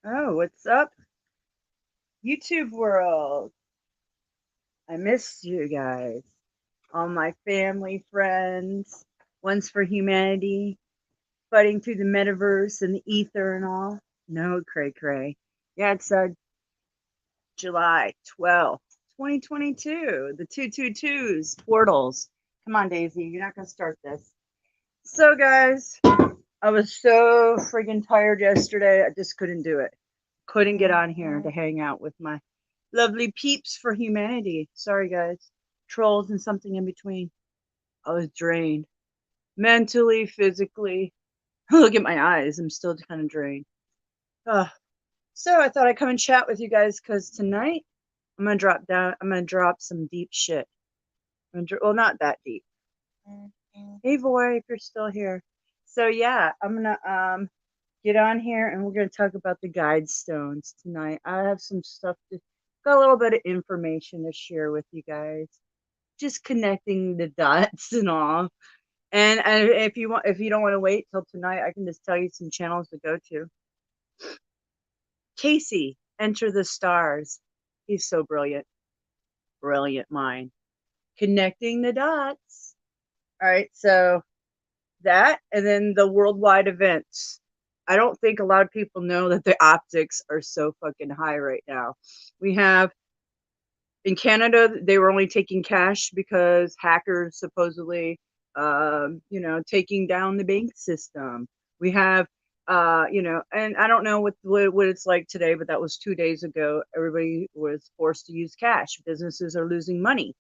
Oh, what's up, YouTube world? I missed you guys. All my family, friends, One's for Humanity, fighting through the metaverse and the ether and all. No, cray cray. Yeah, it's July 12th, 2022. The 222s, portals. Come on, Daisy, you're not going to start this. So, guys, I was so friggin' tired yesterday. I just couldn't do it. Couldn't get on here to hang out with my lovely peeps for humanity. Sorry, guys. Trolls and something in between. I was drained mentally, physically. Look at my eyes. I'm still kind of drained. Ugh. So I thought I'd come and chat with you guys because tonight I'm gonna drop down. I'm gonna drop some deep shit. Well, not that deep. Hey, boy, if you're still here. So yeah, I'm gonna get on here and we're gonna talk about the guide stones tonight. I have some stuff to got a little bit of information to share with you guys. Just connecting the dots and all. And if you want, if you don't want to wait till tonight, I can just tell you some channels to go to. Casey, Enter the Stars. He's so brilliant, brilliant mind. Connecting the dots. All right, so that, and then the worldwide events. I don't think a lot of people know that the optics are so fucking high right now. We have in Canada, they were only taking cash because hackers supposedly, taking down the bank system. We have, and I don't know what it's like today, but that was 2 days ago. Everybody was forced to use cash. Businesses are losing money.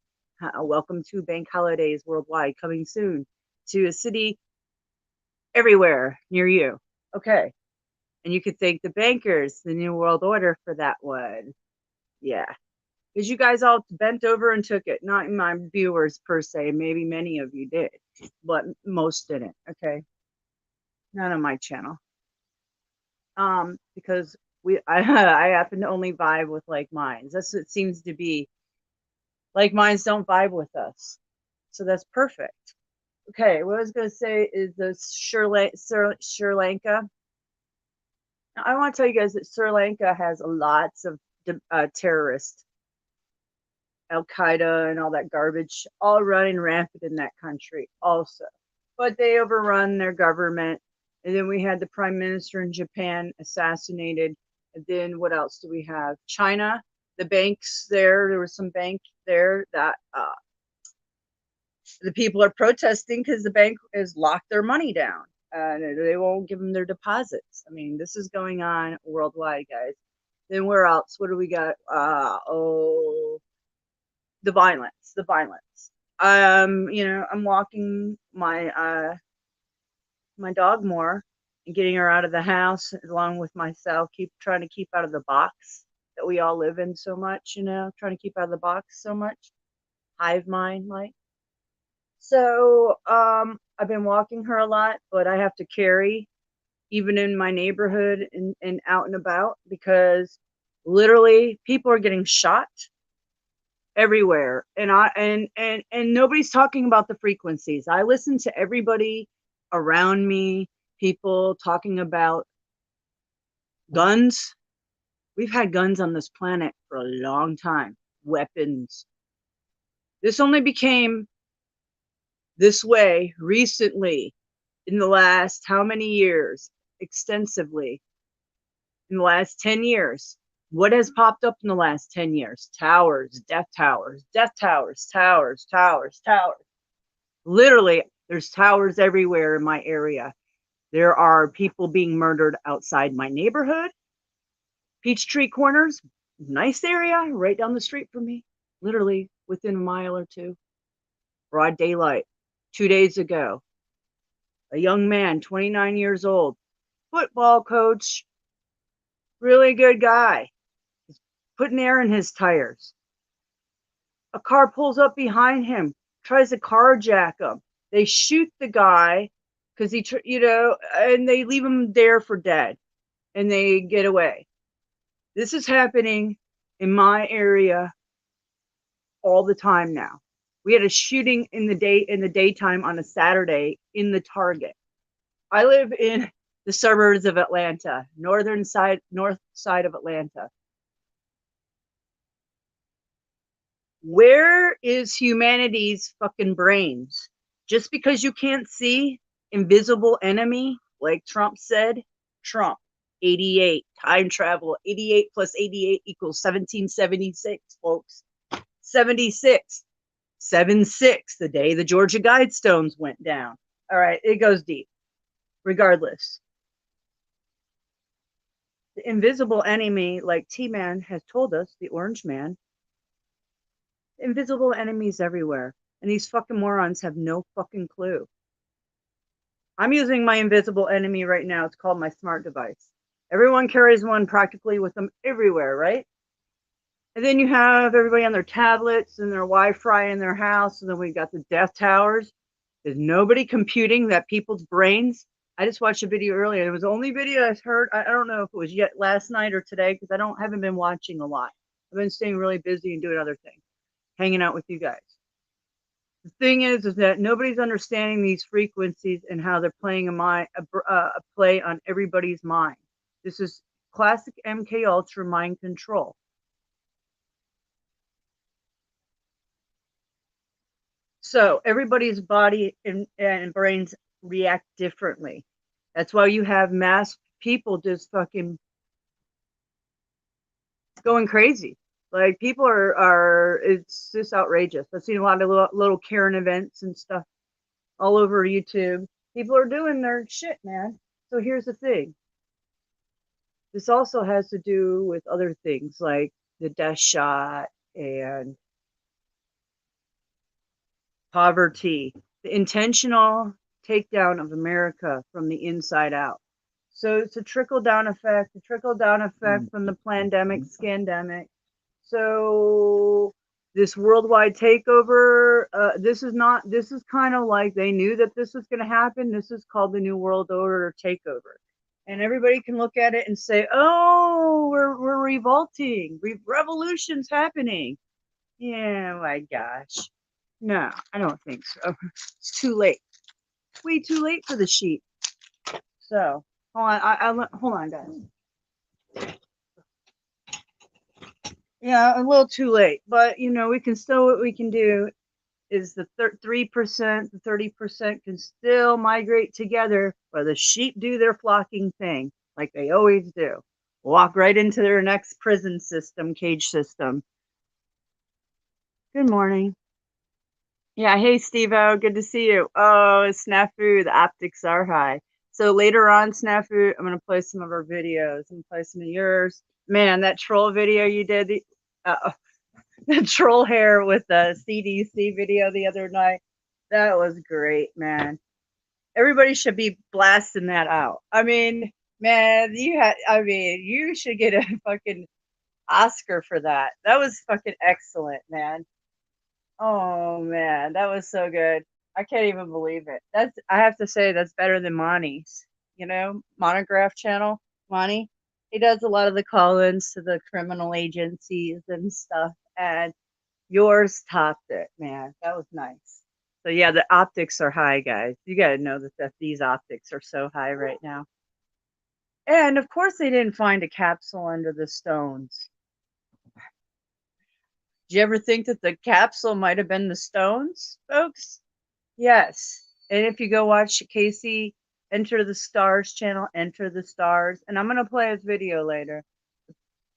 Welcome to bank holidays worldwide, coming soon to a city everywhere near you. Okay. And you could thank the bankers, the New World Order for that one. Yeah. Because you guys all bent over and took it. Not my viewers per se. Maybe many of you did, but most didn't. Okay. Not on my channel. Because I happen to only vibe with like minds. That's what it seems to be. Like minds don't vibe with us. So that's perfect. Okay, what I was gonna say is the Sri Lanka. Now, I want to tell you guys that Sri Lanka has lots of terrorists, Al Qaeda, and all that garbage, all running rampant in that country, also. But they overrun their government. And then we had the prime minister in Japan assassinated. And then what else do we have? China, the banks there. There was some bank there that the people are protesting because the bank has locked their money down. They won't give them their deposits. I mean, this is going on worldwide, guys. Then where else? What do we got? The violence, the violence. I'm walking my dog more and getting her out of the house along with myself. Keep trying to keep out of the box that we all live in so much. Trying to keep out of the box so much. Hive mind, like. So I've been walking her a lot, but I have to carry even in my neighborhood and out and about because literally people are getting shot everywhere, and nobody's talking about the frequencies. I listen to everybody around me, people talking about guns. We've had guns on this planet for a long time, weapons. This only became this way recently, in the last how many years, extensively in the last 10 years. What has popped up in the last 10 years? Towers, death towers, death towers, towers, towers, towers. Literally, there's towers everywhere in my area. There are people being murdered outside my neighborhood. Peachtree Corners, nice area right down the street from me, literally within a mile or two. Broad daylight. 2 days ago, a young man, 29 years old, football coach, really good guy, putting air in his tires. A car pulls up behind him, tries to carjack him. They shoot the guy because and they leave him there for dead, and they get away. This is happening in my area all the time now. We had a shooting in the daytime on a Saturday in the Target. I live in the suburbs of Atlanta, north side of Atlanta. Where is humanity's fucking brains? Just because you can't see invisible enemy, like Trump said, Trump, 88, time travel, 88 plus 88 equals 1776, folks. 76, 7-6, the day the Georgia Guidestones went down. All right, it goes deep. Regardless, the invisible enemy, like T-Man has told us, the Orange Man, invisible enemies everywhere. And these fucking morons have no fucking clue. I'm using my invisible enemy right now. It's called my smart device. Everyone carries one practically with them everywhere, right? And then you have everybody on their tablets and their Wi-Fi in their house. And then we got the death towers. There's nobody computing that people's brains. I just watched a video earlier. It was the only video I heard. I don't know if it was yet last night or today because haven't been watching a lot. I've been staying really busy and doing other things, hanging out with you guys. The thing is that nobody's understanding these frequencies and how they're playing a play on everybody's mind. This is classic MK Ultra mind control. So everybody's body and brains react differently. That's why you have mass people just fucking going crazy. Like people are it's just outrageous. I've seen a lot of little Karen events and stuff all over YouTube. People are doing their shit, man. So here's the thing. This also has to do with other things like the death shot and poverty, the intentional takedown of America from the inside out. So it's a trickle-down effect, from the pandemic, scandemic. So this worldwide takeover, this is kind of like they knew that this was going to happen. This is called the New World Order takeover. And everybody can look at it and say, oh, we're revolting. Revolution's happening. Yeah, my gosh. No, I don't think so. It's too late. Way too late for the sheep. So, hold on. Hold on, guys. Yeah, a little too late. But, we can still, what we can do is the 3%, the 30% can still migrate together while the sheep do their flocking thing, like they always do. Walk right into their next prison system, cage system. Good morning. Yeah, hey Steve-O, good to see you. Oh, Snafu, the optics are high. So later on, Snafu, I'm gonna play some of our videos. I'm gonna play some of yours. Man, that troll video you did, the troll hair with the CDC video the other night, that was great, man. Everybody should be blasting that out. I mean, man, you should get a fucking Oscar for that. That was fucking excellent, man. Oh man, that was so good. I can't even believe it. I have to say that's better than Monty's, Monograph channel. Monty, he does a lot of the call-ins to the criminal agencies and stuff, and yours topped it, man. That was nice. So yeah, the optics are high, guys. You got to know that these optics are so high right now. And of course they didn't find a capsule under the stones. Did you ever think that the capsule might have been the stones, folks? Yes. And if you go watch Casey Enter the Stars channel, Enter the Stars, and I'm going to play his video later,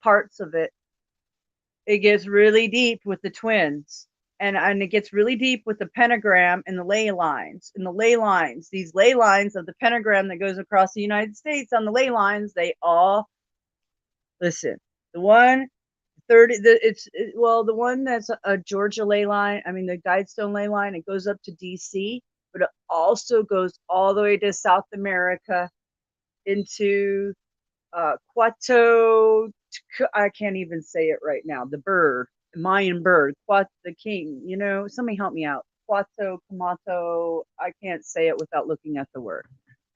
parts of it. It gets really deep with the twins. And it gets really deep with the pentagram and the ley lines. And the ley lines, these ley lines of the pentagram that goes across the United States on the ley lines, they all, listen, the one the one that's a Georgia ley line, the Guidestone ley line, it goes up to DC, but it also goes all the way to South America into Quato, I can't even say it right now, the bird, Mayan bird, the king, somebody help me out. Quato, Kamato, I can't say it without looking at the word,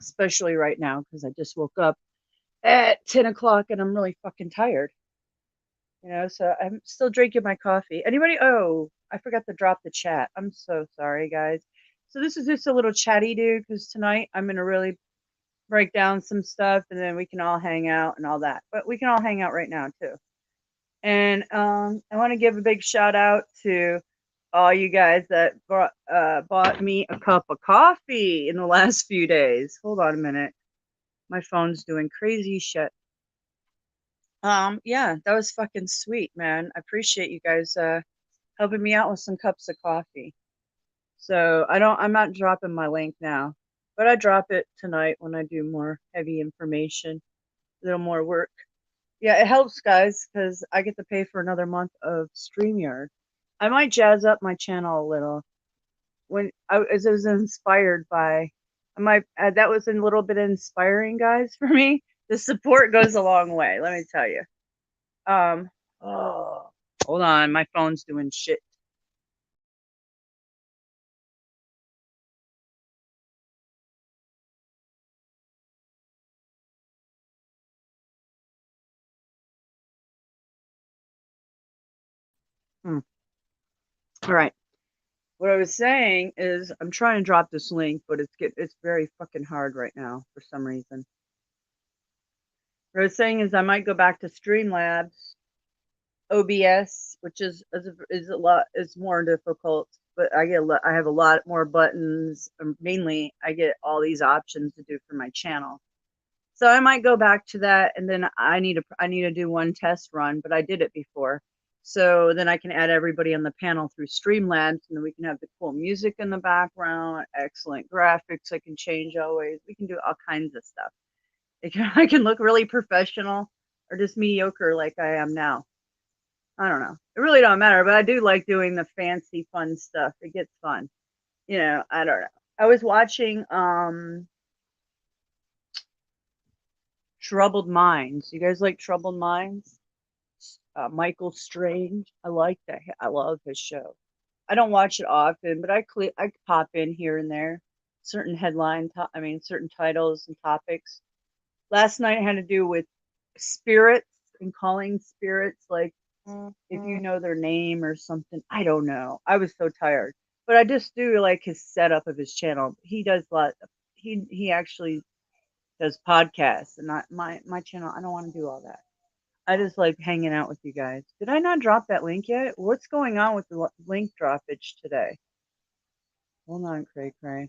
especially right now because I just woke up at 10 o'clock and I'm really fucking tired. So I'm still drinking my coffee. Anybody? Oh, I forgot to drop the chat. I'm so sorry, guys. So this is just a little chatty dude because tonight I'm in a really break down some stuff, and then we can all hang out and all that. But we can all hang out right now too. And I want to give a big shout out to all you guys that bought me a cup of coffee in the last few days. Hold on a minute. My phone's doing crazy shit. Yeah, that was fucking sweet, man. I appreciate you guys helping me out with some cups of coffee. So I'm not dropping my link now, but I drop it tonight when I do more heavy information, a little more work. Yeah, it helps, guys, because I get to pay for another month of StreamYard. I might jazz up my channel a little. As I was inspired by, I might that was a little bit inspiring, guys, for me. The support goes a long way. Let me tell you. Oh, hold on, my phone's doing shit. All right. What I was saying is I'm trying to drop this link, but it's very fucking hard right now for some reason. What I was saying is I might go back to Streamlabs, OBS, which is more difficult, but I have a lot more buttons. Mainly, I get all these options to do for my channel. So I might go back to that, and then I need to do one test run, but I did it before. So then I can add everybody on the panel through Streamlabs, and then we can have the cool music in the background, excellent graphics I can change always. We can do all kinds of stuff. I can look really professional or just mediocre like I am now. I don't know. It really don't matter, but I do like doing the fancy fun stuff. It gets fun. I don't know. I was watching Troubled Minds. You guys like Troubled Minds? Michael Strange. I like that. I love his show. I don't watch it often, but I pop in here and there. Certain certain titles and topics. Last night had to do with spirits and calling spirits, like if you know their name or something. I don't know. I was so tired, but I just do like his setup of his channel. He does a lot. He actually does podcasts, and not my channel. I don't want to do all that. I just like hanging out with you guys. Did I not drop that link yet? What's going on with the link droppage today? Hold on, Cray Cray.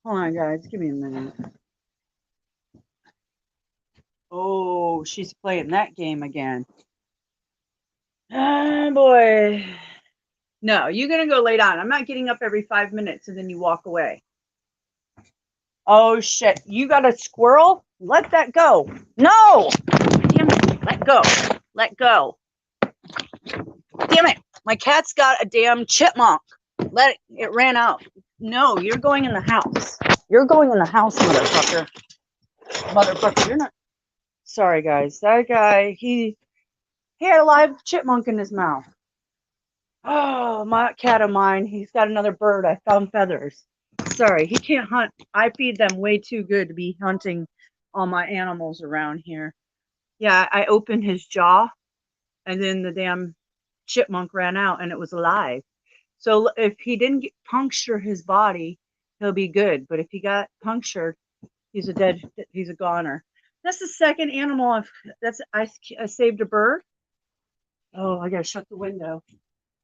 Hold on, guys. Give me a minute. Oh, she's playing that game again. Oh, boy. No, you're going to go lay down. I'm not getting up every 5 minutes and then you walk away. Oh, shit. You got a squirrel? Let that go. No. Damn it. Let go. Let go. Damn it. My cat's got a damn chipmunk. It ran out. No, you're going in the house. You're going in the house, motherfucker. Motherfucker, you're not. Sorry, guys. That guy, he had a live chipmunk in his mouth. Oh, my cat of mine. He's got another bird. I found feathers. Sorry, he can't hunt. I feed them way too good to be hunting all my animals around here. Yeah, I opened his jaw, and then the damn chipmunk ran out, and it was alive. So if he didn't puncture his body, he'll be good. But if he got punctured, he's a goner. That's the second animal I saved a bird. Oh, I gotta shut the window.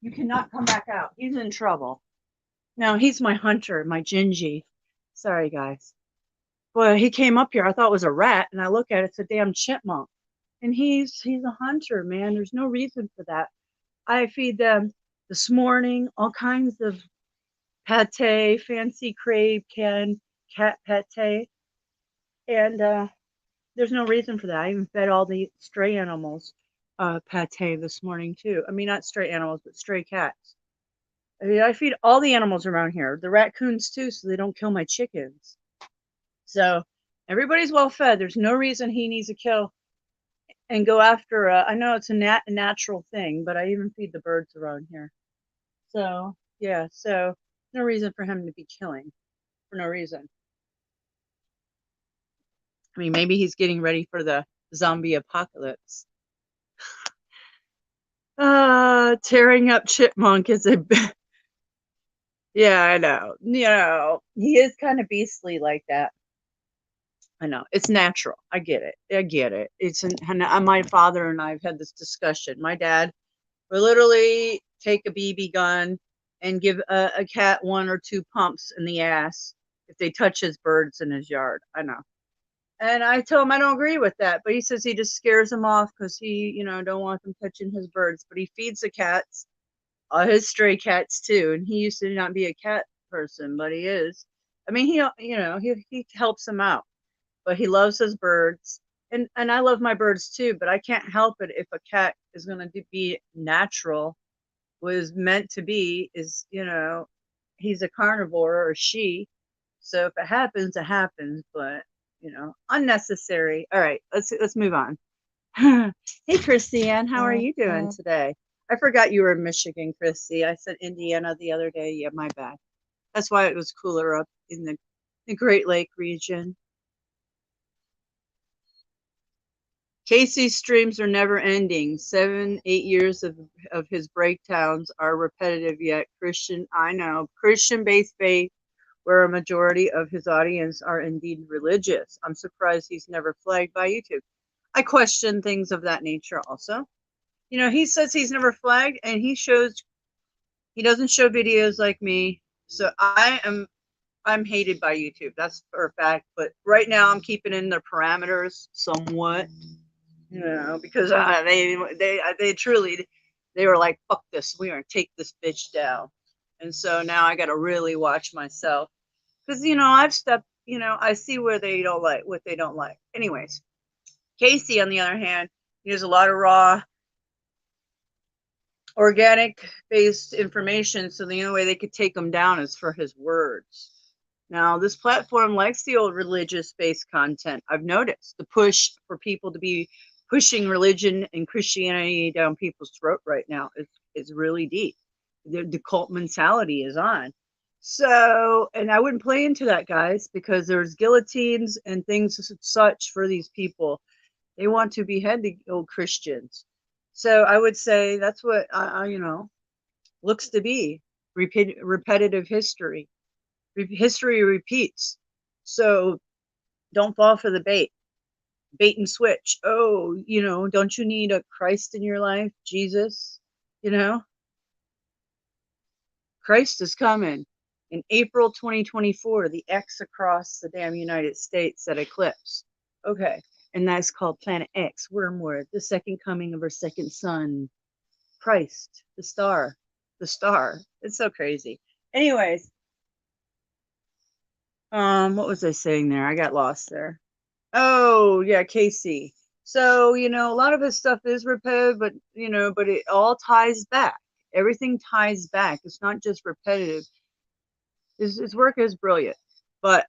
You cannot come back out. He's in trouble. No, he's my hunter, my Gingy. Sorry, guys. Boy, he came up here. I thought it was a rat, and I look at it, it's a damn chipmunk. And he's a hunter, man. There's no reason for that. I feed them this morning all kinds of pate, fancy crave cat pate, and there's no reason for that. I even fed all the stray animals pate this morning too. I mean, not stray animals, but stray cats. I mean, I feed all the animals around here, the raccoons too, so they don't kill my chickens. So everybody's well fed. There's no reason he needs to kill and go after. I know it's a natural thing, but I even feed the birds around here. So yeah, so no reason for him to be killing for no reason. I mean, maybe he's getting ready for the zombie apocalypse. Tearing up chipmunk is Yeah, I know. He is kind of beastly like that. I know. It's natural. I get it. I get it. My father and I have had this discussion. My dad will literally take a BB gun and give a cat 1 or 2 pumps in the ass if they touch his birds in his yard. I know. And I tell him I don't agree with that, but he says he just scares them off because he, don't want them touching his birds. But he feeds the cats, all his stray cats too. And he used to not be a cat person, but he is. I mean, he helps them out, but he loves his birds. And I love my birds too, but I can't help it if a cat is going to be natural, was meant to be, is, he's a carnivore, or she. So if it happens, it happens, but unnecessary. All right, let's move on. Hey, Christiane, how are you doing today? I forgot you were in Michigan, Christy. I said Indiana the other day. Yeah, my bad. That's why it was cooler up in the Great Lake region. Casey's streams are never ending. 7, 8 years of his breakdowns are repetitive yet Christian. I know. Christian-based faith, where a majority of his audience are indeed religious. I'm surprised he's never flagged by YouTube. I question things of that nature also. He says he's never flagged, and he doesn't show videos like me. So I'm hated by YouTube. That's for a fact. But right now I'm keeping in their parameters somewhat, because they truly, they were like, fuck this, we're gonna take this bitch down. And so now I got to really watch myself, because I've stepped, I see where they don't like, what they don't like. Anyways, Casey, on the other hand, he has a lot of raw, organic based information. So the only way they could take him down is for his words. Now, this platform likes the old religious based content. I've noticed the push for people to be pushing religion and Christianity down people's throat right now is really deep. The cult mentality is on. So, and I wouldn't play into that, guys, because there's guillotines and things such for these people. They want to behead the old Christians. So I would say that's what looks to be repetitive history. History repeats. So don't fall for the bait and switch. Oh, don't you need a Christ in your life? Jesus, Christ is coming. In April 2024, the X across the damn United States that eclipse. Okay. And that's called Planet X, Wormwood, the second coming of our second son, Christ, the star. The star. It's so crazy. Anyways, what was I saying there? I got lost there. Oh, yeah, Casey. So, a lot of his stuff is repetitive, but it all ties back. Everything ties back. It's not just repetitive. His work is brilliant, but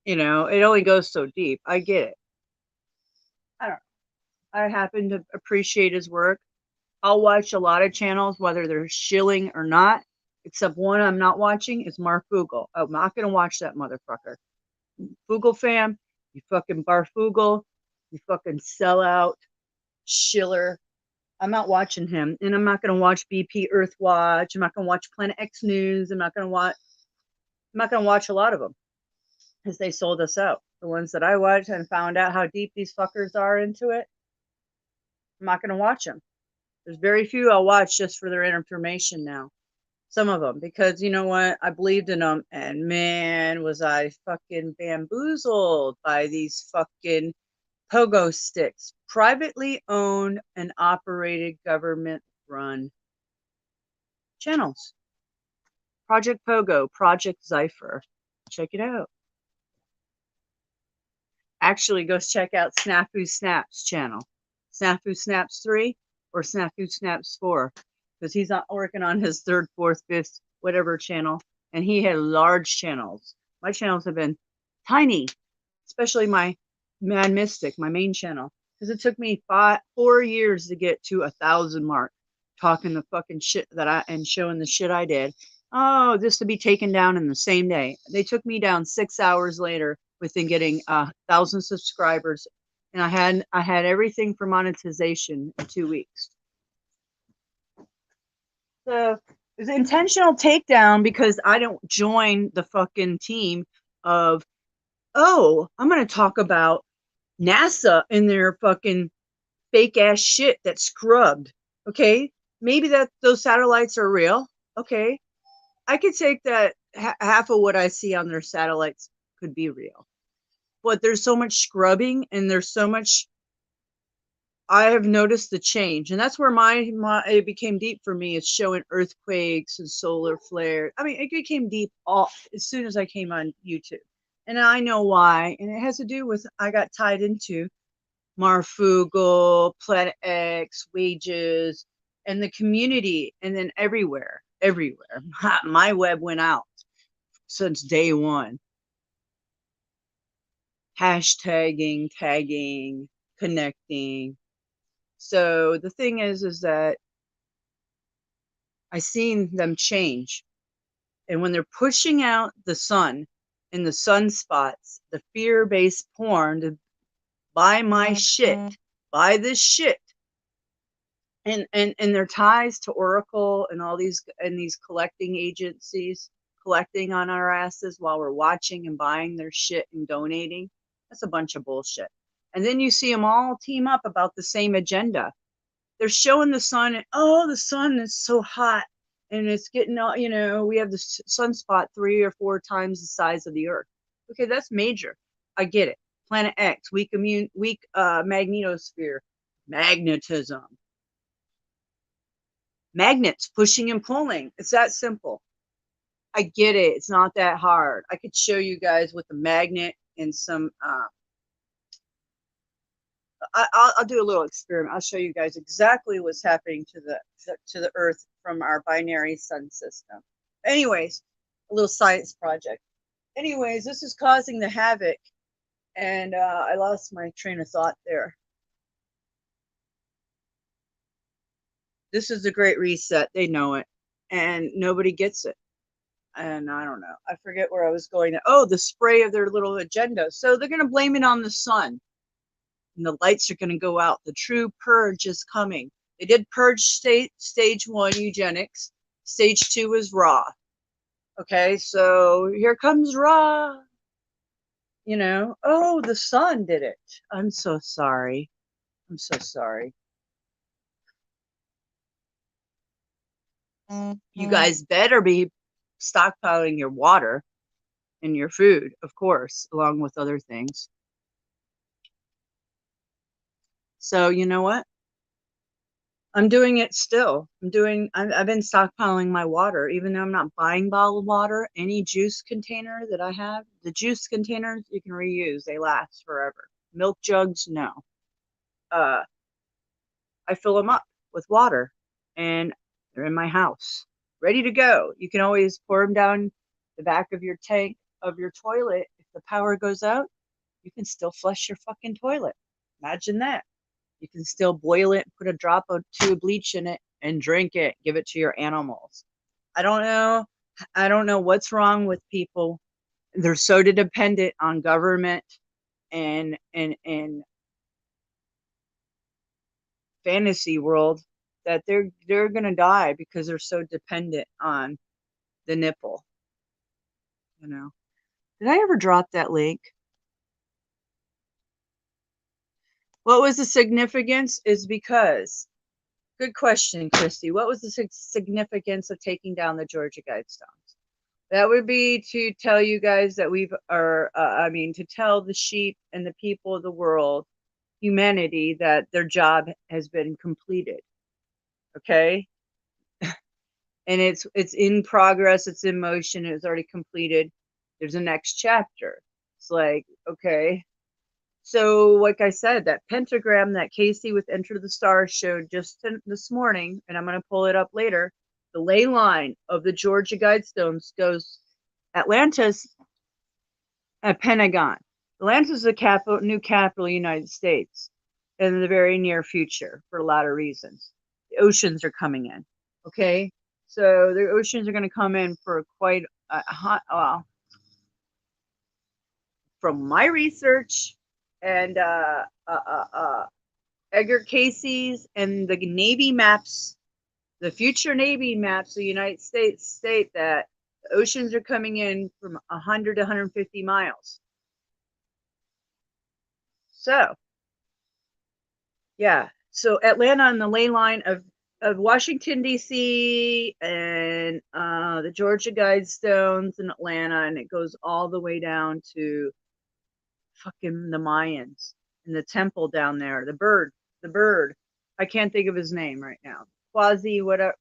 it only goes so deep. I get it. I don't I happen to appreciate his work. I'll watch a lot of channels, whether they're shilling or not, except one I'm not watching is Mark Fugel. I'm not going to watch that motherfucker. Fugel fam, you fucking Barfugel, you fucking sellout, shiller. I'm not watching him, and I'm not going to watch BP Earthwatch. I'm not going to watch Planet X News. I'm not going to watch a lot of them because they sold us out. The ones that I watched and found out how deep these fuckers are into it, I'm not going to watch them. There's very few I'll watch just for their information now. Some of them, because you know what? I believed in them, and man, was I fucking bamboozled by these fucking pogo sticks. Privately owned and operated, government run channels. Project Pogo, Project Zypher. Check it out. Actually, go check out Snafu Snaps channel. Snafu Snaps 3 or Snafu Snaps 4, because he's not working on his 3rd, 4th, 5th, whatever channel, and he had large channels. My channels have been tiny, especially my Mad Mystic, my main channel, because it took me 4 years to get to 1,000 mark, talking the fucking shit and showing the shit I did. Oh, this to be taken down in the same day. They took me down 6 hours later within getting 1,000 subscribers, and I had everything for monetization in 2 weeks. So It's an intentional takedown because I don't join the fucking team of, oh, I'm going to talk about NASA and their fucking fake ass shit that's scrubbed. Okay. Maybe that those satellites are real. Okay. I could take that half of what I see on their satellites could be real. But there's so much scrubbing and there's so much. I have noticed the change, and that's where my it became deep for me. Is showing earthquakes and solar flare. I mean, it became deep all as soon as I came on YouTube, and I know why. And it has to do with I got tied into Marfoogle, Planet X, wages, and the community, and then everywhere. My web went out since day one. Hashtagging, tagging, connecting. So the thing is that I seen them change. And when they're pushing out the sun and the sunspots, the fear-based porn to buy my shit, buy this shit. And their ties to Oracle and all these collecting agencies collecting on our asses while we're watching and buying their shit and donating. That's a bunch of bullshit. And then you see them all team up about the same agenda. They're showing the sun and oh, the sun is so hot and it's getting all, we have the sunspot 3 or 4 times the size of the earth. Okay, that's major. I get it. Planet X, weak magnetosphere, magnetism, magnets pushing and pulling. It's that simple. I get it. It's not that hard. I could show you guys with the magnet and some I'll do a little experiment. I'll show you guys exactly what's happening to the Earth from our binary sun system. Anyways, a little science project. Anyways, this is causing the havoc, and I lost my train of thought there. This is the Great Reset. They know it, and nobody gets it. And I don't know. I forget where I was going. Oh, the spray of their little agenda. So they're going to blame it on the sun. And the lights are going to go out. The true purge is coming. They did purge stage 1 eugenics. Stage 2 is raw. Okay, so here comes raw. Oh, the sun did it. I'm so sorry. I'm so sorry. You guys better be stockpiling your water and your food, of course, along with other things. So you know what? I'm doing it still. I've been stockpiling my water, even though I'm not buying bottled water. Any juice container that I have, the juice containers you can reuse. They last forever. Milk jugs, no. I fill them up with water and they're in my house, ready to go. You can always pour them down the back of your tank of your toilet. If the power goes out, you can still flush your fucking toilet. Imagine that. You can still boil it, put a drop of 2 bleach in it and drink it, give it to your animals. I don't know what's wrong with people. They're so dependent on government and fantasy world that they're going to die because they're so dependent on the nipple. Did I ever drop that link? What was the significance is because, good question, Christy. What was the significance of taking down the Georgia Guidestones? That would be to tell you guys that to tell the sheep and the people of the world, humanity, that their job has been completed. Okay? And it's in progress, it's in motion, it's already completed. There's a next chapter. It's like, okay. So, like I said, that pentagram that Casey with Enter the Stars showed just this morning, and I'm going to pull it up later, the ley line of the Georgia Guidestones goes Atlantis at Pentagon. Atlantis is the new capital of the United States in the very near future for a lot of reasons. The oceans are coming in, okay? So the oceans are going to come in for quite a hot, from my research and Edgar Casey's and the Navy maps The future Navy maps of the United States state that the oceans are coming in from 100 to 150 miles. So, yeah. So Atlanta on the ley line of Washington, D.C. and the Georgia Guidestones in Atlanta, and it goes all the way down to fucking the Mayans and the temple down there. The bird. I can't think of his name right now. Quasi. I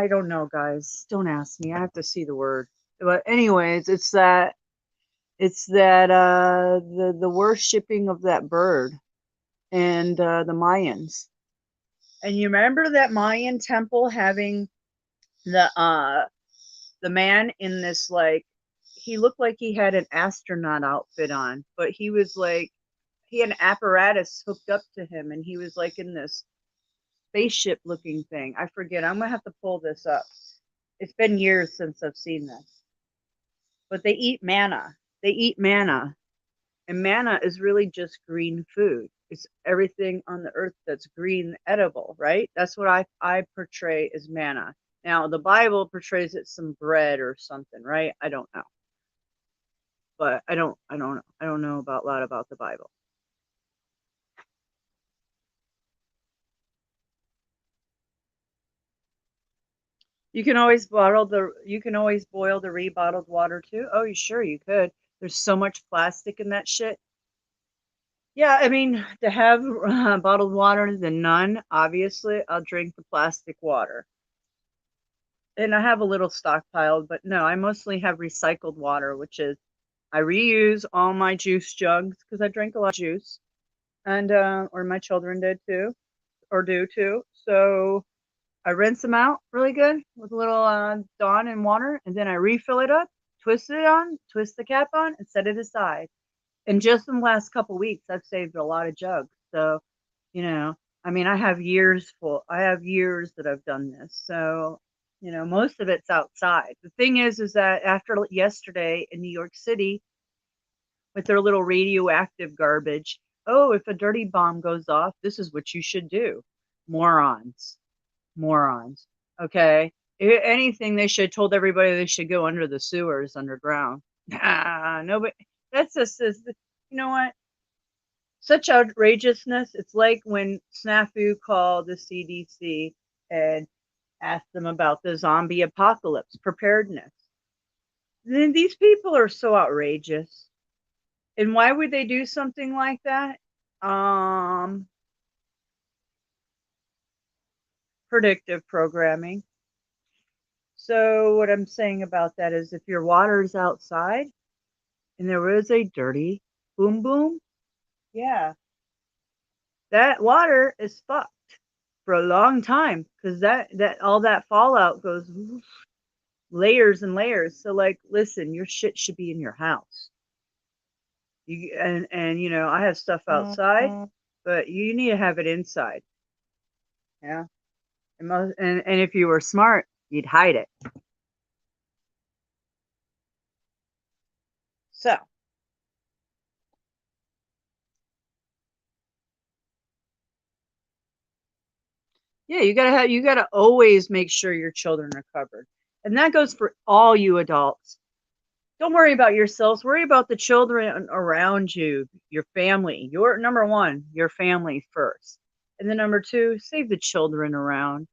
don't know, guys. Don't ask me. I have to see the word. But anyways, it's that the worshipping of that bird and the Mayans. And you remember that Mayan temple having the man in this, like, he looked like he had an astronaut outfit on, but he was like, he had an apparatus hooked up to him, and he was like in this spaceship looking thing. I forget. I'm gonna have to pull this up. It's been years since I've seen this. But they eat manna. They eat manna. And manna is really just green food. It's everything on the earth that's green, edible, right? That's what I portray as manna. Now the Bible portrays it some bread or something, right? I don't know. But I don't know about a lot about the Bible. You can always boil the rebottled water too. Oh, you sure you could. There's so much plastic in that shit. Yeah, I mean, to have bottled water than none, obviously, I'll drink the plastic water. And I have a little stockpiled, but no, I mostly have recycled water, which is I reuse all my juice jugs because I drink a lot of juice, and or my children did too, or do too. So I rinse them out really good with a little Dawn and water, and then I refill it up, twist it on, twist the cap on, and set it aside. And just in the last couple weeks, I've saved a lot of jugs. So, I mean, I have years that I've done this. So, most of it's outside. The thing is that after yesterday in New York City with their little radioactive garbage, oh, if a dirty bomb goes off, this is what you should do. Morons. Morons. Okay. If anything, they should have told everybody they should go under the sewers underground. Nobody. That's just, you know what? Such outrageousness. It's like when Snafu called the CDC and asked them about the zombie apocalypse preparedness. Then these people are so outrageous. And why would they do something like that? Predictive programming. So what I'm saying about that is if your water is outside and there is a dirty boom boom, yeah, that water is fucked for a long time because that all that fallout goes layers and layers. So like, listen, your shit should be in your house. And I have stuff outside, but you need to have it inside. Yeah. And if you were smart, you'd hide it. So yeah, you gotta always make sure your children are covered. And that goes for all you adults. Don't worry about yourselves, worry about the children around you, your family. Your number one, your family first. And then number two, save the children around.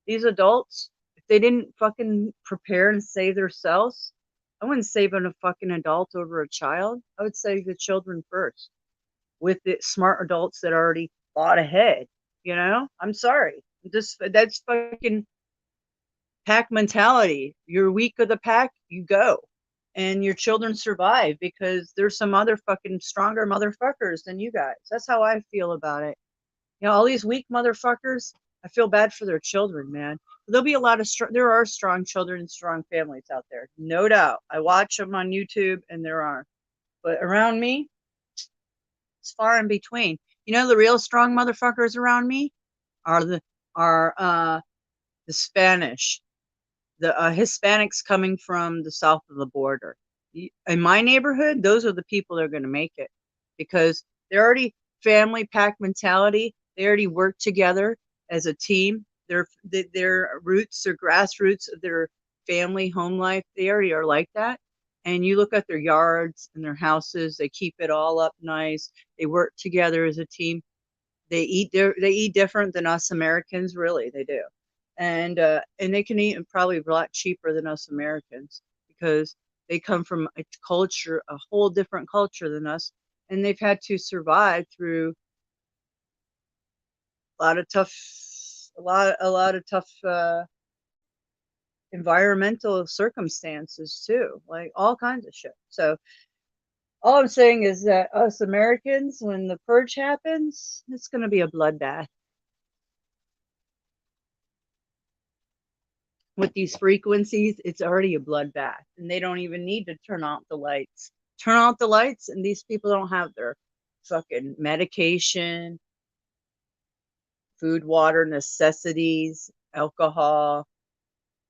These adults, if they didn't fucking prepare and save themselves, I wouldn't save a fucking adult over a child. I would save the children first with the smart adults that already thought ahead. I'm sorry. That's fucking pack mentality. You're weak of the pack, you go. And your children survive because there's some other fucking stronger motherfuckers than you guys. That's how I feel about it. All these weak motherfuckers, I feel bad for their children, man. There'll be a lot of there are strong children and strong families out there, no doubt. I watch them on YouTube, and there are, but around me, it's far in between. The real strong motherfuckers around me are the Spanish, the Hispanics coming from the south of the border. In my neighborhood, those are the people that are going to make it because they're already family pack mentality. They already work together as a team. Their roots, their grassroots of their family home life, they already are like that. And you look at their yards and their houses, they keep it all up nice. They work together as a team. They eat different than us Americans, really, they do. And they can eat probably a lot cheaper than us Americans because they come from a culture, a whole different culture than us, and they've had to survive through a lot of tough, a lot of tough environmental circumstances too, like all kinds of shit. So all I'm saying is that us Americans, when the purge happens, it's going to be a bloodbath. With these frequencies, it's already a bloodbath, and they don't even need to turn off the lights. Turn off the lights, and these people don't have their fucking medication, food, water, necessities, alcohol,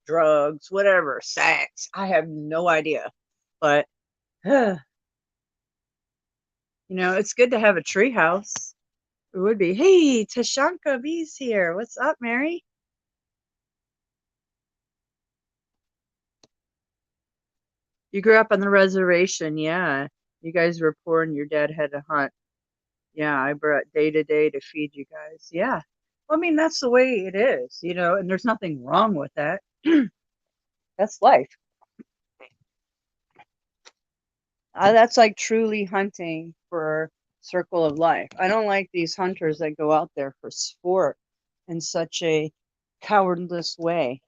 drugs, whatever, sex. I have no idea. But, it's good to have a tree house. It would be. Hey, Tashanka B's here. What's up, Mary? You grew up on the reservation, yeah. You guys were poor and your dad had to hunt. Yeah, I brought day to day to feed you guys. Yeah. Well, I mean, that's the way it is, and there's nothing wrong with that. That's life. That's like truly hunting for circle of life. I don't like these hunters that go out there for sport in such a cowardless way.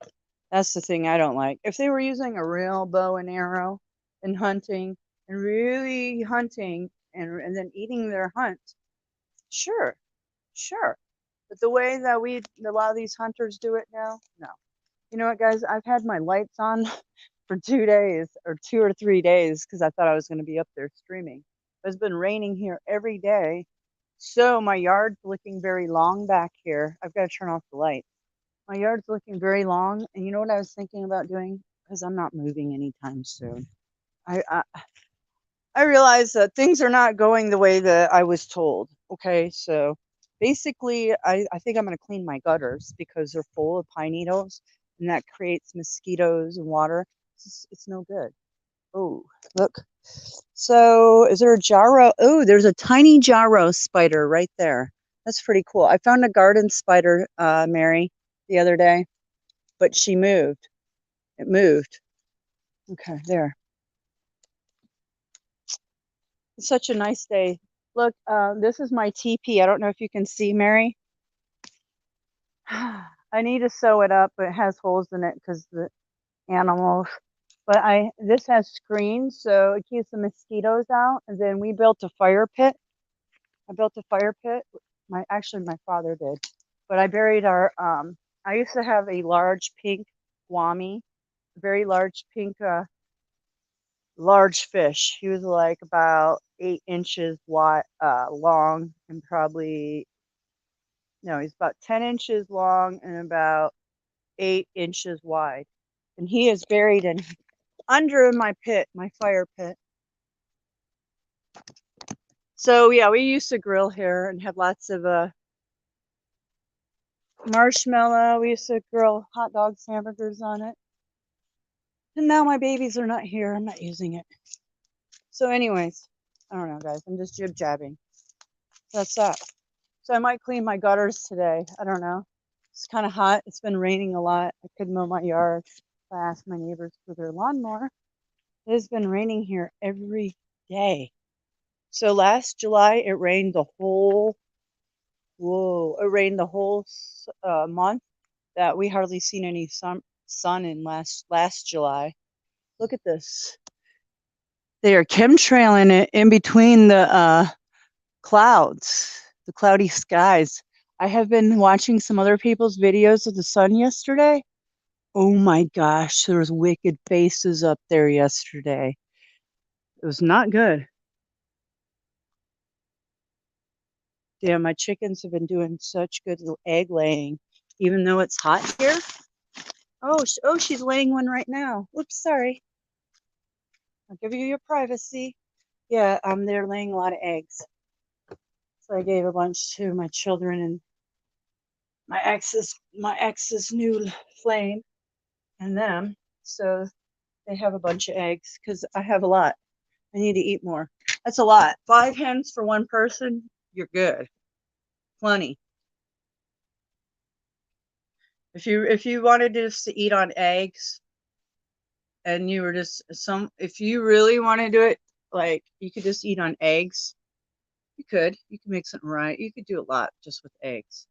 That's the thing I don't like. If they were using a real bow and arrow and hunting and really hunting and then eating their hunt, sure, sure. But the way that a lot of these hunters do it now, no. You know what, guys? I've had my lights on for 2 days or 2 or 3 days because I thought I was going to be up there streaming. It's been raining here every day. So my yard's looking very long back here. I've got to turn off the light. My yard's looking very long. And you know what I was thinking about doing? Because I'm not moving anytime soon. I realize that things are not going the way that I was told. Okay, so basically, I think I'm going to clean my gutters because they're full of pine needles and that creates mosquitoes and water. It's no good. Oh, look. So is there a Jarro? Oh, there's a tiny Jarro spider right there. That's pretty cool. I found a garden spider, Mary, the other day, but she moved. It moved. Okay, there. It's such a nice day. Look, this is my teepee. I don't know if you can see, Mary. I need to sew it up, but it has holes in it because the animals. But this has screens, so it keeps the mosquitoes out. And then we built a fire pit. I built a fire pit. Actually, my father did. But I buried I used to have a large pink wami, very large pink large fish. He was like about 8 inches wide, long, and probably no, he's about 10 inches long and about 8 inches wide. And he is buried under my pit, my fire pit. So yeah, we used to grill here and have lots of marshmallow. We used to grill hot dogs, hamburgers on it. And now my babies are not here. I'm not using it. So anyways, I don't know, guys. I'm just jib jabbing. That's that. So I might clean my gutters today. I don't know. It's kind of hot. It's been raining a lot. I could mow my yard if I asked my neighbors for their lawnmower. It has been raining here every day. So last July, it rained the whole month that we hardly seen any sun in last July. Look at this. They are chemtrailing it in between the clouds, the cloudy skies. I have been watching some other people's videos of the sun yesterday. Oh my gosh, there was wicked faces up there yesterday. It was not good. Yeah, my chickens have been doing such good egg laying, even though it's hot here. Oh, she's laying one right now. Oops, sorry. I'll give you your privacy. Yeah, they're laying a lot of eggs. So I gave a bunch to my children, and my ex's new flame and them. So they have a bunch of eggs because I have a lot. I need to eat more. That's a lot. 5 hens for one person. You're good. Plenty. If you wanted just to eat on eggs and you were just if you really want to do it, like you could just eat on eggs. You could make something right. You could do a lot just with eggs.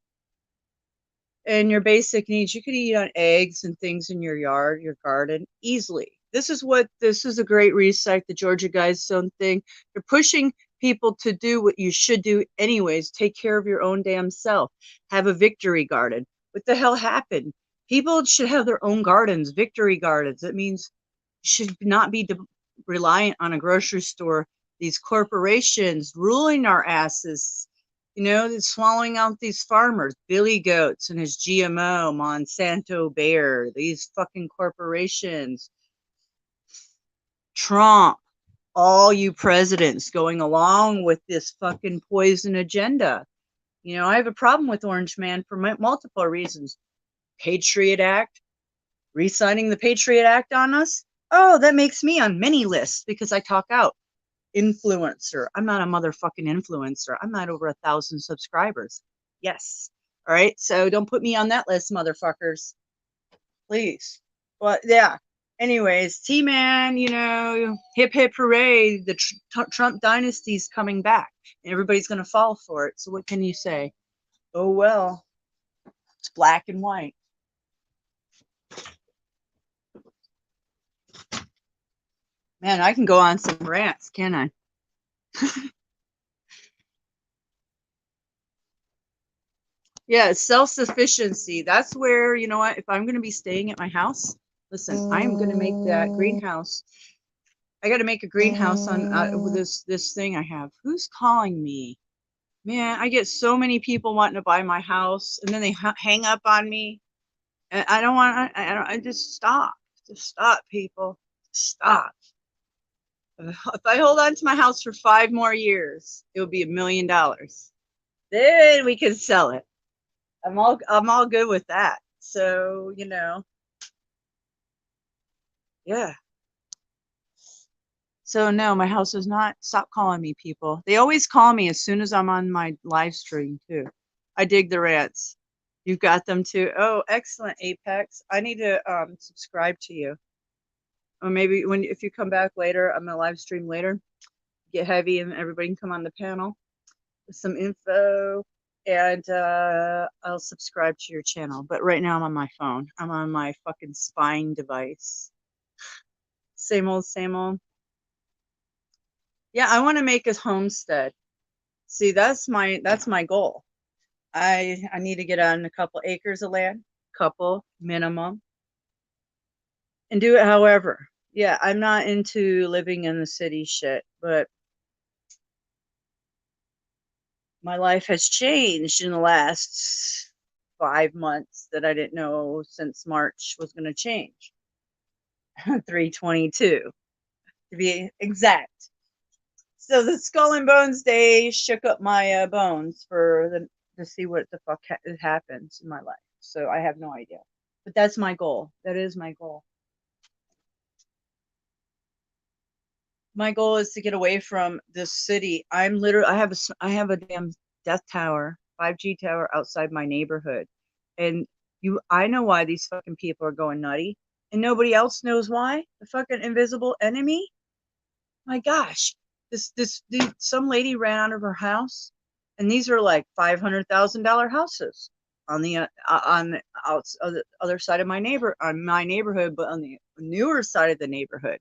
And your basic needs, you could eat on eggs and things in your yard, your garden easily. This is a great reset, the Georgia Guidestone thing. They're pushing people to do what you should do anyways. Take care of your own damn self. Have a victory garden. What the hell happened? People should have their own gardens, victory gardens. That means you should not be reliant on a grocery store. These corporations ruling our asses, they're swallowing out these farmers, Billy Goats and his GMO, Monsanto Bayer, these fucking corporations, Trump, all you presidents going along with this fucking poison agenda. I have a problem with Orange Man for multiple reasons. Patriot Act, re-signing the Patriot Act on us. Oh, that makes me on many lists because I talk out. Influencer. I'm not a motherfucking influencer. I'm not over 1,000 subscribers. Yes. All right. So don't put me on that list, motherfuckers. Please. But yeah. Anyways, T-Man, hip hip hooray. The Trump dynasty's coming back. And everybody's going to fall for it. So what can you say? Oh, well. It's black and white. Man, I can go on some rants, can I? Yeah, self-sufficiency. That's where, you know what, if I'm going to be staying at my house, listen, I'm going to make that greenhouse. I got to make a greenhouse on this thing I have. Who's calling me? Man, I get so many people wanting to buy my house, and then they hang up on me. And I don't want. I just stop. Just stop, people. Stop. If I hold on to my house for 5 more years, it will be $1 million. Then we can sell it. I'm all good with that. So, yeah. So no, my house is not. Stop calling me, people. They always call me as soon as I'm on my live stream too. I dig the rants. You've got them too. Oh, excellent, Apex. I need to subscribe to you. Or maybe if you come back later, I'm gonna live stream later. Get heavy and everybody can come on the panel with some info, and I'll subscribe to your channel. But right now I'm on my phone. I'm on my fucking spine device. Same old, same old. Yeah, I want to make a homestead. See, that's my goal. I need to get on a couple acres of land, couple minimum, and do it however. Yeah, I'm not into living in the city shit, but my life has changed in the last 5 months that I didn't know since March was going to change. 3/22 to be exact. So the Skull and Bones Day shook up my bones to see what the fuck happens in my life. So I have no idea, but that's my goal. That is my goal. My goal is to get away from this city. I have a damn death tower, 5G tower outside my neighborhood, and I know why these fucking people are going nutty, and nobody else knows why. The fucking invisible enemy. My gosh, some lady ran out of her house, and these are like $500,000 houses on the other side of my neighborhood, but on the newer side of the neighborhood.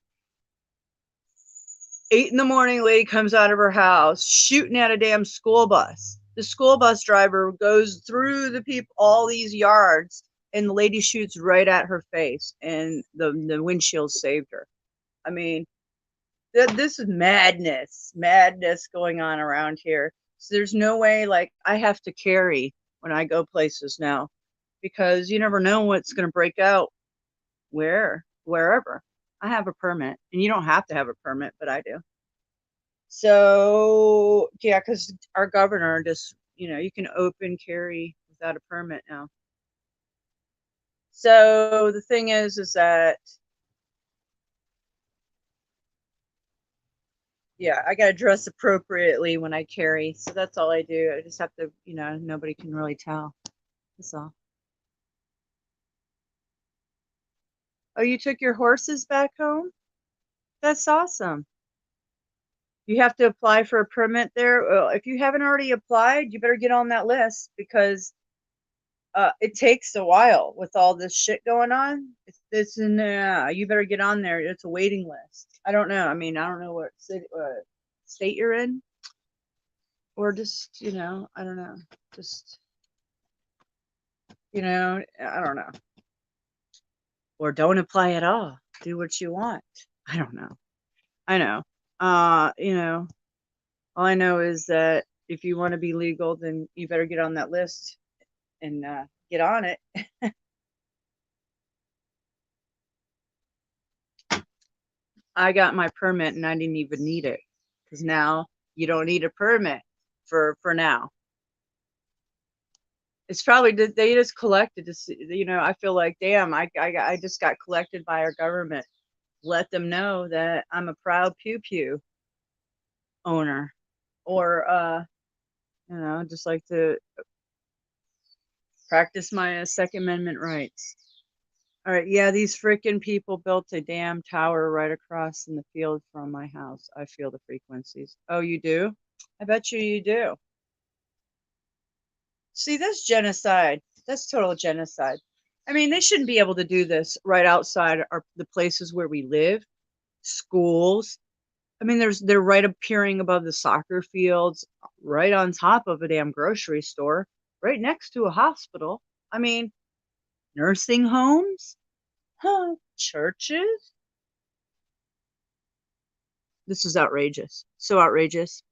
8 a.m, lady comes out of her house shooting at a damn school bus. The school bus driver goes through all these yards, and the lady shoots right at her face, and the windshield saved her. I mean, this is madness going on around here. So there's no way, like, I have to carry when I go places now, because you never know what's going to break out wherever. I have a permit, and you don't have to have a permit, but I do. So yeah, because our governor just, you can open carry without a permit now. So the thing is that, yeah, I gotta dress appropriately when I carry. So that's all I do. I just have to, you know, nobody can really tell. That's all. Oh, you took your horses back home? That's awesome. You have to apply for a permit there. Well, if you haven't already applied, you better get on that list because it takes a while with all this shit going on. It's in you better get on there. It's a waiting list. I don't know. I mean, I don't know what city, state you're in, or just, you know, I don't know. Just, you know, I don't know. Or don't apply at all. Do what you want. I don't know. I know. You know, all I know is that if you want to be legal, then you better get on that list and get on it. I got my permit and I didn't even need it because now you don't need a permit for now. It's probably they just collected to see, you know. I feel like, damn, I just got collected by our government. Let them know that I'm a proud pew pew owner, or you know, just like to practice my Second Amendment rights. All right, yeah, these freaking people built a damn tower right across in the field from my house. I feel the frequencies. Oh, you do? I bet you do. See, that's genocide. That's total genocide. I mean, they shouldn't be able to do this right outside the places where we live, schools. I mean, they're right appearing above the soccer fields, right on top of a damn grocery store, right next to a hospital. I mean, nursing homes, huh, churches. This is outrageous. So outrageous.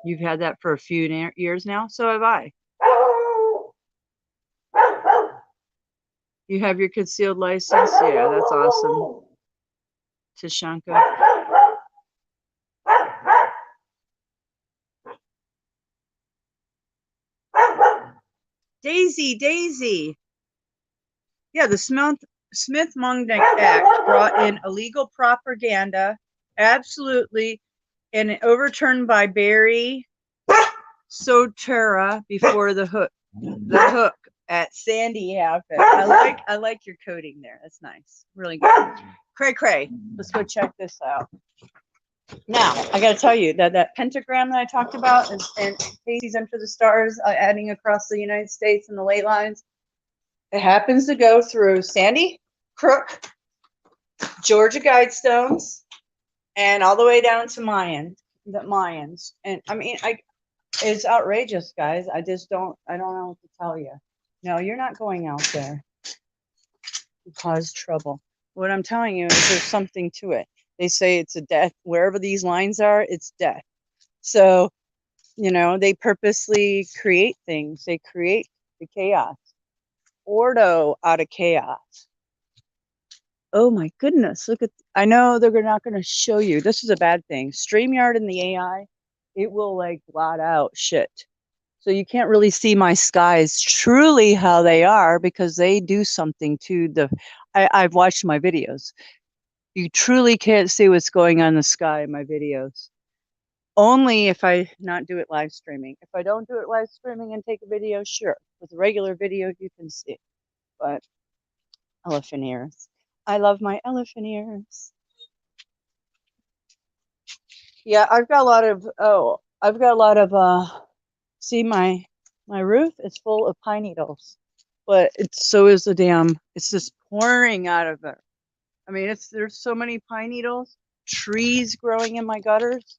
You've had that for a few years now. So have I. You have your concealed license? Yeah, that's awesome. Tashanka. Daisy. Yeah, the Smith-Mundt Act brought in illegal propaganda, absolutely, and overturned by Barry Soetoro before the hook at Sandy happened. I like your coding there. That's nice. Really good. Cray. Let's go check this out. Now, I got to tell you that pentagram that I talked about and Casey's Enter the Stars adding across the United States in the ley lines, it happens to go through Sandy Crook, Georgia Guidestones, and all the way down to Mayans. And I mean, it's outrageous, guys. I don't know what to tell you. No, you're not going out there to cause trouble. What I'm telling you is there's something to it. They say it's a death. Wherever these lines are, it's death. So, you know, they purposely create things. They create the chaos. Ordo out of chaos. Oh my goodness. Look at, I know they're not going to show you. This is a bad thing. StreamYard and the AI, it will like blot out shit. So you can't really see my skies truly how they are because they do something to the, I've watched my videos. You truly can't see what's going on in the sky in my videos. Only if I not do it live streaming. If I don't do it live streaming and take a video, sure. With a regular video, you can see. But elephant ears. I love my elephant ears. Yeah, I've got a lot of, see my roof is full of pine needles, but so is the dam. It's just pouring out of it. I mean, there's so many pine needles, trees growing in my gutters.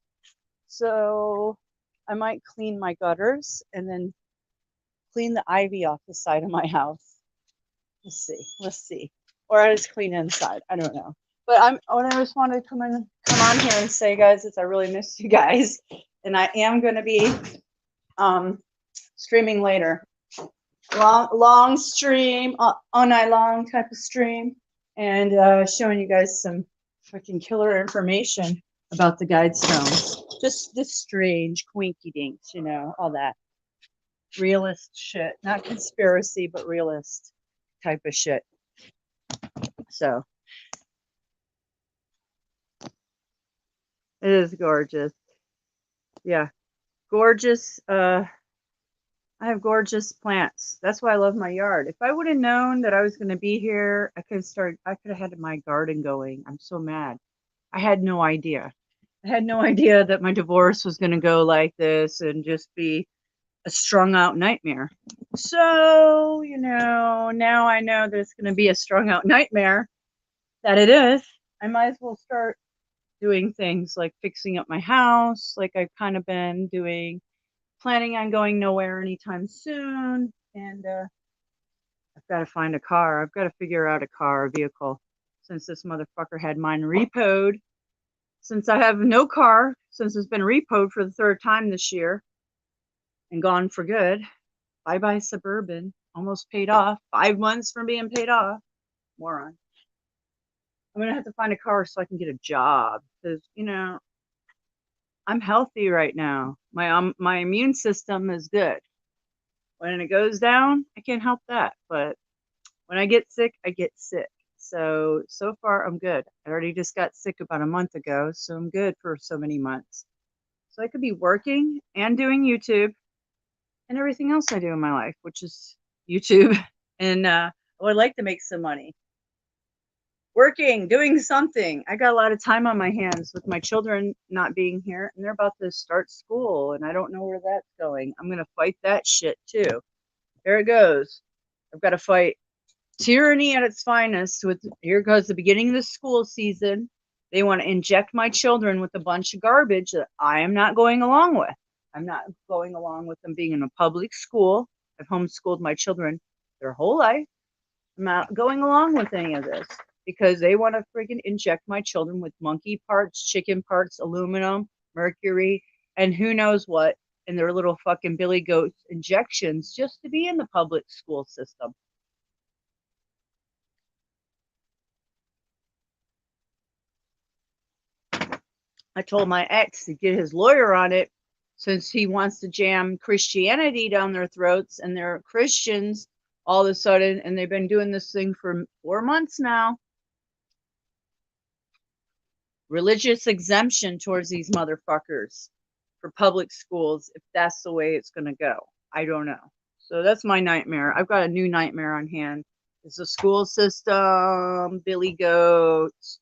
So I might clean my gutters and then clean the ivy off the side of my house. Let's see. Or I just clean inside. I don't know. But I just wanted to come on here and say, guys, is I really missed you guys. And I am going to be streaming later. Long stream, all night long type of stream. And showing you guys some freaking killer information about the Guidestones. Just this strange quinky dinks, you know, all that realist shit. Not conspiracy, but realist type of shit. So it is gorgeous. Yeah. Gorgeous. I have gorgeous plants. That's why I love my yard. If I would have known that I was going to be here, I could have had my garden going. I'm so mad. I had no idea. I had no idea that my divorce was going to go like this and just be a strung out nightmare. So, you know, now I know there's going to be a strung out nightmare that it is. I might as well start doing things like fixing up my house, like I've kind of been doing, planning on going nowhere anytime soon. And I've got to find a car. I've got to figure out a car, a vehicle, since this motherfucker had mine repoed. Since I have no car, since it's been repoed for the third time this year and gone for good. Bye bye Suburban. Almost paid off. 5 months from being paid off. Moron. I'm going to have to find a car so I can get a job. Because, you know, I'm healthy right now. My immune system is good. When it goes down, I can't help that. But when I get sick, I get sick. So far, I'm good. I already just got sick about a month ago, so I'm good for so many months. So I could be working and doing YouTube and everything else I do in my life, which is YouTube. And I would like to make some money. Working, doing something. I got a lot of time on my hands with my children not being here, and they're about to start school, and I don't know where that's going. I'm going to fight that shit too. There it goes. I've got to fight tyranny at its finest. With here goes the beginning of the school season. They want to inject my children with a bunch of garbage that I am not going along with. I'm not going along with them being in a public school. I've homeschooled my children their whole life. I'm not going along with any of this because they want to freaking inject my children with monkey parts, chicken parts, aluminum, mercury, and who knows what in their little fucking billy goat injections just to be in the public school system. I told my ex to get his lawyer on it since he wants to jam Christianity down their throats, and they're Christians all of a sudden, and they've been doing this thing for 4 months now. Religious exemption towards these motherfuckers for public schools, if that's the way it's going to go. I don't know. So that's my nightmare. I've got a new nightmare on hand. It's the school system, billy goats,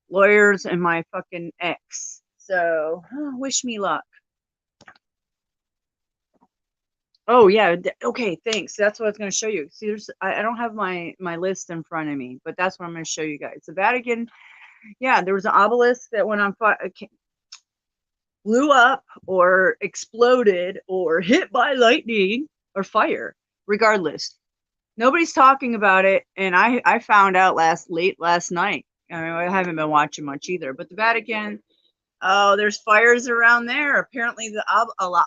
lawyers, and my fucking ex. So wish me luck. Oh yeah. Okay, thanks. That's what I was going to show you. See, I don't have my list in front of me, but that's what I'm going to show you guys. The Vatican. Yeah, there was an obelisk that went on fire, blew up or exploded or hit by lightning or fire. Regardless, nobody's talking about it, and I found out late last night. I mean, I haven't been watching much either, but the Vatican. Oh, there's fires around there. Apparently, the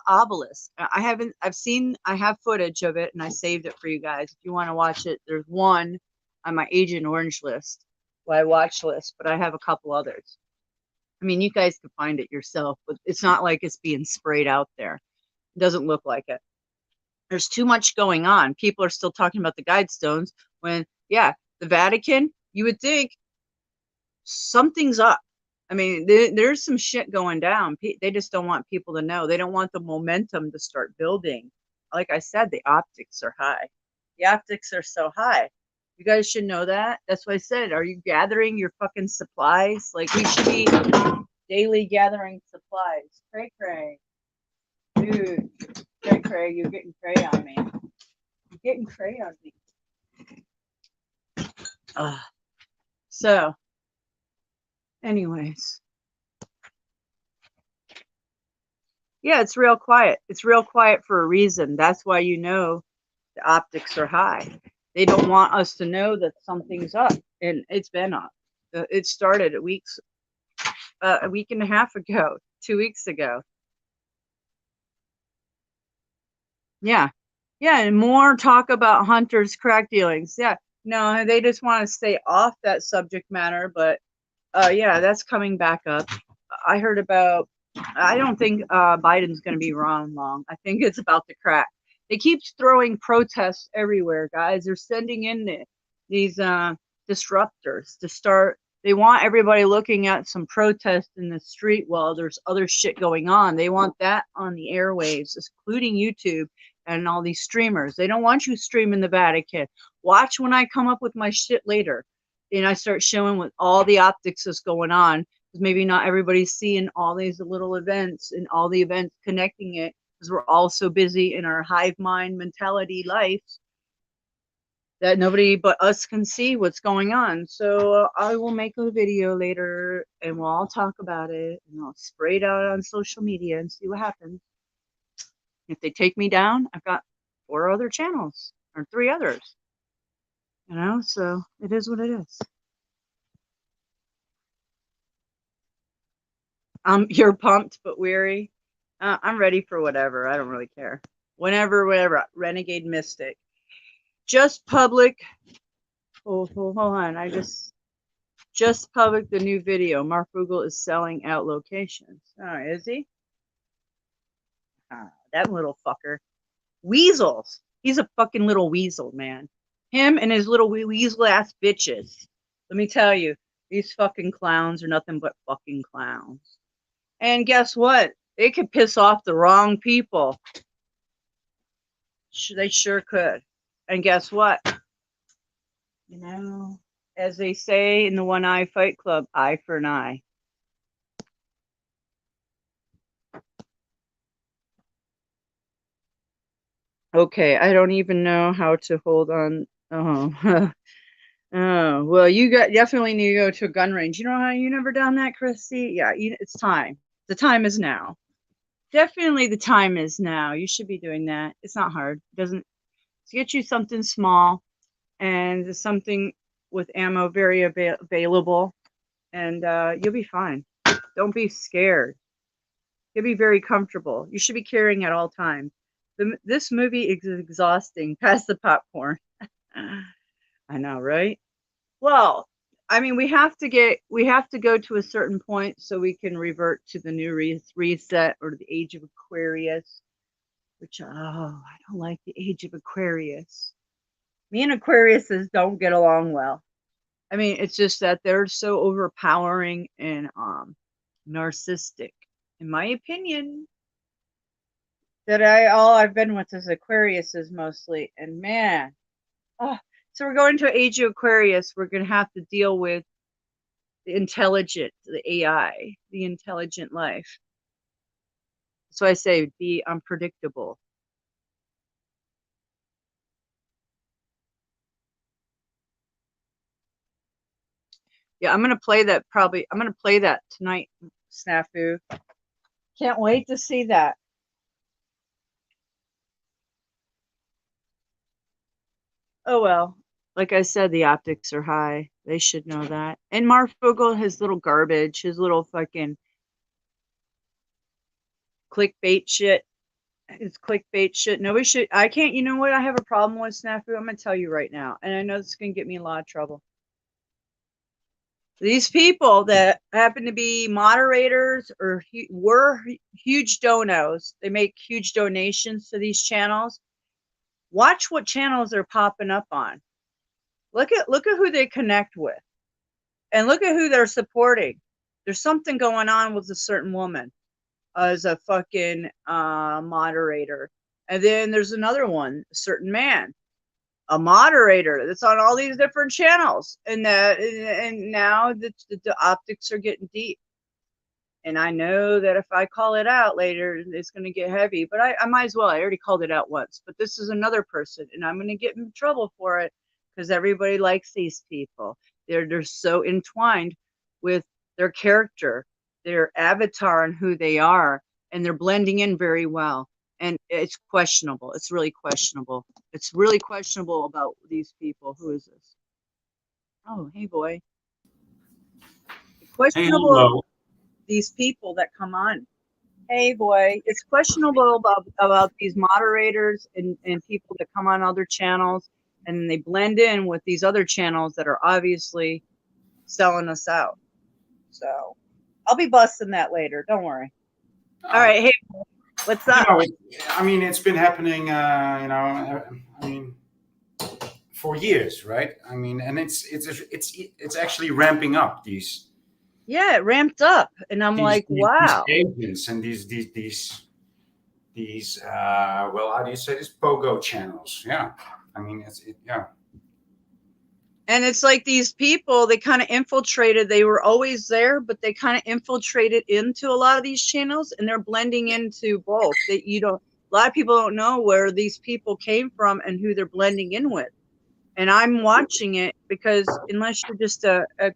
obelisk. I have footage of it, and I saved it for you guys. If you want to watch it, there's one on my Agent Orange list, my watch list, but I have a couple others. I mean, you guys can find it yourself, but it's not like it's being sprayed out there. It doesn't look like it. There's too much going on. People are still talking about the Guidestones when, yeah, the Vatican, you would think something's up. I mean, there's some shit going down. They just don't want people to know. They don't want the momentum to start building. Like I said, the optics are high. The optics are so high. You guys should know that. That's what I said. Are you gathering your fucking supplies? Like, we should be daily gathering supplies. Cray. Dude, Cray, you're getting cray on me. You're getting cray on me. So, anyways. Yeah, it's real quiet. It's real quiet for a reason. That's why you know the optics are high. They don't want us to know that something's up, and it's been up. It started a week and a half ago, 2 weeks ago. Yeah, and more talk about Hunter's crack dealings. Yeah, No, they just want to stay off that subject matter. But yeah, that's coming back up. I heard about. I don't think Biden's going to be wrong long. I think it's about to crack. They keep throwing protests everywhere, guys. They're sending in these disruptors to start. They want everybody looking at some protest in the street while there's other shit going on. They want that on the airwaves, including YouTube and all these streamers. They don't want you streaming the Vatican. Watch when I come up with my shit later and I start showing what all the optics is going on. Because maybe not everybody's seeing all these little events and all the events connecting it, because we're all so busy in our hive mind mentality lives that nobody but us can see what's going on. So I will make a video later and we'll all talk about it and I'll spray it out on social media and see what happens. If they take me down, I've got 4 other channels or 3 others. You know, so it is what it is. You're pumped but weary. I'm ready for whatever. I don't really care. Whenever, whatever. Renegade Mystic. Just public. Oh, hold on. I just public the new video. Mark Google is selling out locations. Oh, is he? That little fucker. Weasels. He's a fucking little weasel, man. Him and his little weasel ass bitches. Let me tell you, these fucking clowns are nothing but fucking clowns. And guess what? They could piss off the wrong people. They sure could. And guess what? You know, as they say in the One Eye Fight Club, eye for an eye. Okay, I don't even know how to hold on. Oh, oh, well, you definitely need to go to a gun range. You know how you never done that, Christy? Yeah, it's time. The time is now. Definitely the time is now. You should be doing that. It's not hard. It doesn't get you something small and something with ammo very available, and you'll be fine. Don't be scared. You'll be very comfortable. You should be carrying at all times. This movie is exhausting. Pass the popcorn. I know, right? Well, I mean, we have to go to a certain point so we can revert to the new reset or the age of Aquarius, which, oh, I don't like the age of Aquarius. Me and Aquariuses don't get along well. I mean, it's just that they're so overpowering and narcissistic, in my opinion. That all I've been with is Aquariuses mostly, and man, so we're going to age of Aquarius. We're going to have to deal with the intelligent, the AI, the intelligent life. So I say be unpredictable. Yeah, I'm going to play that probably. I'm going to play that tonight, Snafu. Can't wait to see that. Oh, well, like I said, the optics are high. They should know that. And Marfugel, his little garbage, his little fucking clickbait shit. It's clickbait shit. Nobody should. I can't. You know what? I have a problem with Snafu. I'm gonna tell you right now, and I know this is gonna get me in a lot of trouble. These people that happen to be moderators or were huge donos, they make huge donations to these channels. Watch what channels they're popping up on. Look at who they connect with, and look at who they're supporting. There's something going on with a certain woman as a fucking moderator. And then there's another one, a certain man, a moderator that's on all these different channels. And now the optics are getting deep. And I know that if I call it out later, it's going to get heavy. But I might as well. I already called it out once. But this is another person, and I'm going to get in trouble for it because everybody likes these people. They're so entwined with their character, their avatar, and who they are, and they're blending in very well. And it's questionable. It's really questionable. It's really questionable about these people. Who is this? Oh, hey, boy. Questionable. Hello. These people that come on. Hey, boy. It's questionable about these moderators and people that come on other channels and they blend in with these other channels that are obviously selling us out. So I'll be busting that later. Don't worry. All right. Hey, what's up? I mean, it's been happening, for years, right? I mean, and it's actually ramping up Yeah, it ramped up, and I'm like, these wow. agents and these well, how do you say this? Pogo channels. Yeah, I mean, yeah. And it's like these people, they kind of infiltrated. They were always there, but they kind of infiltrated into a lot of these channels, and they're blending into both. That a lot of people don't know where these people came from and who they're blending in with. And I'm watching it because unless you're just if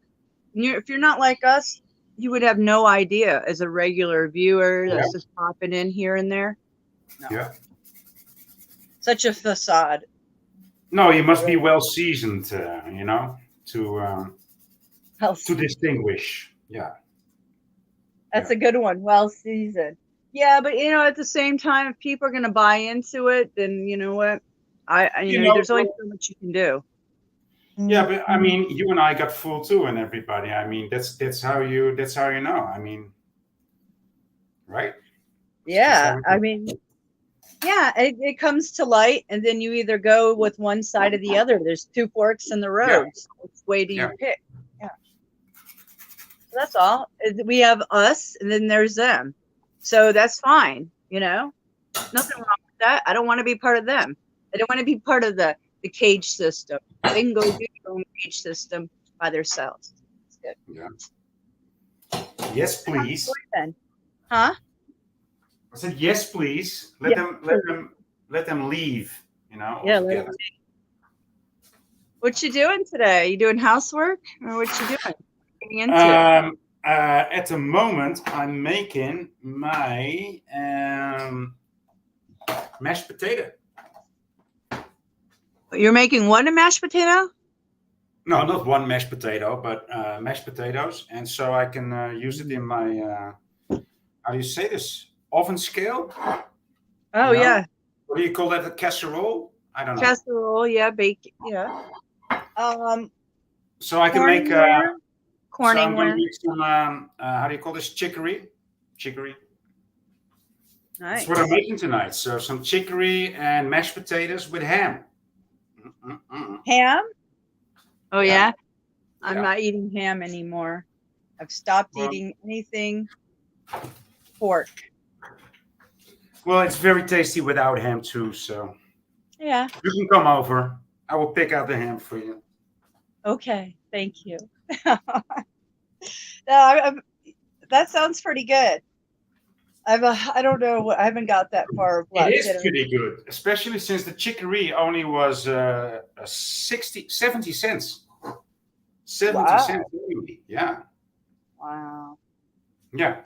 you're not like us, you would have no idea as a regular viewer Yeah. that's just popping in here and there. No. Yeah. Such a facade. No, you must be well seasoned, to distinguish. Yeah. That's a good one. Well seasoned. Yeah, but at the same time, if people are going to buy into it, then you know what? There's only so much you can do. Yeah, but I mean, you and I got fooled too, and everybody. I mean, that's how you know. I mean, right? Yeah, I mean, yeah, it comes to light, and then you either go with one side or the other. There's two forks in the road. So which way do you pick? Yeah. So that's all. We have us, and then there's them. So that's fine. Nothing wrong with that. I don't want to be part of them. I don't want to be part of the cage system. They can go do their own cage system by themselves. That's good. Yeah. Yes, please. Huh? I said yes, please. Let them leave. Yeah. Let them leave. What you doing today? You doing housework, or what you doing? Getting into? At the moment, I'm making my mashed potato. You're making one, a mashed potato? No, not one mashed potato, but mashed potatoes, and so I can use it in my how do you say this? Oven scale. Oh yeah. What do you call that? A casserole? I don't know. Casserole, yeah, bake, yeah. So I can make. Corningware. So I'm going to make some. How do you call this? Chicory. Chicory. Nice. That's what I'm making tonight. So some chicory and mashed potatoes with ham. Ham? Oh yeah. I'm not eating ham anymore. I've stopped eating anything pork. Well, it's very tasty without ham too. So yeah, you can come over. I will pick out the ham for you. Okay, thank you. That sounds pretty good. I don't know. I haven't got that far. It is pretty good, especially since the chicory only was 70 cents. 70 cents only. Yeah. Wow. Yeah.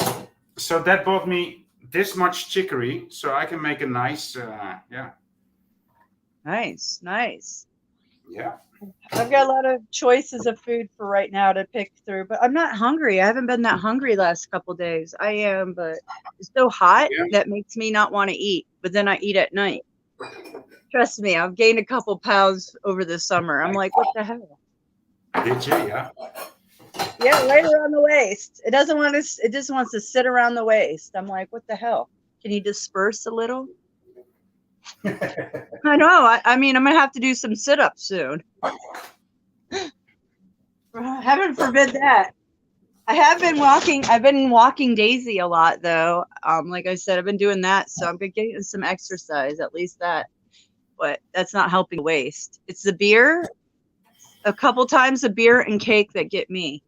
So that bought me this much chicory, so I can make a nice, Nice. Yeah. I've got a lot of choices of food for right now to pick through, but I'm not hungry. I haven't been that hungry last couple of days. I am, but it's so hot that makes me not want to eat. But then I eat at night. Trust me, I've gained a couple pounds over the summer. I'm like, what the hell? Did you? Yeah. Yeah, right around the waist. It doesn't want to. It just wants to sit around the waist. I'm like, what the hell? Can you disperse a little? I know. I mean, I'm gonna have to do some sit-ups soon. Heaven forbid that. I have been walking. I've been walking Daisy a lot, though. Like I said, I've been doing that, so I'm getting some exercise, at least that. But that's not helping the waist. It's the beer. A couple times the beer and cake that get me.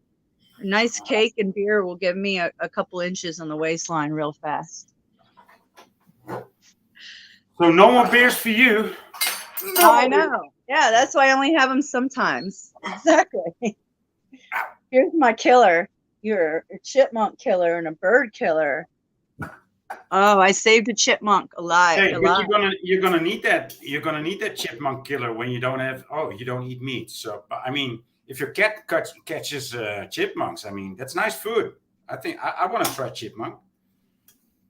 A nice cake and beer will give me a couple inches on the waistline real fast. So no more beers for you. No. I know. Yeah, that's why I only have them sometimes. Exactly. Here's my killer. You're a chipmunk killer and a bird killer. Oh, I saved a chipmunk alive. Hey, but you're gonna need that. You're gonna need that chipmunk killer when you don't have. Oh, you don't eat meat. So, I mean, if your cat catches chipmunks, I mean, that's nice food. I think I want to try chipmunk.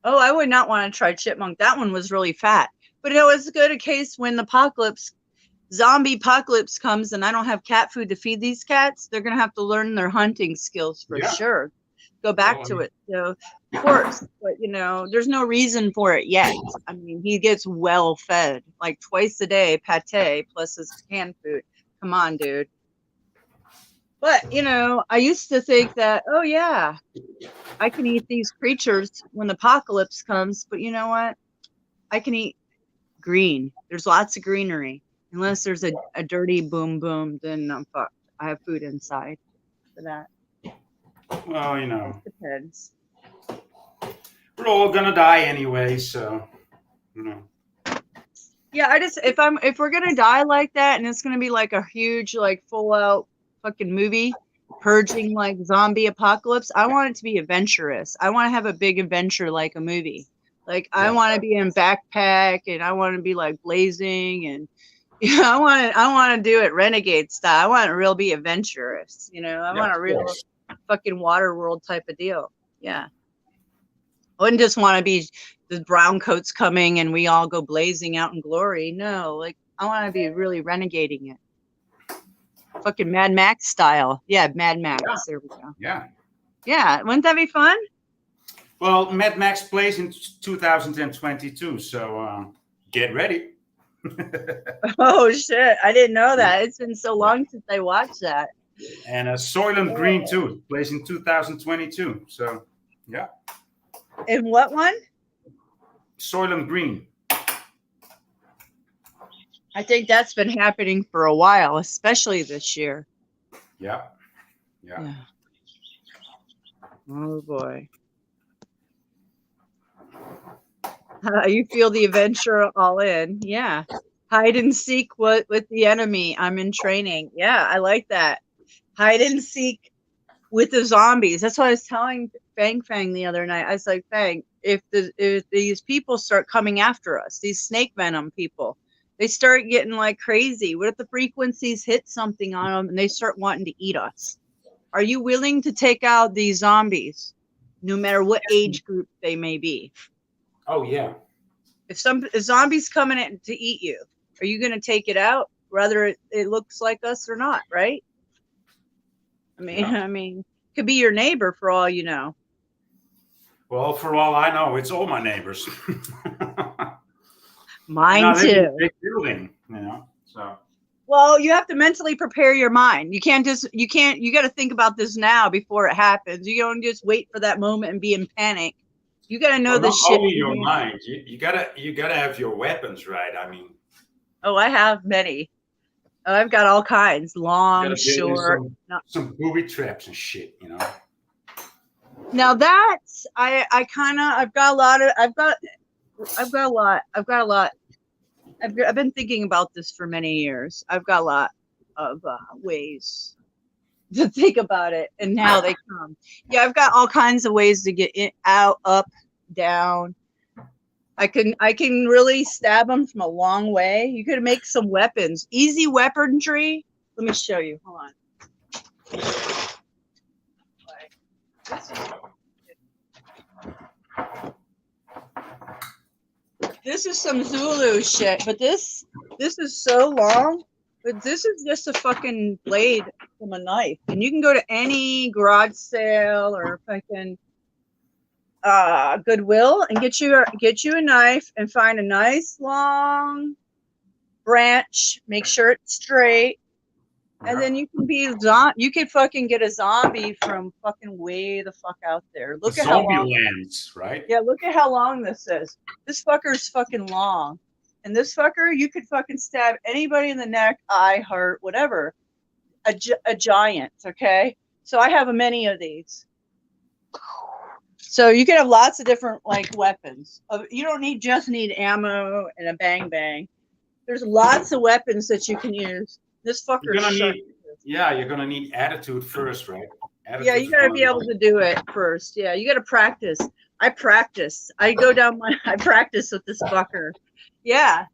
Oh, I would not want to try chipmunk. That one was really fat. But it was good in case when the apocalypse zombie apocalypse comes and I don't have cat food to feed these cats, they're gonna have to learn their hunting skills for Yeah. sure. Go back Well, I to mean- it. So of course, but there's no reason for it yet. I mean, he gets well fed, like twice a day, pate plus his canned food. Come on, dude. But I used to think that, oh yeah, I can eat these creatures when the apocalypse comes, but you know what? I can eat green. There's lots of greenery. Unless there's a dirty boom boom, then I'm fucked. I have food inside for that. Well, It depends. we're all gonna die anyway, so Yeah, if we're gonna die like that and it's gonna be like a huge, like full out fucking movie, purging like zombie apocalypse, I want it to be adventurous. I want to have a big adventure like a movie. Like I Yeah. want to be in backpack and I want to be like blazing and I want to do it renegade style. I want it real be adventurous. I want a real fucking water world type of deal. Yeah. I wouldn't just want to be the brown coats coming and we all go blazing out in glory. No, like I want to be really renegading it. Fucking Mad Max style. Yeah, Mad Max. Yeah. There we go. Yeah. Yeah, wouldn't that be fun? Well, Mad Max plays in 2022, so get ready. Oh shit, I didn't know that. It's been so long since I watched that. And Soylent Green too plays in 2022. So yeah. In what one? Soylent Green. I think that's been happening for a while, especially this year. Yeah. Oh boy. You feel the adventure all in. Yeah. Hide and seek with the enemy. I'm in training. Yeah, I like that. Hide and seek with the zombies. That's what I was telling Fang the other night. I was like, Fang, if these people start coming after us, these snake venom people, they start getting like crazy. What if the frequencies hit something on them and they start wanting to eat us? Are you willing to take out these zombies, no matter what age group they may be? Oh yeah. If zombies coming in to eat you, are you going to take it out, whether it looks like us or not? Right? I mean, could be your neighbor for all you know. Well, for all I know, it's all my neighbors. Mine they live in a too. big building, so. Well, you have to mentally prepare your mind. You got to think about this now before it happens. You don't just wait for that moment and be in panic. You got to know this shit. Not only your mind, you gotta have your weapons right. I mean. Oh, I have many. Oh, I've got all kinds, long, short. Some booby traps and shit, Now that's I've got a lot. I've been thinking about this for many years. I've got a lot of ways to think about it, and now they come. Yeah, I've got all kinds of ways to get in, out, up, down. I can really stab them from a long way. You could make some weapons, easy weaponry. Let me show you. Hold on. This is some Zulu shit, but this is so long. But this is just a fucking blade from a knife, and you can go to any garage sale or fucking Goodwill and get you a knife and find a nice long branch. Make sure it's straight, and then you can fucking get a zombie from fucking way the fuck out there. Look at how long. Lands, right? Yeah, look at how long this is. This fucker's fucking long. And this fucker, you could fucking stab anybody in the neck, eye, heart, whatever. A giant, okay? So I have many of these. So you can have lots of different like weapons. You don't just need ammo and a bang bang. There's lots of weapons that you can use. This fucker is sharp. You're gonna need attitude first, right? Yeah, you gotta be able to do it first. Yeah, you gotta practice. I practice. I practice with this fucker. Yeah.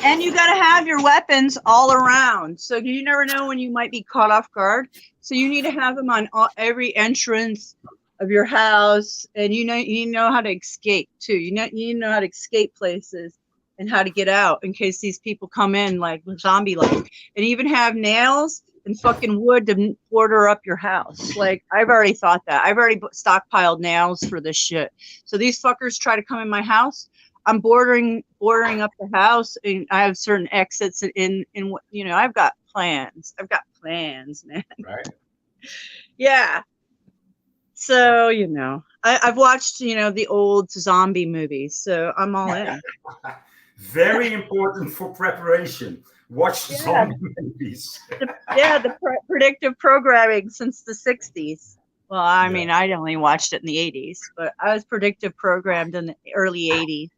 And you got to have your weapons all around. So you never know when you might be caught off guard. So you need to have them on every entrance, of your house, and you know how to escape too. You know how to escape places and how to get out in case these people come in like zombie like, and even have nails and fucking wood to border up your house. Like I've already thought that. I've already stockpiled nails for this shit. So these fuckers try to come in my house. I'm bordering up the house, and I have certain exits in you know, I've got plans. I've got plans, man. Right. Yeah. So, you know, I've watched, you know, the old zombie movies, so I'm all in. Very important for preparation. Watch Yeah. zombie movies. The predictive programming since the 60s. Well, I Yeah. mean, I only watched it in the 80s, but I was predictive programmed in the early 80s.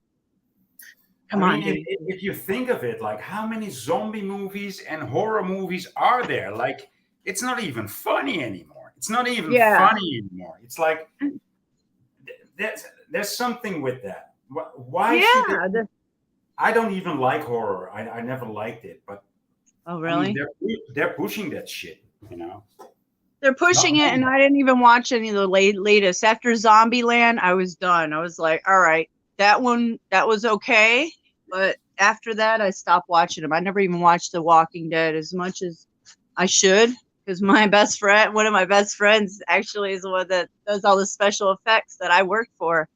Come on, dude. If you think of it, like how many zombie movies and horror movies are there? Like, it's not even funny anymore. It's not even funny anymore. It's like there's something with that. Why should they? I don't even like horror. I never liked it, but oh really? I mean, they're pushing that shit, you know. They're pushing it, and I didn't even watch any of the latest. After Zombieland, I was done. I was like, all right, that was okay, but after that, I stopped watching them. I never even watched The Walking Dead as much as I should, because one of my best friends, actually is the one that does all the special effects that I work for.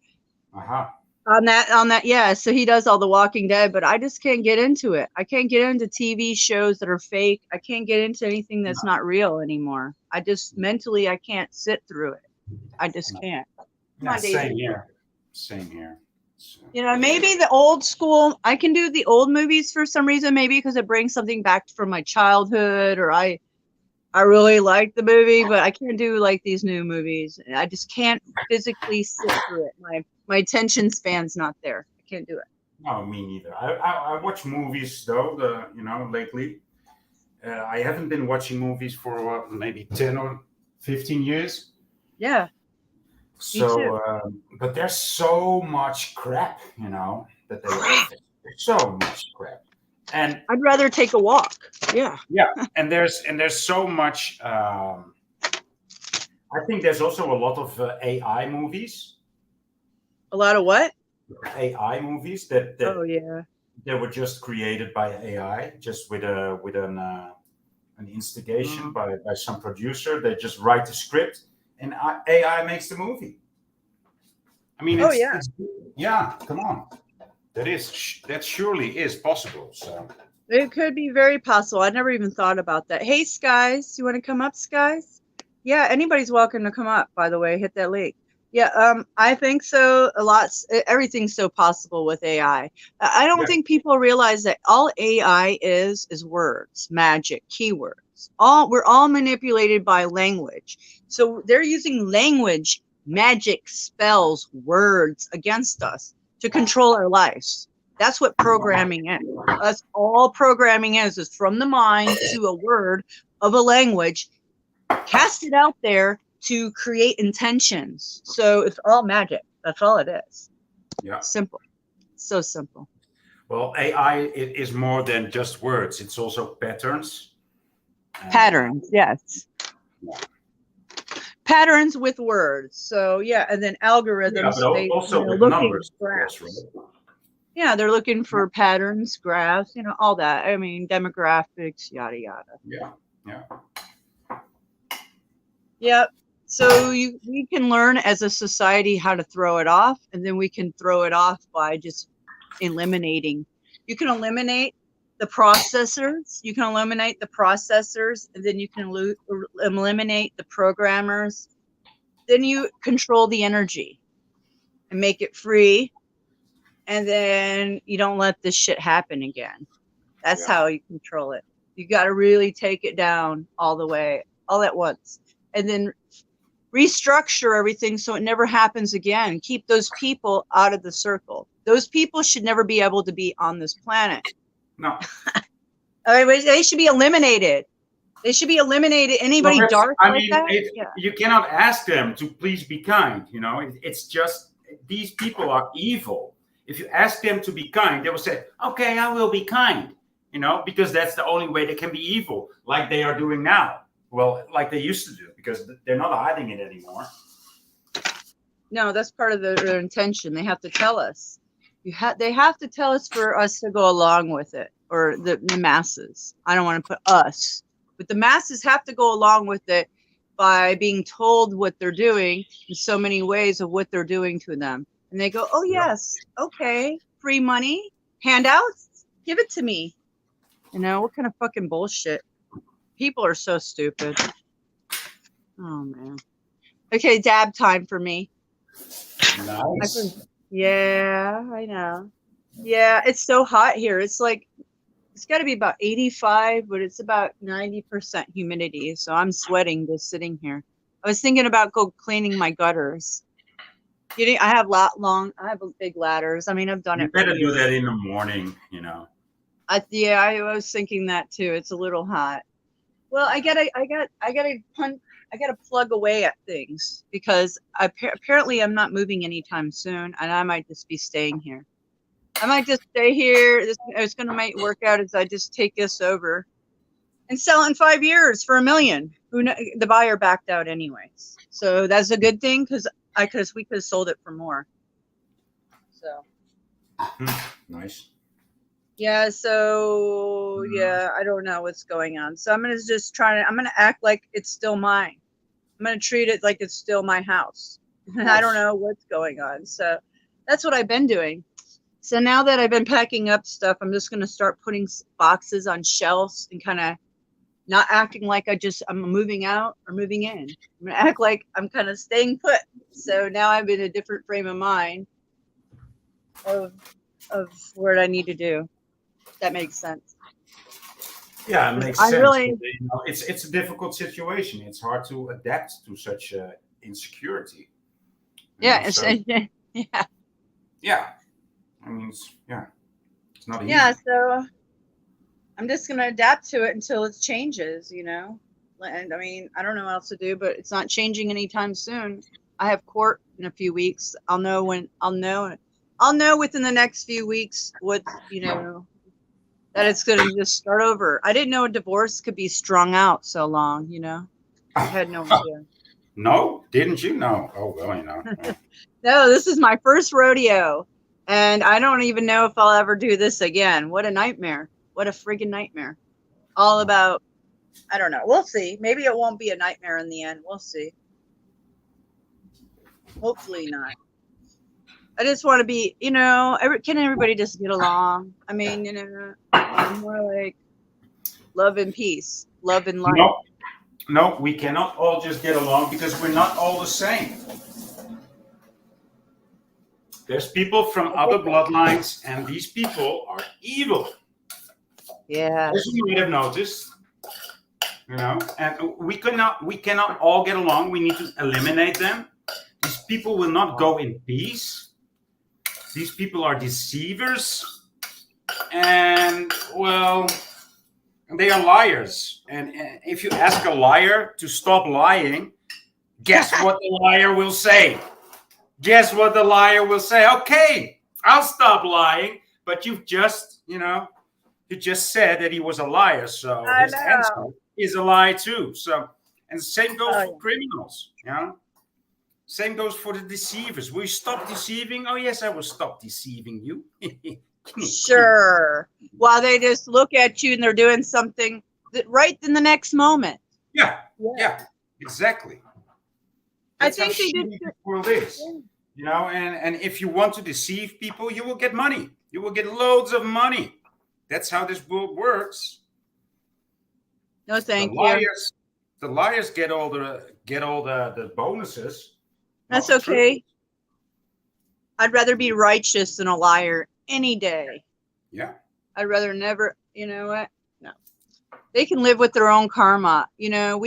Uh-huh. On that, yeah. So he does all the Walking Dead, but I just can't get into it. I can't get into TV shows that are fake. I can't get into anything that's not real anymore. I just mentally, I can't sit through it. I just can't. Yeah, same here. Same here. So. You know, maybe the old school, I can do the old movies for some reason, maybe because it brings something back from my childhood, or I really like the movie, but I can't do like these new movies. I just can't physically sit through it. My attention span's not there. I can't do it. No, me neither. I watch movies though. You know, lately, I haven't been watching movies for maybe 10 or 15 years. Yeah. So, but there's so much crap, you know, that there's so much crap. And I'd rather take a walk. Yeah. Yeah, and there's so much. I think there's also a lot of AI movies. A lot of what? AI movies that oh yeah, they were just created by AI, just with an instigation by some producer. They just write the script, and AI makes the movie. I mean, yeah, come on, that surely is possible. So. It could be very possible. I never even thought about that. Hey, Skies, you want to come up, Skies? Yeah, anybody's welcome to come up, by the way. Hit that link. Yeah, I think so. Everything's so possible with AI. I don't think people realize that all AI is words, magic, keywords. We're all manipulated by language. So they're using language, magic, spells, words against us to control our lives. That's what programming is. That's all programming is from the mind to a word of a language, cast it out there to create intentions. So it's all magic. That's all it is. Yeah. Simple. So simple. Well, AI is more than just words. It's also patterns. Patterns, yes. Yeah. Patterns with words. So yeah, and then algorithms. Yeah, but also with numbers. Graphs. Right? Yeah, they're looking for patterns, graphs, you know, all that. I mean, demographics, yada yada. Yeah. Yep. So we can learn as a society how to throw it off, and then we can throw it off by just eliminating. You can eliminate the processors. You can eliminate the processors, and then you can eliminate the programmers. Then you control the energy and make it free. And then you don't let this shit happen again. That's how you control it. You got to really take it down all the way, all at once. And then restructure everything so it never happens again. Keep those people out of the circle. Those people should never be able to be on this planet. No. I mean, they should be eliminated. They should be eliminated. Anybody dark like that? You cannot ask them to please be kind. You know, it's just these people are evil. If you ask them to be kind, they will say, okay, I will be kind, you know, because that's the only way they can be evil, like they are doing now. Well, like they used to do, because they're not hiding it anymore. No, that's part of their intention. They have to tell us. They have to tell us for us to go along with it, or the masses. I don't want to put us, but the masses have to go along with it by being told what they're doing in so many ways of what they're doing to them. And they go, oh, Yeah. yes, okay, free money, handouts, give it to me. You know, what kind of fucking bullshit? People are so stupid. Oh, man. Okay, dab time for me. Nice. Yeah, I know. Yeah, it's so hot here. It's like, it's got to be about 85, but it's about 90% humidity. So I'm sweating just sitting here. I was thinking about cleaning my gutters. I have I have big ladders. I mean, I've done You it for better do years. that in the morning, you know. Yeah, I was thinking that too. It's a little hot. Well, I gotta plug away at things because apparently I'm not moving anytime soon, and I might just be staying here. I might just stay here. It's gonna might work out as I just take this over and sell it in 5 years for $1 million. The buyer backed out anyways, so that's a good thing because we could have sold it for more. So Nice. yeah, so yeah, I don't know what's going on. So I'm gonna act like it's still mine. I'm gonna treat it like it's still my house. I don't know what's going on. So that's what I've been doing. So now that I've been packing up stuff, I'm just gonna start putting boxes on shelves and kind of not acting like I'm moving out or moving in. I'm gonna act like I'm kind of staying put. So now I'm in a different frame of mind of what I need to do. If that makes sense. Yeah, it makes I sense. really, But, you know, it's a difficult situation. It's hard to adapt to such insecurity. You know, yeah, so yeah, yeah, I mean, it's not easy. yeah. So I'm just gonna adapt to it until it changes, you know. And I mean, I don't know what else to do, but it's not changing anytime soon. I have court in a few weeks. I'll know within the next few weeks what, you know, that it's gonna just start over. I didn't know a divorce could be strung out so long, you know. I had no idea. No, didn't you? No. Oh well, you know. No, this is my first rodeo, and I don't even know if I'll ever do this again. What a nightmare. What a friggin' nightmare. All about, I don't know. We'll see. Maybe it won't be a nightmare in the end. We'll see. Hopefully not. I just want to be, you know, can everybody just get along? I mean, you know, more like love and peace, love and light. No, we cannot all just get along because we're not all the same. There's people from other bloodlines, and these people are evil. Yeah. As you might have noticed, you know, and we cannot all get along. We need to eliminate them. These people will not go in peace. These people are deceivers, and well, they are liars. And if you ask a liar to stop lying, guess what the liar will say? Guess what the liar will say? Okay, I'll stop lying, but you just said that he was a liar, so his answer is a lie too. So, and the same goes for criminals, you know. Same goes for the deceivers. Will you stop deceiving? Oh yes, I will stop deceiving you. Sure. While they just look at you and they're doing something right in the next moment. Yeah, exactly. That's I think they did. The world is, you know. And if you want to deceive people, you will get money. You will get loads of money. That's how this world works. No, thank you. The liars get all the bonuses. That's okay. I'd rather be righteous than a liar any day. Yeah. I'd rather never, you know what? No. They can live with their own karma. You know,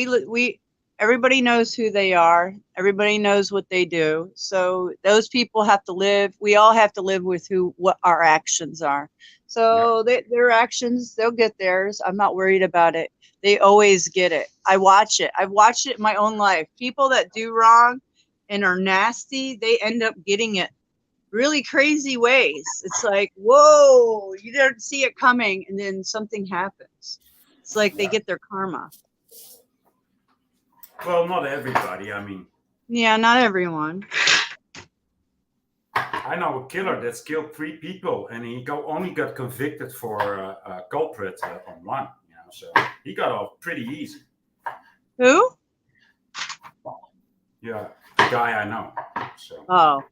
everybody knows who they are. Everybody knows what they do. So those people have to live. We all have to live with what our actions are. So their actions, they'll get theirs. I'm not worried about it. They always get it. I watch it. I've watched it in my own life. People that do wrong and are nasty, they end up getting it really crazy ways. It's like, whoa, you didn't see it coming, and then something happens. It's like they get their karma. Well, not everybody. I mean, yeah, not everyone. I know a killer that's killed 3 people, and he only got convicted for a culprit on 1. You know, so he got off pretty easy. Who? Yeah, the guy I know. So. Oh.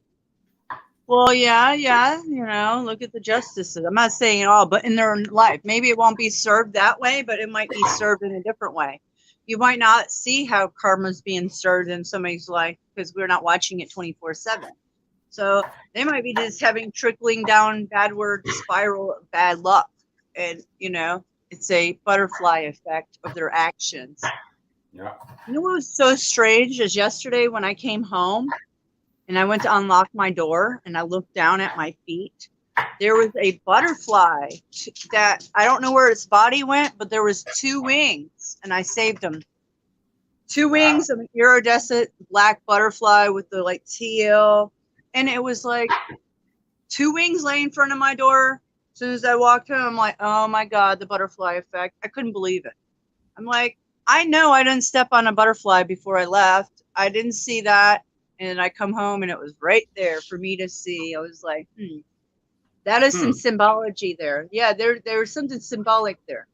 Well, yeah, you know, look at the justices. I'm not saying it all, but in their life, maybe it won't be served that way, but it might be served in a different way. You might not see how karma's being served in somebody's life because we're not watching it 24/7. So they might be just having trickling down bad word spiral of bad luck. And, you know, it's a butterfly effect of their actions. Yeah. You know what was so strange is yesterday when I came home, and I went to unlock my door and I looked down at my feet. There was a butterfly that I don't know where its body went, but there was 2 wings and I saved them. 2 wings of an iridescent black butterfly with the like teal. And it was like 2 wings laying in front of my door. As soon as I walked home, I'm like, oh my God, the butterfly effect. I couldn't believe it. I'm like, I know I didn't step on a butterfly before I left. I didn't see that. And I come home and it was right there for me to see. I was like, that is some symbology there. Yeah, there's something symbolic there.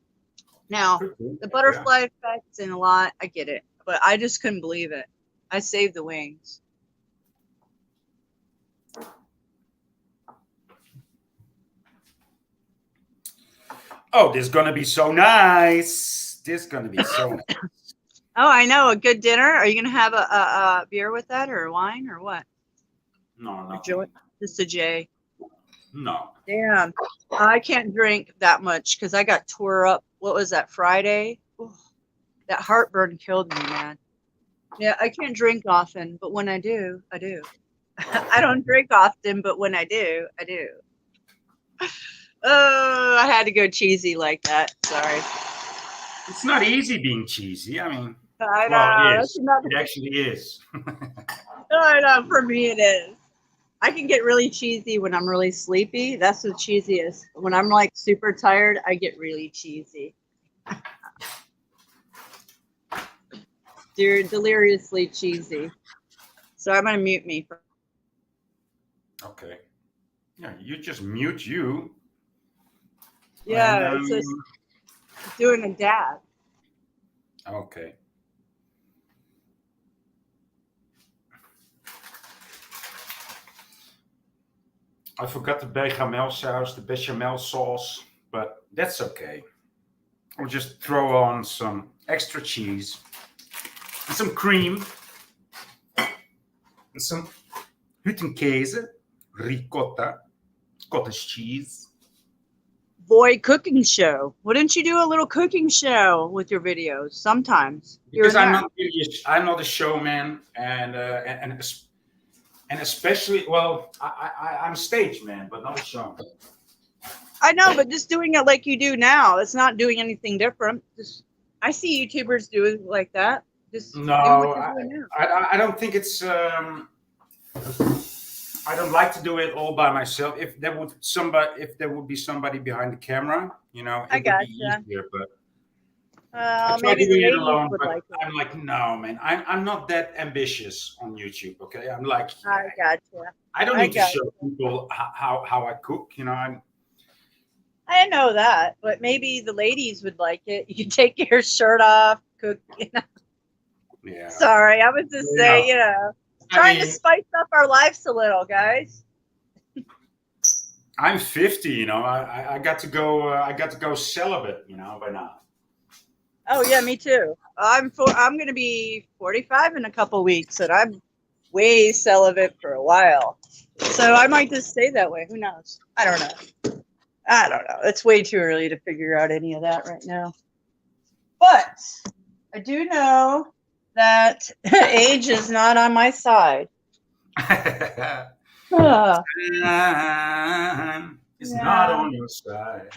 Now, the butterfly effect's in a lot. I get it. But I just couldn't believe it. I saved the wings. Oh, this is going to be so nice. This is going to be so nice. Oh, I know. A good dinner. Are you going to have a beer with that or wine or what? No. Just a J. No. Damn. I can't drink that much because I got tore up. What was that, Friday? Ooh, that heartburn killed me, man. Yeah, I can't drink often, but when I do, I do. I don't drink often, but when I do, I do. Oh, I had to go cheesy like that. Sorry. It's not easy being cheesy. I mean, I know. well, it is. It actually is. I know. For me, it is. I can get really cheesy when I'm really sleepy. That's the cheesiest. When I'm like super tired, I get really cheesy. Dude, deliriously cheesy. So I'm gonna mute me. Okay. Yeah, you just mute you. Yeah, it's just doing a dab. Okay. I forgot the bechamel sauce, but that's okay. We'll just throw on some extra cheese, and some cream, and some Hüttenkäse, ricotta, cottage cheese. Boy, cooking show. Wouldn't you do a little cooking show with your videos sometimes? Because I'm not a showman, and especially, well, I'm a stage man, but not a showman. I know, but just doing it like you do now, it's not doing anything different. Just I see YouTubers do it like that. Just no, do what you're doing now. I don't think it's. I don't like to do it all by myself. If there would be somebody behind the camera, you know, it would be easier. But I try maybe doing the it ladies alone. would But like it. I'm like, no, man, I'm not that ambitious on YouTube. Okay, I'm like, I gotcha. I don't need to show people how I cook. You know, I know that, but maybe the ladies would like it. You take your shirt off, cook. You know? Yeah. Sorry, I was just saying, you know, trying to spice up our lives a little, guys. I'm 50. You know, I got to go. I got to go celibate. You know, by now. Oh yeah, me too. I'm going to be 45 in a couple weeks, and I'm way celibate for a while. So I might just stay that way. Who knows? I don't know. It's way too early to figure out any of that right now. But I do know that age is not on my side. Time is not on your side.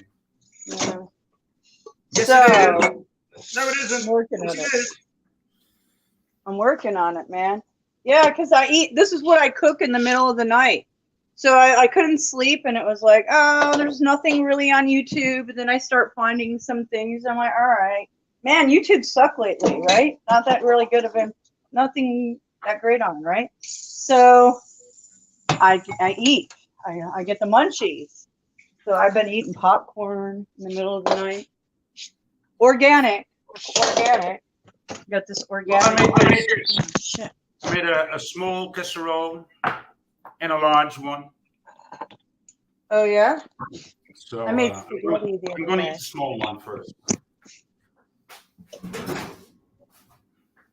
Yeah. Yes, So, it is. No, it isn't. I'm working on it. I'm working on it, man. Yeah, because this is what I cook in the middle of the night. So I couldn't sleep, and it was like, oh, there's nothing really on YouTube. And then I start finding some things. I'm like, all right. Man, YouTube sucked lately, right? Not that really good of nothing that great on, right? So I eat. I get the munchies. So I've been eating popcorn in the middle of the night. Organic. Organic. Got this Well, organic. I made a small casserole and a large one. Oh yeah? So I made I'm spaghetti the other going to day. eat the small one first.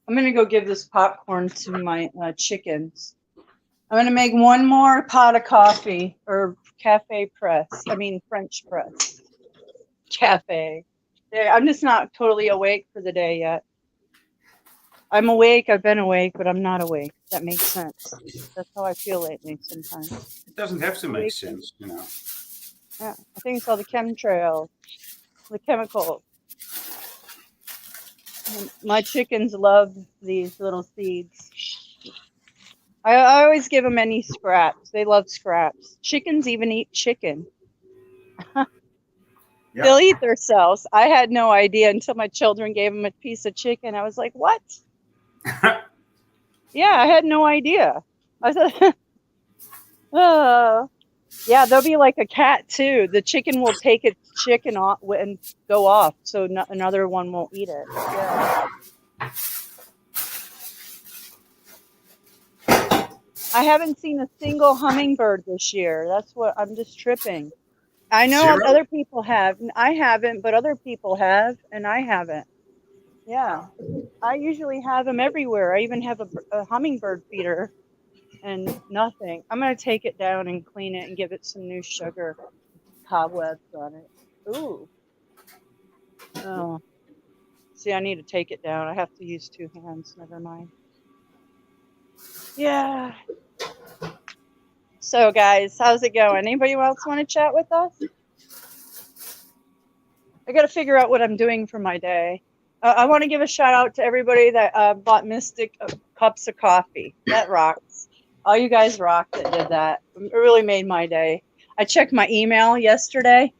I'm gonna go give this popcorn to my chickens. I'm gonna make one more pot of coffee or cafe press. I mean French press. Cafe. Yeah, I'm just not totally awake for the day yet. I'm awake. I've been awake, but I'm not awake. That makes sense. That's how I feel lately sometimes. It doesn't have to make Awake. sense, you know. Yeah, I think it's all the chemtrails, the chemicals. And my chickens love these little seeds. I always give them any scraps. They love scraps. Chickens even eat chicken. Yeah. They'll eat themselves. I had no idea until my children gave them a piece of chicken. I was like, what? Yeah, I had no idea. I said, yeah, they'll be like a cat too. The chicken will take its chicken off and go off, so another one won't eat it. Yeah. I haven't seen a single hummingbird this year. That's what I'm just tripping. I know Zero? other people have. I haven't, but other people have, and I haven't. Yeah. I usually have them everywhere. I even have a hummingbird feeder and nothing. I'm going to take it down and clean it and give it some new sugar cobwebs on it. Ooh. Oh. See, I need to take it down. I have to use 2 hands. Never mind. Yeah. So, guys, how's it going? Anybody else want to chat with us? I got to figure out what I'm doing for my day. I want to give a shout out to everybody that bought Mystic cups of coffee. That rocks. All you guys rock that did that. It really made my day. I checked my email yesterday.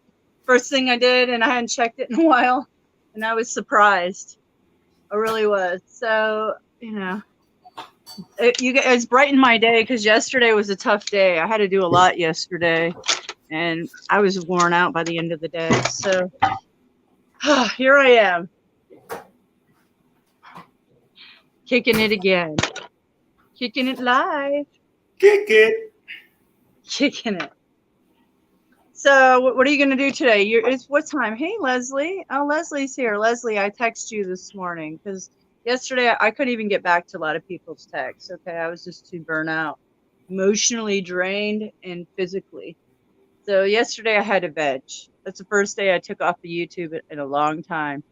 First thing I did, and I hadn't checked it in a while. And I was surprised. I really was. So, you know, it's brightened my day because yesterday was a tough day. I had to do a lot yesterday. And I was worn out by the end of the day. So, here I am. Kicking it again. Kicking it live. Kick it. Kicking it. So what are you going to do today? It's what time? Hey, Leslie. Oh, Leslie's here. Leslie, I texted you this morning because yesterday I couldn't even get back to a lot of people's texts. Okay, I was just too burnt out, emotionally drained and physically. So yesterday I had to veg. That's the first day I took off of YouTube in a long time.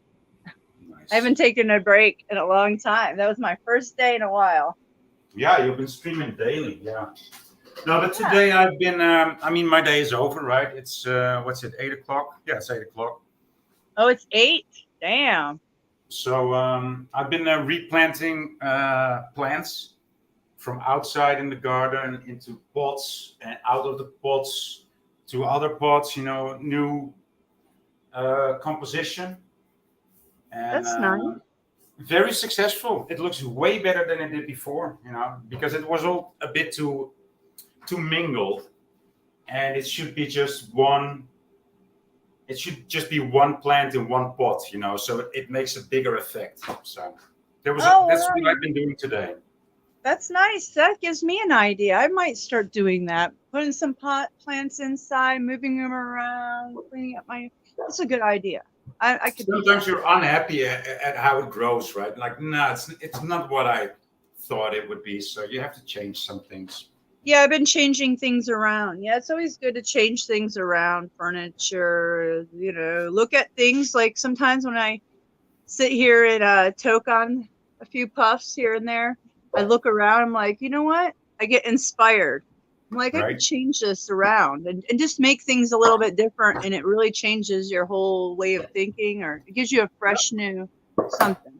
Nice. I haven't taken a break in a long time. That was my first day in a while. Yeah, you've been streaming daily. Yeah. No, but today I've been. I mean, my day is over, right? It's what's it? 8 o'clock. Yeah, it's 8 o'clock. Oh, it's 8. Damn. So I've been replanting plants from outside in the garden into pots and out of the pots to other pots. You know, new composition. And, That's nice. Very successful. It looks way better than it did before. You know, because it was all a bit too mingled, and it should be just one. It should just be one plant in one pot, you know, so it makes a bigger effect. So that's what I've been doing today. That's nice. That gives me an idea. I might start doing that. Putting some pot plants inside, moving them around, cleaning up my. That's a good idea. I could. Sometimes you're unhappy at how it grows, right? Like, no, it's not what I thought it would be. So you have to change some things. Yeah, I've been changing things around. Yeah, it's always good to change things around, furniture, you know, look at things like sometimes when I sit here and toke on a few puffs here and there, I look around, I'm like, you know what? I get inspired. I'm like, I could change this around and just make things a little bit different, and it really changes your whole way of thinking, or it gives you a fresh new something.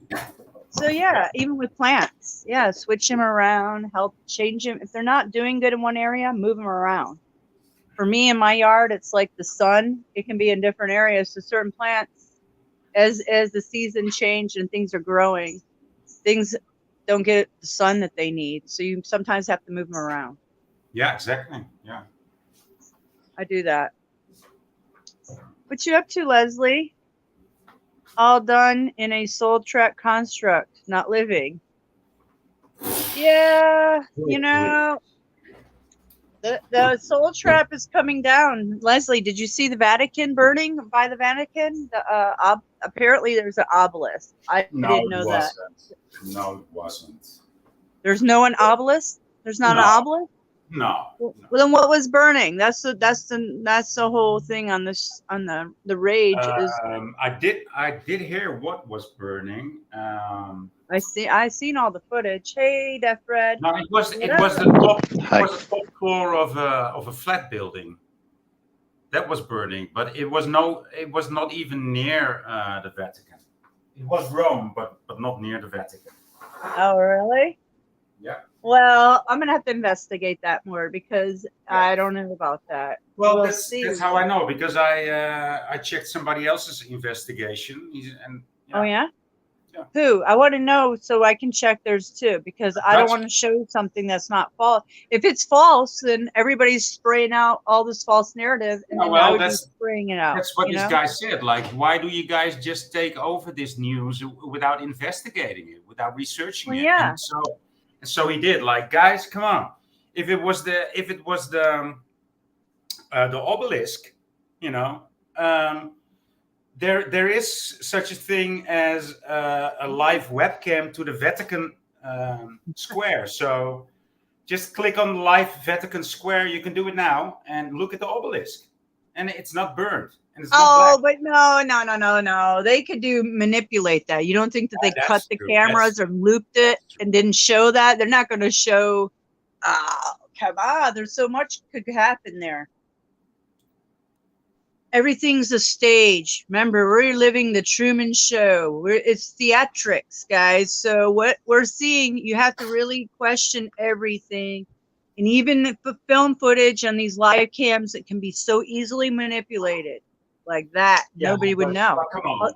So yeah, even with plants, yeah, switch them around, help change them. If they're not doing good in one area, move them around. For me in my yard, it's like the sun. It can be in different areas. So certain plants, as the season change and things are growing, things don't get the sun that they need. So you sometimes have to move them around. Yeah, exactly. Yeah. I do that. What you up to, Leslie? All done in a soul track construct, not living. Yeah, you know, the soul trap is coming down. Leslie, did you see the Vatican burning by the Vatican? Apparently there's an obelisk. I No, didn't it know that. wasn't. No, it wasn't. There's no an obelisk? There's not an No, obelisk? no. Well, then what was burning? That's the whole thing on this on the rage is I did hear what was burning. I seen all the footage. Hey, Def Red. No, What it up? was the top Hi. floor of a flat building that was burning, but it was not even near the Vatican. It was Rome, but not near the Vatican. Oh, really? Yeah. Well, I'm gonna have to investigate that more because I don't know about that. Well, We'll that's see. how I know, because I checked somebody else's investigation. Oh yeah? Yeah. Who? I want to know so I can check theirs too because I don't Dutch- want to show something that's not false. If it's false, then everybody's spraying out all this false narrative, and Oh, then well, I would be that's- spraying it out. That's what you this know? guy said. Like, why do you guys just take over this news without investigating it, without researching Well, it? yeah. And so he did. Like, guys, come on. If it was the obelisk, you know, there is such a thing as a live webcam to the Vatican Square. So just click on the live Vatican Square. You can do it now and look at the obelisk, and it's not burned. And it's not Oh, black. but no. They could manipulate that. You don't think that they Yeah, cut that's the true. cameras or looped it and didn't show that? They're not going to show. Oh, come on. There's so much could happen there. Everything's a stage. Remember, we're reliving the Truman Show. It's theatrics, guys. So what we're seeing, you have to really question everything. And even the film footage on these live cams that can be so easily manipulated like that, Yeah, nobody would know. But come on,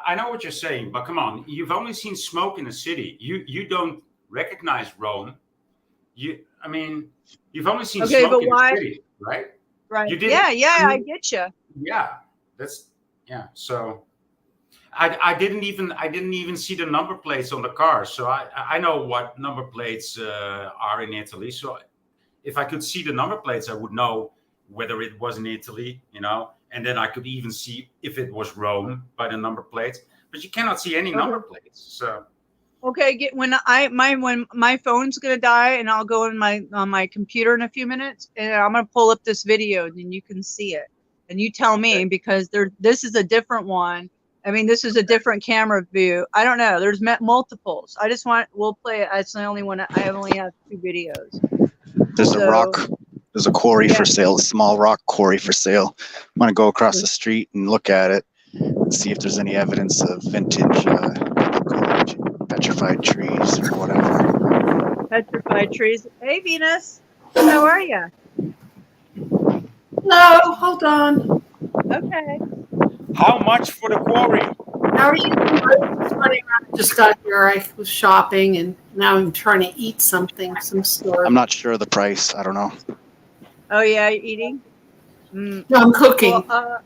I know what you're saying, but come on, you've only seen smoke in the city. You don't recognize Rome. You've only seen Okay, smoke but in why- the city, right? Right? You did- Yeah, I I mean- get you. Yeah. So I didn't even see the number plates on the car, so I know what number plates are in Italy. So if I could see the number plates, I would know whether it was in Italy, you know, and then I could even see if it was Rome by the number plates. But you cannot see any number plates. So Okay, when my phone's gonna die, and I'll go on my computer in a few minutes, and I'm gonna pull up this video, and then you can see it, and you tell me because this is a different one. I mean, this is a different camera view. I don't know. There's multiples. We'll play it. It's the only one. I only have 2 videos. There's a So- rock. There's a quarry Yeah. for sale, a small rock quarry for sale. I'm gonna go across the street and look at it and see if there's any evidence of vintage petrified trees or whatever. Petrified trees. Hey, Venus. How are you? No, hold on. Okay. how much for the quarry? How are you? I just got here. I was shopping and now I'm trying to eat something, some store. I'm not sure of the price. I don't know. Oh yeah, eating. Mm. No, I'm cooking. Well,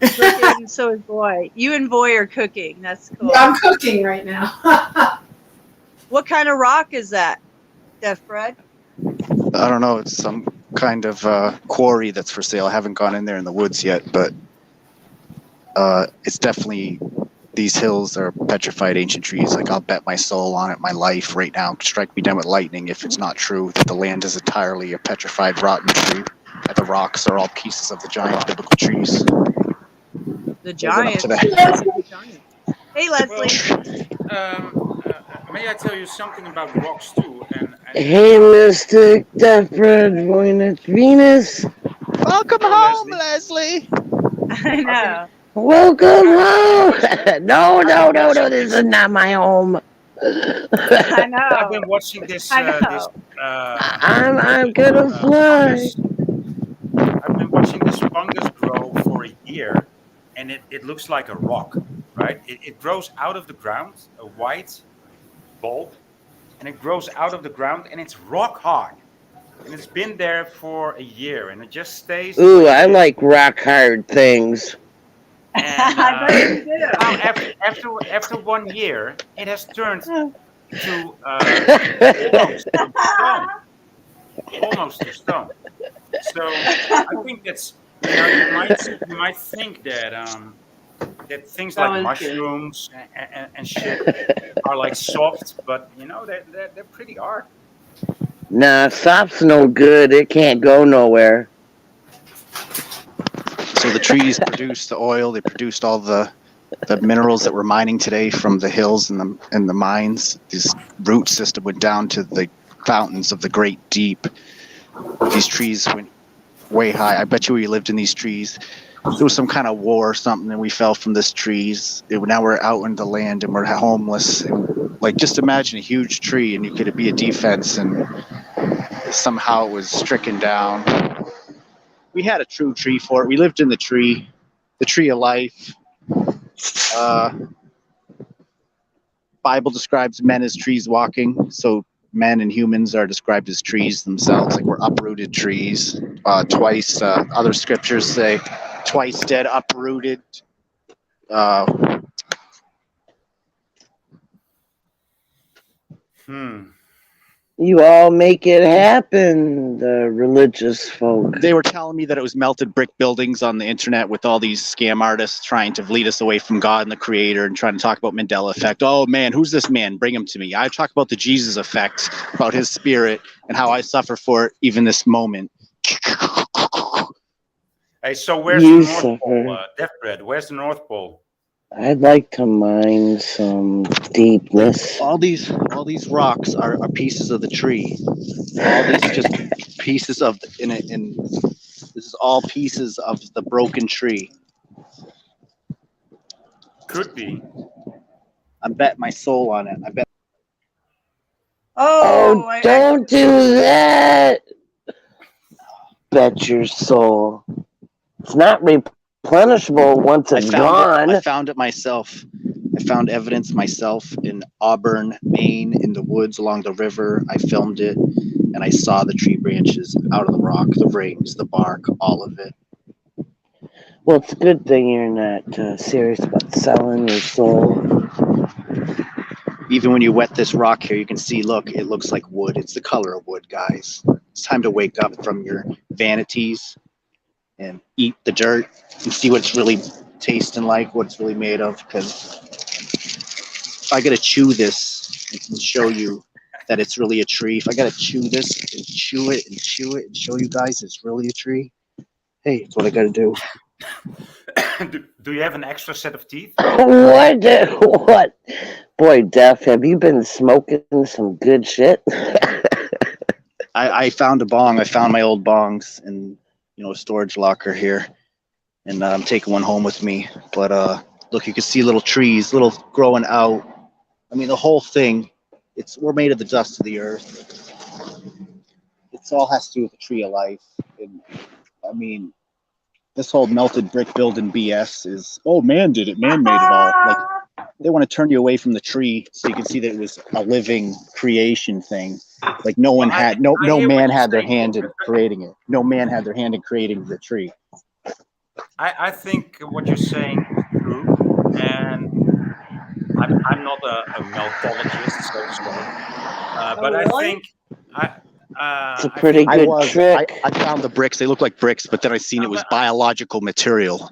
cooking, so is Boy. You and Boy are cooking. That's cool. Yeah, I'm cooking right now. What kind of rock is that, Def Bread? I don't know. It's some kind of quarry that's for sale. I haven't gone in there in the woods yet, but it's definitely, these hills are petrified ancient trees. Like, I'll bet my soul on it, my life right now. Strike me down with lightning if it's not true that the land is entirely a petrified, rotten tree. That the rocks are all pieces of the giant biblical trees. The They're going up giant. today. Hey, Leslie. May I tell you something about rocks too? And Hey, Mr. Deathbird, Buenos Venus. Welcome Hello, home, Leslie. I know. Welcome home. No, this is not my home. I I've know. been watching this. I know. I'm gonna fly. I've been watching this fungus grow for a year, and it looks like a rock, right? It grows out of the ground, a white bulb, and it grows out of the ground, and it's rock hard. and it's been there for a year, and it just stays. Ooh, the way I it is. like rock hard things. And I bet you do. now after 1 year, it has turned to almost to stone. So I think that's you might think that things That like was good. mushrooms and shit are like soft, but they're pretty hard. Nah, soft's no good. It can't go nowhere. So the trees produced the oil. They produced all the minerals that we're mining today from the hills and the mines. This root system went down to the fountains of the great deep. These trees went way high. I bet you we lived in these trees. There was some kind of war or something, and we fell from this trees. Now we're out in the land and we're homeless. And, like, just imagine a huge tree, and you could be a defense, and somehow it was stricken down. We had a true tree fort. We lived in the tree of life. Bible describes men as trees walking, so men and humans are described as trees themselves, like we're uprooted trees. Twice, other scriptures say, twice dead, uprooted. You all make it happen, the religious folk. They were telling me that it was melted brick buildings on the internet with all these scam artists trying to lead us away from God and the Creator and trying to talk about Mandela effect. Oh man, who's this man? Bring him to me. I talk about the Jesus effect, about his spirit and how I suffer for it even this moment. Hey, so where's You the North Pole, suffer. Death Bread? Where's the North Pole? I'd like to mine some deepness. All these rocks are pieces of the tree. All these just pieces of this is all pieces of the broken tree. Could be. I bet my soul on it. I bet. Oh, don't do that! Bet your soul. It's not replenishable once it's gone. I found it myself. I found evidence myself in Auburn, Maine, in the woods along the river. I filmed it, and I saw the tree branches out of the rock, the rings, the bark, all of it. Well, it's a good thing you're not serious about selling your soul. Even when you wet this rock here, you can see, look, it looks like wood. It's the color of wood, guys. It's time to wake up from your vanities and eat the dirt and see what it's really tasting like, what it's really made of. Because if I gotta chew this and show you that it's really a tree, if I gotta chew this and chew it and chew it and show you guys it's really a tree, hey, it's what I gotta do. Do you have an extra set of teeth? What? Boy, Def, have you been smoking some good shit? I found a bong. I found my old bongs in a storage locker here, and I'm taking one home with me. But look, you can see little trees, little growing out. I mean, the whole thing. We're made of the dust of the earth. It's all has to do with the tree of life. And I mean, this whole melted brick building BS is, oh, man did it. Man made it all. Like, they want to turn you away from the tree so you can see that it was a living creation thing. Like no one had, no man had their hand in creating it. No man had their hand in creating the tree. I think what you're saying is true, and I'm not a meltologist, so to speak. But really? I think It's a pretty good trick. I found the bricks. They look like bricks, but then I seen it was biological material.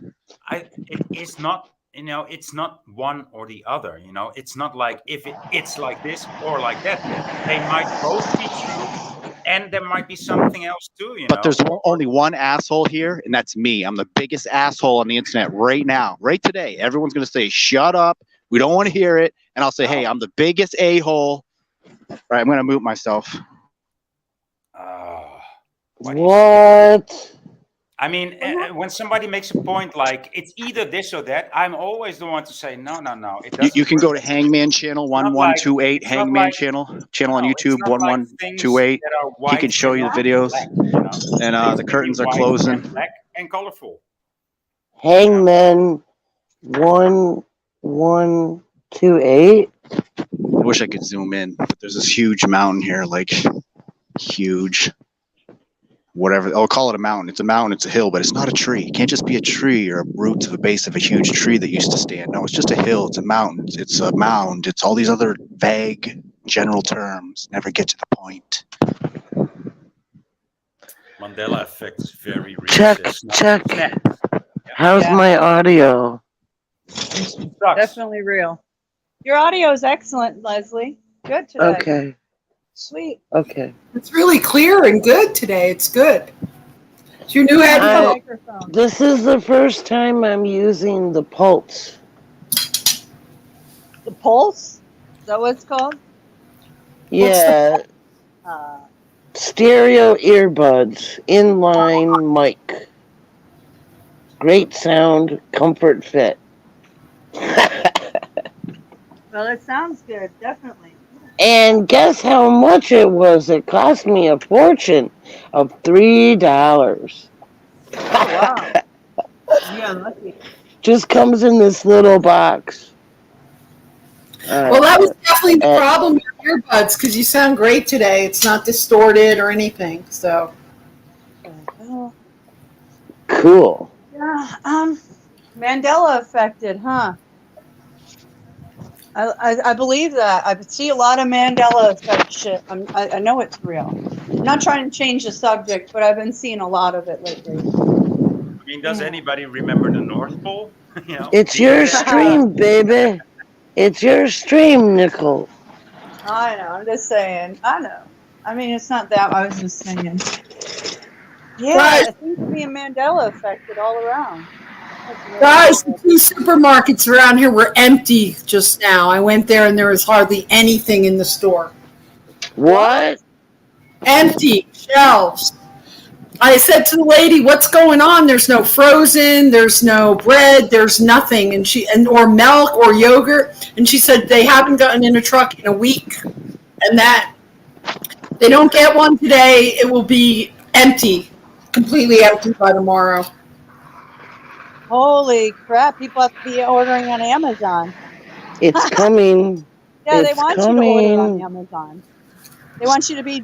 It's not. It's not one or the other. It's not like if it's like this or like that. They might both be true, and there might be something else too. But there's only one asshole here, and that's me. I'm the biggest asshole on the internet right now, right today. Everyone's gonna say, "Shut up! We don't want to hear it," and I'll say, "Hey, I'm the biggest a-hole." All right, I'm gonna mute myself. What? I mean, when somebody makes a point like it's either this or that, I'm always the one to say no. You can go to Hangman channel 1128, Hangman channel on YouTube 1128. He can show you the videos, and the curtains are closing. Black and colorful. Hangman 1128. I wish I could zoom in, but there's this huge mountain here, like huge. whatever. I'll call it a mountain. It's a mountain. It's a hill, but it's not a tree. It can't just be a tree or a root to the base of a huge tree that used to stand. No, it's just a hill. It's a mountain. It's a mound. It's all these other vague general terms. Never get to the point. Mandela effect is very real. Check, It's not- check. Yeah. How's Yeah. my audio? Sucks. Definitely real. Your audio is excellent, Leslie. Good today. Okay, Sweet. okay. It's really clear and good today. It's good. It's your new Good headphone. microphone. This is the first time I'm using the Pulse. The Pulse? Is that what it's called? Yeah, Uh, stereo earbuds, inline mic. Great sound, comfort fit. well, it sounds good. Definitely. And guess how much it was? It cost me a fortune of $3. Oh, wow. Yeah, lucky. Just comes in this little box. Well, that was definitely the Uh, problem with your earbuds because you sound great today. It's not distorted or anything. So Oh, Cool. yeah. Mandela affected, huh? I believe that. I see a lot of Mandela effect shit. I know it's real. I'm not trying to change the subject, but I've been seeing a lot of it lately. I mean, does anybody remember the North Pole? You know, It's the- your stream, baby. It's your stream, Nicole. I know. I'm just saying. I know. I mean, it's not that. I was just saying. Yeah, Guys. it seems to be a Mandela affected all around. That's really guys, cool. the 2 supermarkets around here were empty just now. I went there and there was hardly anything in the store. What? Empty shelves. I said to the lady, "What's going on? There's no frozen, there's no bread, there's nothing." And or milk or yogurt. And she said they haven't gotten in a truck in a week. And that they don't get one today, it will be empty, completely empty by tomorrow. Holy crap! People have to be ordering on Amazon. It's coming. Yeah, they It's want you to order on coming. Amazon. They want you to be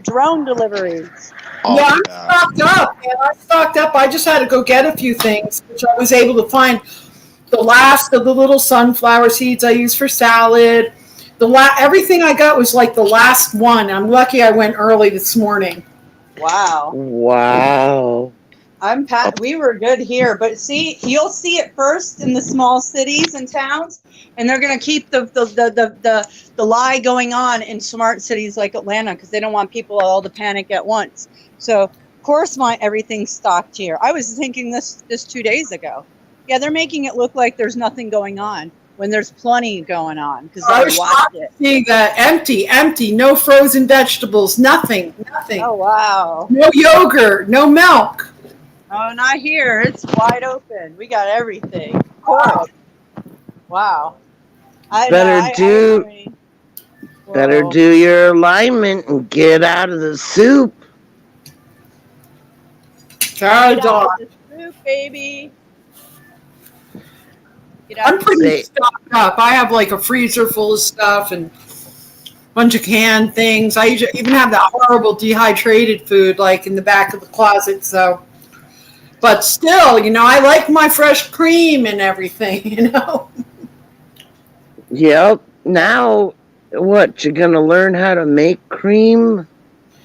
drone deliveries. Oh, Yeah, I'm yeah. stocked up. Man. I stocked up. I just had to go get a few things, which I was able to find. The last of the little sunflower seeds I use for salad. Everything I got was like the last one. I'm lucky I went early this morning. Wow. Wow. We were good here, but see, you'll see it first in the small cities and towns, and they're gonna keep the lie going on in smart cities like Atlanta because they don't want people all to panic at once. So, of course, everything's stocked here. I was thinking this 2 days ago. Yeah, they're making it look like there's nothing going on when there's plenty going on because I I was watched it. See that empty, no frozen vegetables, nothing. Oh wow! No yogurt, no milk. Oh, not here. It's wide open. We got everything. Of course. Wow. Better do your alignment and get out of the soup. God, dog. Soup, baby. Get I'm out. pretty stocked up. I have like a freezer full of stuff and a bunch of canned things. I even have that horrible dehydrated food like in the back of the closet. So, but still, I like my fresh cream and everything. Yep. Now, what? You're gonna learn how to make cream?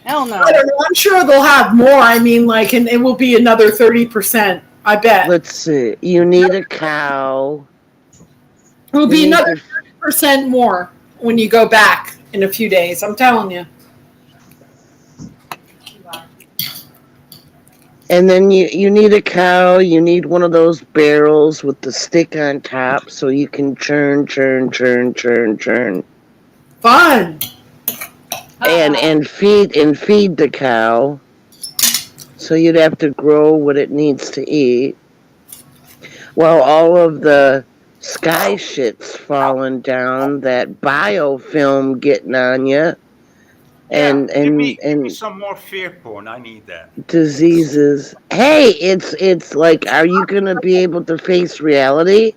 Hell no. I don't know. I'm sure they'll have more. I mean, and it will be another 30%. I bet Let's see. You need a cow. it will be you need another to- 30% more when you go back in a few days. I'm telling you. And then you need a cow. You need one of those barrels with the stick on top, so you can churn, Fun. and feed the cow. So you'd have to grow what it needs to eat. Well, all of the sky shit's falling down. That biofilm getting on you, and give me some more fear porn. I need that. diseases. Hey, it's like, are you gonna be able to face reality?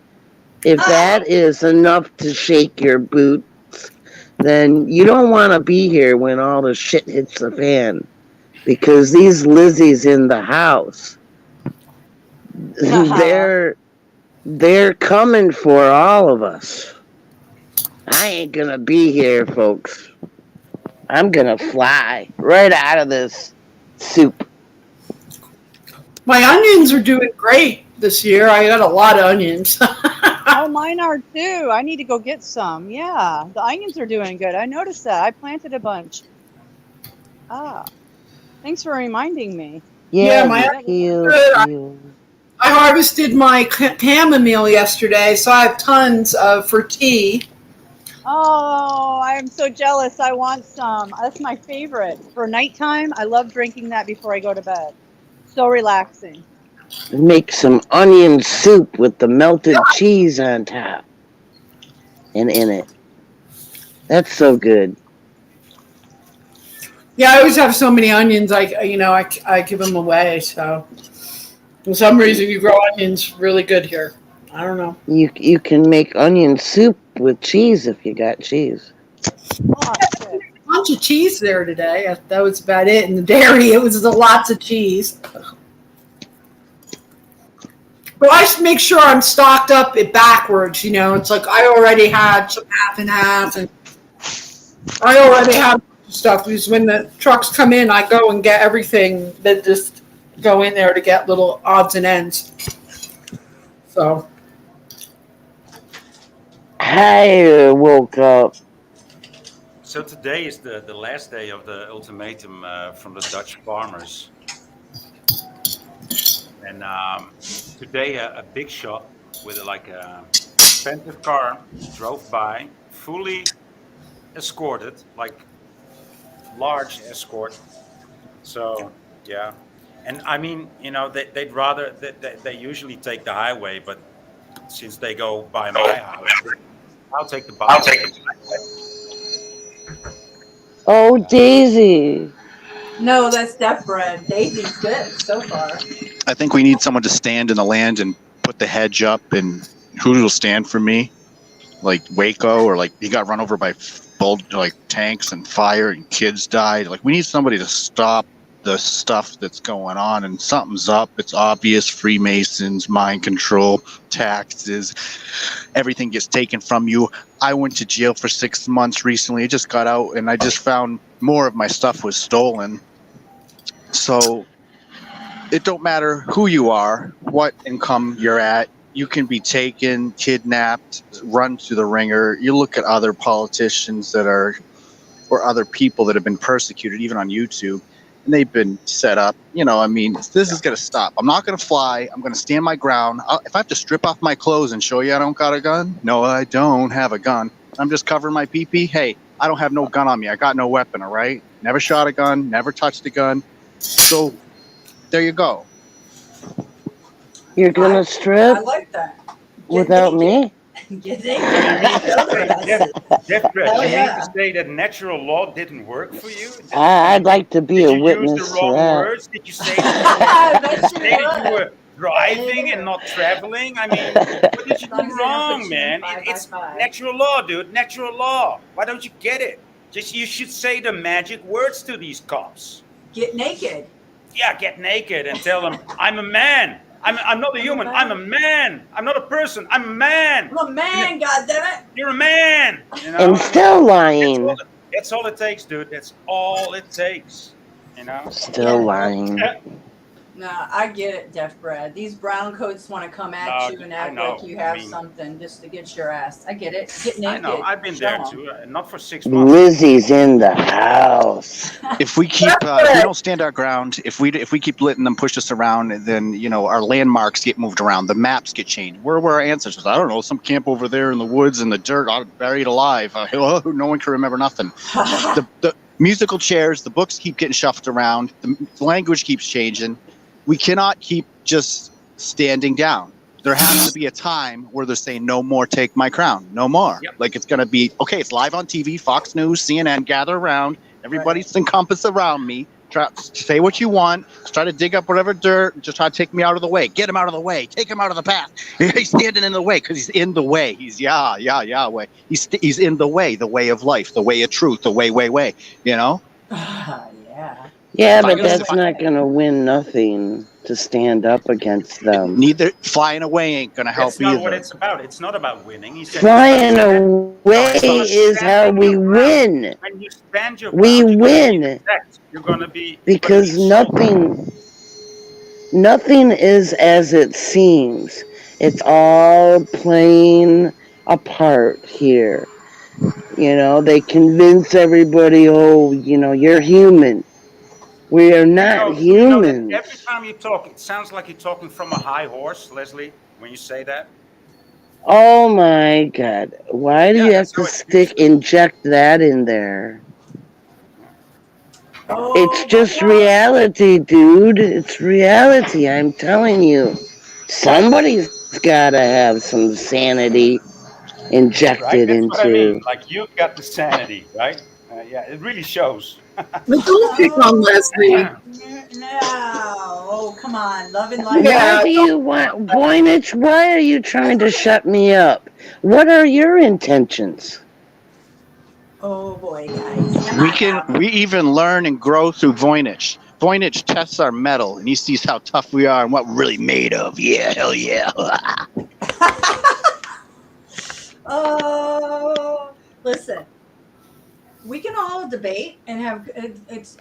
If that is enough to shake your boots, then you don't want to be here when all the shit hits the fan. because these Lizzies in the house, they're coming for all of us. I ain't gonna be here, folks. I'm gonna fly right out of this soup. My onions are doing great this year. I got a lot of onions. Oh, mine are too. I need to go get some. Yeah, the onions are doing good. I noticed that. I planted a bunch. Ah, thanks for reminding me. Yeah, my heal. I harvested my chamomile yesterday, so I have tons for tea. Oh, I'm so jealous. I want some. That's my favorite. For nighttime, I love drinking that before I go to bed. So relaxing. Make some onion soup with the melted cheese on top and in it. That's so good. Yeah, I always have so many onions. I give them away. So, for some reason, you grow onions really good here. I don't know. You can make onion soup with cheese if you got cheese. Oh, shit. A bunch of cheese there today. That was about it. In the dairy, it was lots of cheese. But I just make sure I'm stocked up it backwards. It's like I already had some half and half, and I already have stuff. Because when the trucks come in, I go and get everything that just go in there to get little odds and ends. So I woke up. So today is the last day of the ultimatum from the Dutch farmers. And today a big shot with a expensive car drove by, fully escorted, like large escort. So yeah, and I mean, they'd rather they usually take the highway, but since they go by my house, I'll take the byway. Oh, Daisy. No, that's Deaf Bread. Daisy's good so far. I think we need someone to stand in the land and put the hedge up, and who will stand for me? Like Waco, or like he got run over by tanks and fire and kids died. Like, we need somebody to stop the stuff that's going on, and something's up. It's obvious. Freemasons, mind control, taxes, everything gets taken from you. I went to jail for 6 months recently. I just got out, and I just found more of my stuff was stolen. So it don't matter who you are, what income you're at. You can be taken, kidnapped, run through the ringer. You look at other politicians or other people that have been persecuted, even on YouTube, and they've been set up. This is going to stop. I'm not going to fly. I'm going to stand my ground. If I have to strip off my clothes and show you I don't got a gun, no, I don't have a gun. I'm just covering my pee-pee. Hey, I don't have no gun on me. I got no weapon, all right? Never shot a gun, never touched a gun. So there you go. You're gonna strip I like that. without me? Get naked. Deaf Bread, Oh, you yeah. mean to say that natural law didn't work for you? I'd like to be Did a you witness use the to wrong that. words? Did you say that Bet you you would. were driving and not traveling? I mean, what did you As long as do they don't wrong, put you man? in 5 by It's 5. natural law, dude. Natural law. Why don't you get it? You should say the magic words to these cops. Get naked. Yeah, get naked and tell them, I'm a man. I'm not a human. I'm a man. I'm not a person. I'm a man. I'm a man, goddammit. You're a man. And still lying. That's all it takes, dude. That's all it takes. Still lying. No, I get it, Deaf Bread. These brown coats want to come at No, you and I act know. like you have I mean- something just to get your ass. I get it. Get I naked. know. I've been Show there 'em. too. Not for 6 months. Lizzie's in the house. If we keep, if we don't stand our ground, if we keep letting them push us around, then our landmarks get moved around, the maps get changed. Where were our ancestors? I don't know. Some camp over there in the woods in the dirt, buried alive. No one can remember nothing. The musical chairs, the books keep getting shuffled around. The language keeps changing. We cannot keep just standing down. There has to be a time where they're saying, no more, take my crown. No more. Yep. Like, it's going to be, okay, it's live on TV, Fox News, CNN, gather around. Everybody's encompassed around me. Try say what you want. Try to dig up whatever dirt. Just try to take me out of the way. Get him out of the way. Take him out of the path. He's standing in the way because he's in the way. He's Yahweh. He's in the way of life, the way of truth, the way. Yeah. Yeah, If I but gotta that's not gonna win nothing to stand up against them. Neither flying away ain't gonna help That's not what either. it's about. It's not about winning. He said Flying No, away it's about is how standing we your ground. win. When you stand your We ground, you're gonna be win attacked. You're gonna be because nothing is as it seems. It's all playing a part here. You know, they convince everybody, oh, you know, you're human. We are not Do you know that humans. every time you talk, it sounds like you're talking from a high horse, Leslie, when you say that? Oh my God. Why do Yeah, you have that's to how it feels. inject that in there? It's Oh my just God. reality, dude. It's reality. I'm telling you. Somebody's got to have some sanity Right? injected That's what I mean. into. Like you've got the sanity, right? Yeah, it really shows. But don't pick on Leslie. No. Oh, come on. Love and light. Why Yeah, do you want, Voynich, why are you trying to shut me up? What are your intentions? Oh boy, guys. Come on now. We even learn and grow through Voynich. Voynich tests our metal and he sees how tough we are and what we're really made of. Yeah, hell yeah. Oh, listen. We can all debate and have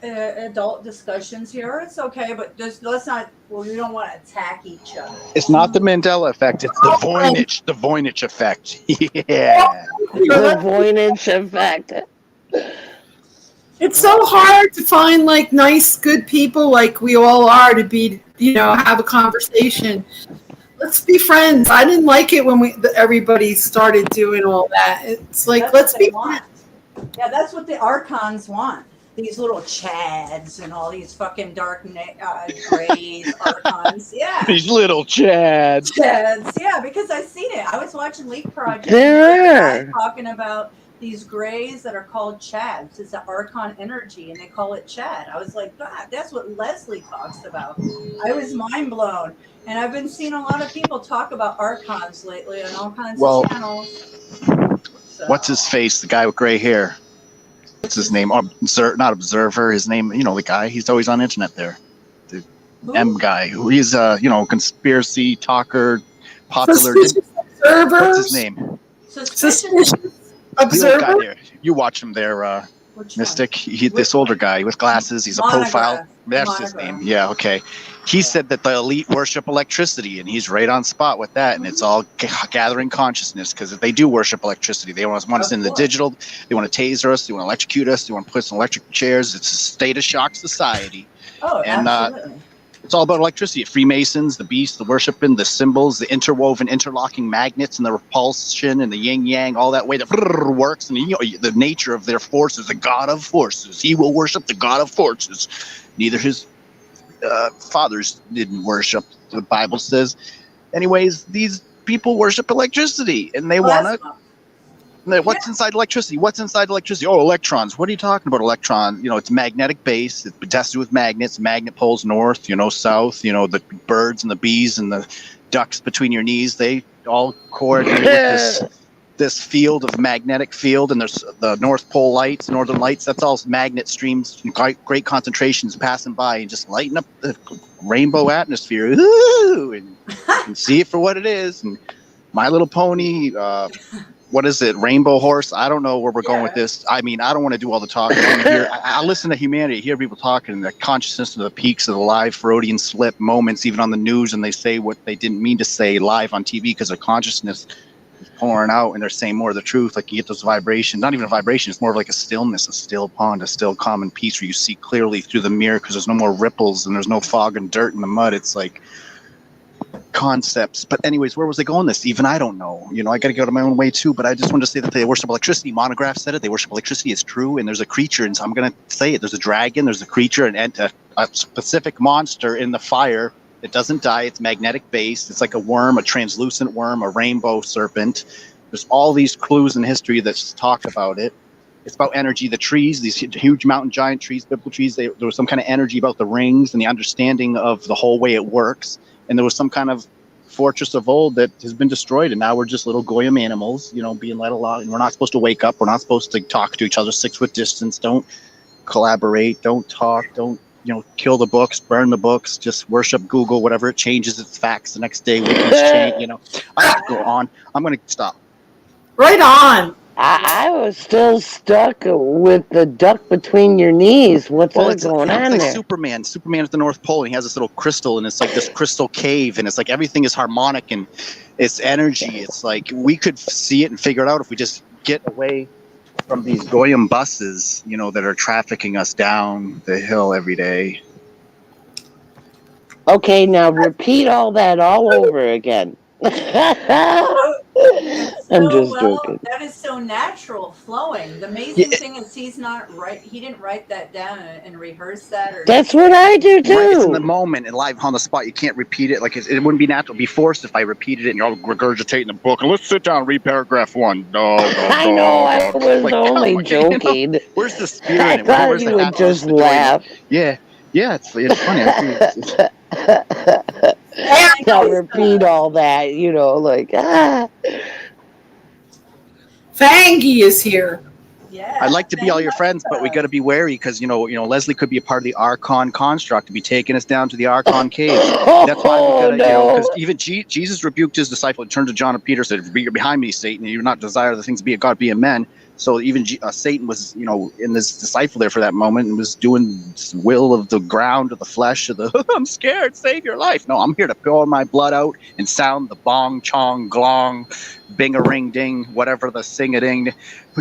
adult discussions here. It's okay, but just let's not. Well, we don't want to attack each other. It's not the Mandela effect, it's the Voynich effect. Yeah. The Voynich effect. it's so hard to find like nice, good people like we all are to be, have a conversation. Let's be friends. I didn't like it when everybody started doing all that. It's like, That's let's what they be want. Yeah, that's what the archons want. These little chads and all these fucking dark grays archons. Yeah. These little chads. Chads. Yeah, because I've seen it. I was watching Leak Project. There and talking about these grays that are called chads. It's the archon energy, and they call it chad. I was like, God, that's what Leslie talks about. I was mind blown. And I've been seeing a lot of people talk about archons lately on all kinds of channels. So. What's his face? The guy with gray hair. What's his name? Not Observer. His name, the guy. He's always on the internet there. The Who? M guy. Who he's conspiracy talker, popular. Suspicious observer. What's his name? Suspicious The old guy observer. there. You watch him there, Which Mystic. This older guy with glasses. He's a profile. That's his name. Yeah, okay. He said that the elite worship electricity, and he's right on spot with that. And it's all gathering consciousness because they do worship electricity. They want us in the digital. They want to taser us. They want to electrocute us. They want to put us in electric chairs. It's a state of shock society. Oh, And absolutely. it's all about electricity. Freemasons, the beast, the worshiping, the symbols, the interwoven, interlocking magnets, and the repulsion, and the yin yang, all that way that works. And the nature of their force is the god of forces. He will worship the god of forces. Neither his fathers didn't worship, the Bible says. Anyways, these people worship electricity, and they want to. What's inside electricity? What's inside electricity? Oh, electrons. What are you talking about, electron? It's magnetic base. It has to do with magnets. Magnet poles north, south. The birds and the bees and the ducks between your knees. They all coordinate with this field of magnetic field. And there's the North Pole lights, northern lights. That's all magnet streams, great concentrations passing by and just lighting up the rainbow atmosphere. Ooh, and you can see it for what it is. And My Little Pony. What is it? Rainbow Horse? I don't know where we're going with this. I mean, I don't want to do all the talking. I listen to humanity, hear people talking, the consciousness of the peaks of the live Freudian slip moments, even on the news, and they say what they didn't mean to say live on TV because their consciousness is pouring out and they're saying more of the truth. Like you get those vibrations, not even a vibration, it's more of like a stillness, a still pond, a still calm and peace where you see clearly through the mirror because there's no more ripples and there's no fog and dirt in the mud. It's like concepts. But anyways, where was I going this? Even I don't know. I got to go to my own way too, but I just wanted to say that they worship electricity. Monograph said it. They worship electricity. It's true. And there's a creature, and so I'm going to say it. There's a dragon, there's a creature, and a specific monster in the fire that doesn't die. It's magnetic based. It's like a worm, a translucent worm, a rainbow serpent. There's all these clues in history that's talked about it. It's about energy. The trees, these huge mountain giant trees, biblical trees, there was some kind of energy about the rings and the understanding of the whole way it works. And there was some kind of fortress of old that has been destroyed, and now we're just little goyim animals, being let along. And we're not supposed to wake up. We're not supposed to talk to each other 6 foot distance. Don't collaborate. Don't talk. Don't kill the books, burn the books, just worship Google, whatever it changes its facts the next day. Wikis change, I could go on. I'm going to stop. Right on. I was still stuck with the duck between your knees. What's going It's on like there? Superman. Superman at the North Pole, and he has this little crystal, and it's like this crystal cave, and it's like everything is harmonic and it's energy. It's like we could see it and figure it out if we just get away from these Goyim buses, that are trafficking us down the hill every day. Okay, now repeat all that all over again. I'm just joking. That is so natural, flowing. The amazing thing is he didn't write that down and rehearse that. That's what I do too. Right, it's in the moment and live on the spot. You can't repeat it. Like it wouldn't be natural. It'd be forced if I repeated it and you're all regurgitating the book. And let's sit down and read paragraph 1. No, I know, I was only joking. Where's the spirit? I thought Where's you the would happiness, just the joy? laugh. Yeah, it's funny. Now repeat all that, Fangy is here. Yeah. I'd like to be all your friends, but we got to be wary because Leslie could be a part of the Archon construct to be taking us down to the Archon cave. That's why we gotta, because even Jesus rebuked his disciple and turned to John and Peter, said, "You're behind me, Satan. You do not desire the things to be of God, be of men." So even Satan was, in this disciple there for that moment and was doing this will of the ground, of the flesh, of the I'm scared, save your life. No, I'm here to pour my blood out and sound the bong, chong, glong, bing-a-ring-ding, whatever the sing-a-ding.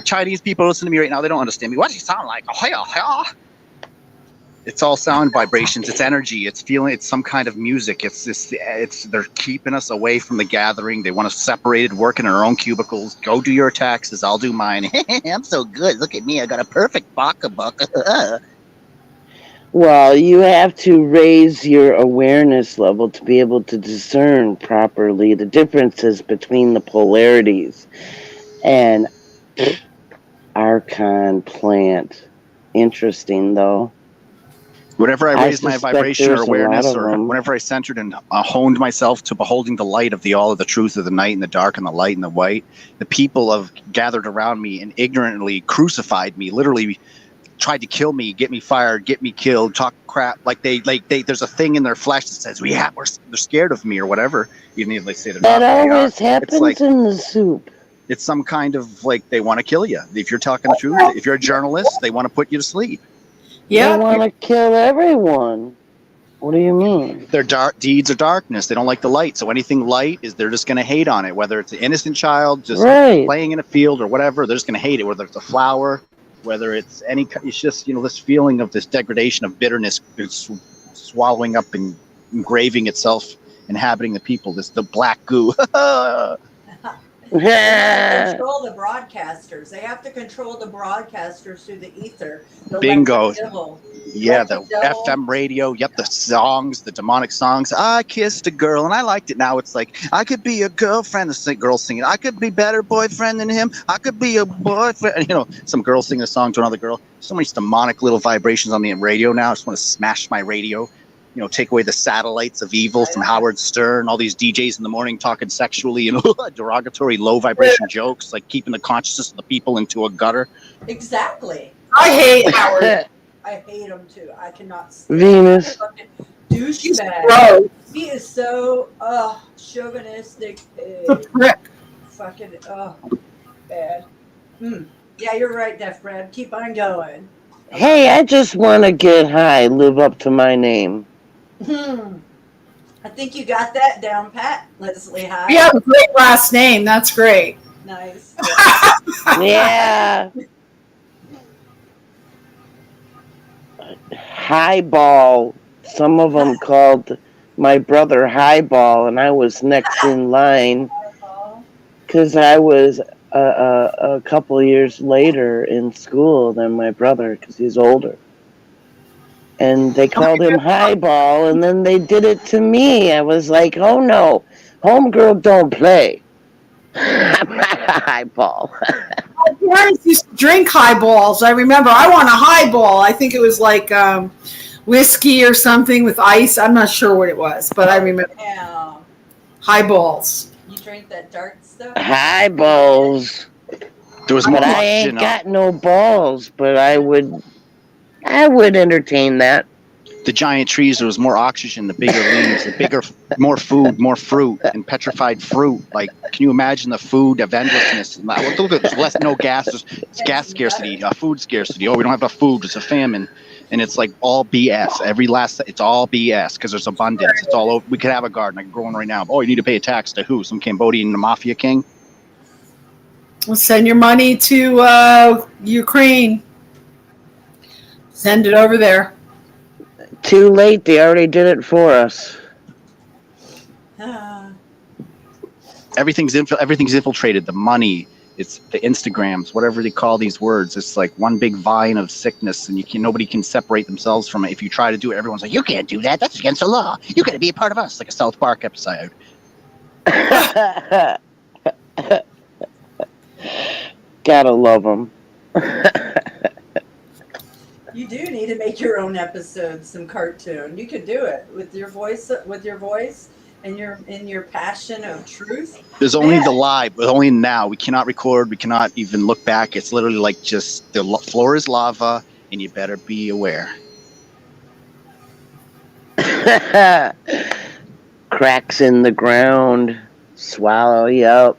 Chinese people listen to me right now, they don't understand me. What does he sound like? Oh, it's all sound vibrations. It's energy. It's feeling. It's some kind of music. They're keeping us away from the gathering. They want us separated, working in our own cubicles. Go do your taxes. I'll do mine. I'm so good. Look at me. I got a perfect baka buck. Well, you have to raise your awareness level to be able to discern properly the differences between the polarities. And Archon plant. Interesting, though. Whenever I raised my suspect vibration or there's a awareness, lot of or them. whenever I centered and honed myself to beholding the light of the all of the truth of the night and the dark and the light and the white, the people have gathered around me and ignorantly crucified me, literally tried to kill me, get me fired, get me killed, talk crap. Like they there's a thing in their flesh that says they're scared of me or whatever, even if they say they're not. That always happens in the soup. It's some kind of they want to kill you. If you're talking the truth, if you're a journalist, they want to put you to sleep. Yeah. They want to kill everyone. What do you mean? Their dark deeds are darkness. They don't like the light. So anything light they're just going to hate on it. Whether it's an innocent child just playing in a field or whatever, they're just going to hate it. Whether it's a flower, whether it's it's just this feeling of this degradation of bitterness, it's swallowing up and engraving itself, inhabiting the people. The black goo. Control the broadcasters. They have to control the broadcasters through the ether. Bingo. Yeah, the FM radio. Yep, the songs, the demonic songs. I kissed a girl and I liked it. Now it's like, I could be a girlfriend. The girl singing, I could be better boyfriend than him. I could be a boyfriend. Some girl singing a song to another girl. So many demonic little vibrations on the radio now. I just want to smash my radio. Take away the satellites of evil from Howard Stern, all these DJs in the morning talking sexually and derogatory low vibration jokes, like keeping the consciousness of the people into a gutter. Exactly. I hate Howard. I hate him too. I cannot stand Venus. douchebag. Bro. He is so chauvinistic. The prick. Fucking bad. Yeah, you're right, Def Brad. Keep on going. Hey, I just want to get high, live up to my name. I think you got that down pat, Leslie High. You have a great last name. That's great. Nice. Yeah. Highball. Some of them called my brother Highball, and I was next in line because I was a couple years later in school than my brother because he's older. And they called him Highball, and then they did it to me. I was like, oh no, homegirl don't play. I'm not a highball. My parents used to drink highballs. I remember. I want a highball. I think it was like whiskey or something with ice. I'm not sure what it was, but I remember highballs. You drink that dark stuff? Highballs. There was more But I ain't got no balls, but I would entertain that. the giant trees, there was more oxygen, the bigger leaves, the bigger, more food, more fruit, and petrified fruit. Like, can you imagine the food of endlessness? Look at, there's less, no gas, there's gas scarcity, food scarcity. Oh, we don't have enough food. It's a famine, and it's like all BS. It's all BS because there's abundance. It's all over. We could have a garden. I can grow one right now. Oh, you need to pay a tax to who? Some Cambodian mafia king? We'll send your money to Ukraine. Send it over there. Too late. They already did it for us. Everything's infiltrated. The money, it's the Instagrams, whatever they call these words. It's like one big vine of sickness, and nobody can separate themselves from it. If you try to do it, everyone's like, "You can't do that. That's against the law. You got to be a part of us," like a South Park episode. Gotta love them. You do need to make your own episodes, some cartoon. You could do it with your voice, and your passion of truth. There's only the live, but only now. We cannot record. We cannot even look back. It's literally like just the floor is lava, and you better be aware. Cracks in the ground, swallow you up.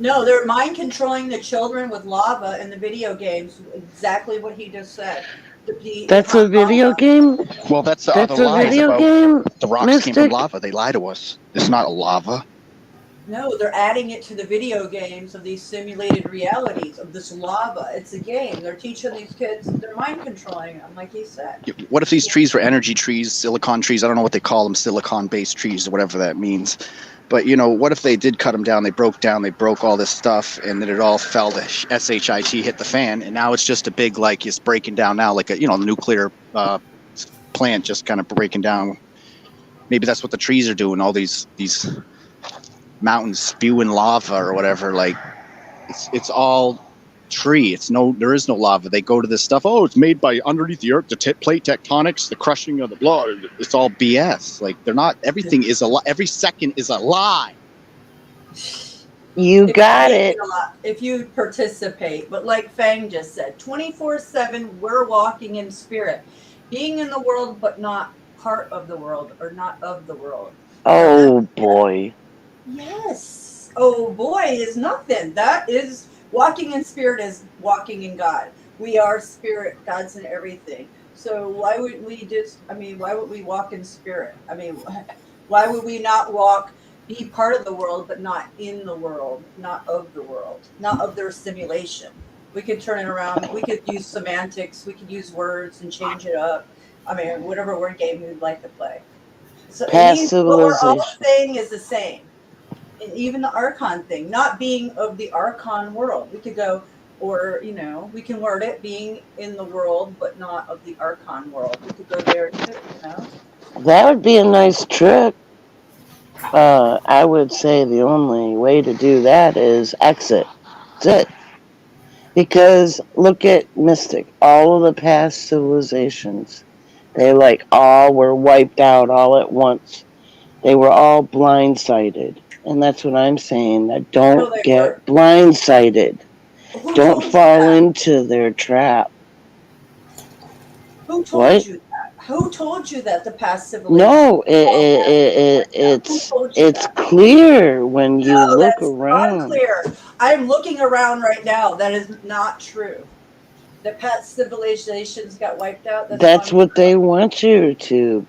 No, they're mind controlling the children with lava in the video games. Exactly what he just said. That's a video game? Well, that's the That's other a lies video about game? the rocks came from Mystic? lava. They lie to us. It's not a lava. No, they're adding it to the video games of these simulated realities of this lava. It's a game. They're teaching these kids. They're mind controlling them, like he said. What if these trees were energy trees, silicon trees? I don't know what they call them, silicon-based trees or whatever that means. But, what if they did cut them down, they broke all this stuff, and then it all fell to SHIT, hit the fan, and now it's just a big, like, it's breaking down now, like a, nuclear plant just kind of breaking down. Maybe that's what the trees are doing, all these mountains spewing lava or whatever, like, it's all tree. There is no lava. They go to this stuff. Oh, it's made by underneath the earth, the plate tectonics, the crushing of the blood. It's all BS. Like, they're not. Everything is a lie. Every second is a lie. You got it. If you participate, but like Fang just said, 24/7, we're walking in spirit, being in the world, but not part of the world or not of the world. Oh boy. Yes. Oh boy is nothing. That is. Walking in spirit is walking in God. We are spirit. God's in everything. So why would we why would we walk in spirit? Why would we not be part of the world, but not in the world, not of the world, not of their simulation? We could turn it around. We could use semantics. We could use words and change it up. Whatever word game we'd like to play. So Past what we're all civilization. saying is the same. And even the Archon thing, not being of the Archon world. We could go, or, we can word it being in the world, but not of the Archon world. We could go there too, That would be a nice trick. I would say the only way to do that is exit. That's it. Because look at Mystic. All of the past civilizations, they all were wiped out all at once. They were all blindsided. And that's what I'm saying. That don't get blindsided. Don't fall into their trap. Who told you that? Who told you that the past civilization? No, it's clear when you look around. Not clear. I'm looking around right now. That is not true. The past civilizations got wiped out. That's what they want you to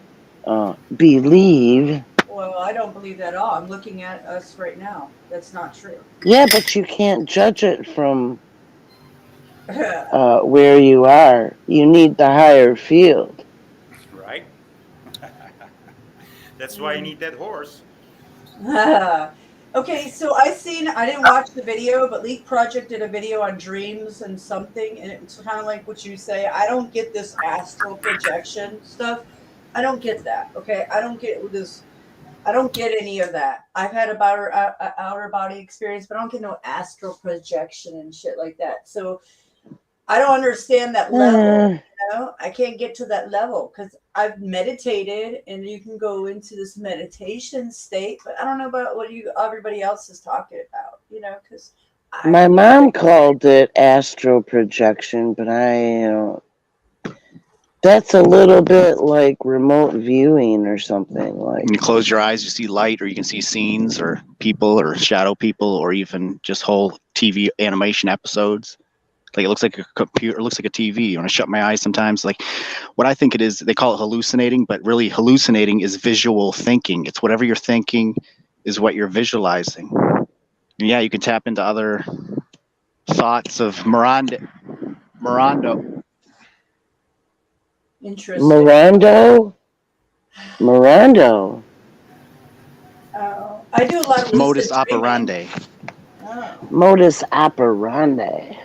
believe. Well, I don't believe that at all. I'm looking at us right now. That's not true. Yeah, but you can't judge it from where you are. You need the higher field. Right? That's why you need that horse. Okay, so I didn't watch the video, but Leak Project did a video on dreams and something, and it's kind of like what you say. I don't get this astral projection stuff. I don't get that, okay? I don't get this. I don't get any of that. I've had outer body experience, but I don't get no astral projection and shit like that. So I don't understand that level. I can't get to that level because I've meditated, and you can go into this meditation state, but I don't know about what everybody else is talking about. Because my mom called it astral projection, but That's a little bit like remote viewing or something like. When you close your eyes, you see light, or you can see scenes, or people, or shadow people, or even just whole TV animation episodes. Like it looks like a computer, it looks like a TV. When I shut my eyes sometimes, like what I think it is, they call it hallucinating, but really hallucinating is visual thinking. It's whatever you're thinking is what you're visualizing. And yeah, you can tap into other thoughts of Mirando. Interesting. Mirando? Mirando. Oh, I do a lot of lucid Modus dreaming. operandi. Oh. Modus operandi.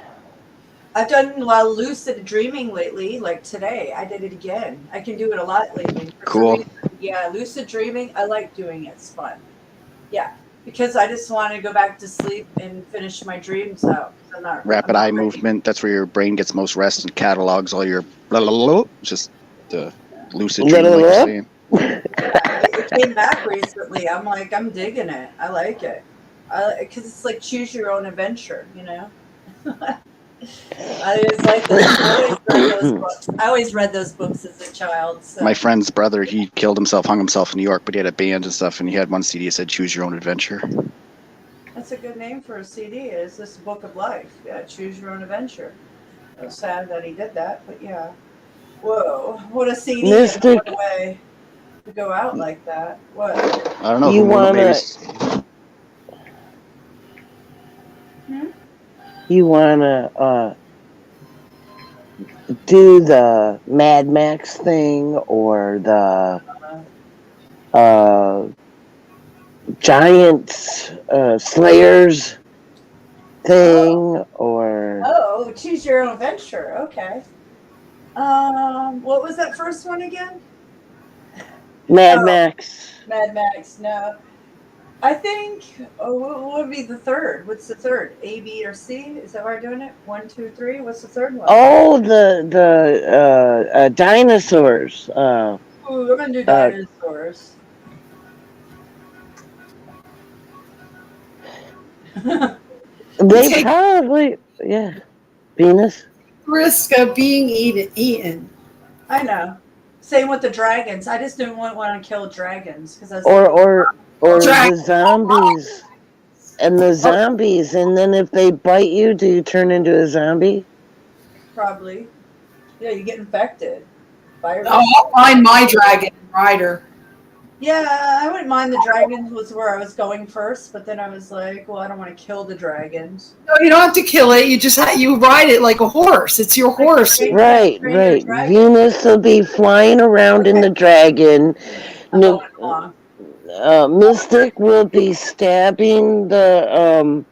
I've done a lot of lucid dreaming lately, like today. I did it again. I can do it a lot lately. For some Cool. reason, yeah, lucid dreaming, I like doing it. It's fun. Yeah, because I just want to go back to sleep and finish my dreams out. I'm not, Rapid I'm eye not ready. movement. That's where your brain gets most rest and catalogs all your blah, blah, blah, blah. Just the lucid dream, like you're saying. It came back recently. I'm like, I'm digging it. I like it. Because it's like choose your own adventure, you know? I always like those. I always read those books as a child. So. My friend's brother, he killed himself, hung himself in New York, but he had a band and stuff, and he had one CD that said "Choose Your Own Adventure." That's a good name for a CD. Is this Book of Life? Yeah, choose your own adventure. It's sad that he did that, but yeah. Whoa, what a CD! Mystic. What a way to go out like that. What? I don't know. You who knew, maybe wanna- it's- You wanna do the Mad Max thing or the Giants Slayers thing or Oh, choose your own adventure. Okay. What was that first one again? Mad Oh. Max? Mad Max. No, I think. Oh, what would be the third? What's the third? A, B, or C? Is that how we're doing it? 1, 2, 3. What's the third one? Oh, the dinosaurs. Ooh, I'm gonna do dinosaurs. They Take- probably, yeah. Venus. Risk of being eaten. I know. Same with the dragons. I just didn't want to kill dragons because I was Or Drag- the zombies. And the zombies, and then if they bite you, do you turn into a zombie? probably. Yeah, you get infected. Virus. Oh, I'll find my dragon rider. Yeah, I wouldn't mind the dragons was where I was going first, but then I was like, well, I don't want to kill the dragons. No, you don't have to kill it. You just you ride it like a horse. It's your horse. Train- Right, train the right. dragon. Venus will be flying around in the dragon. I'm No, going along. Mystic will be stabbing the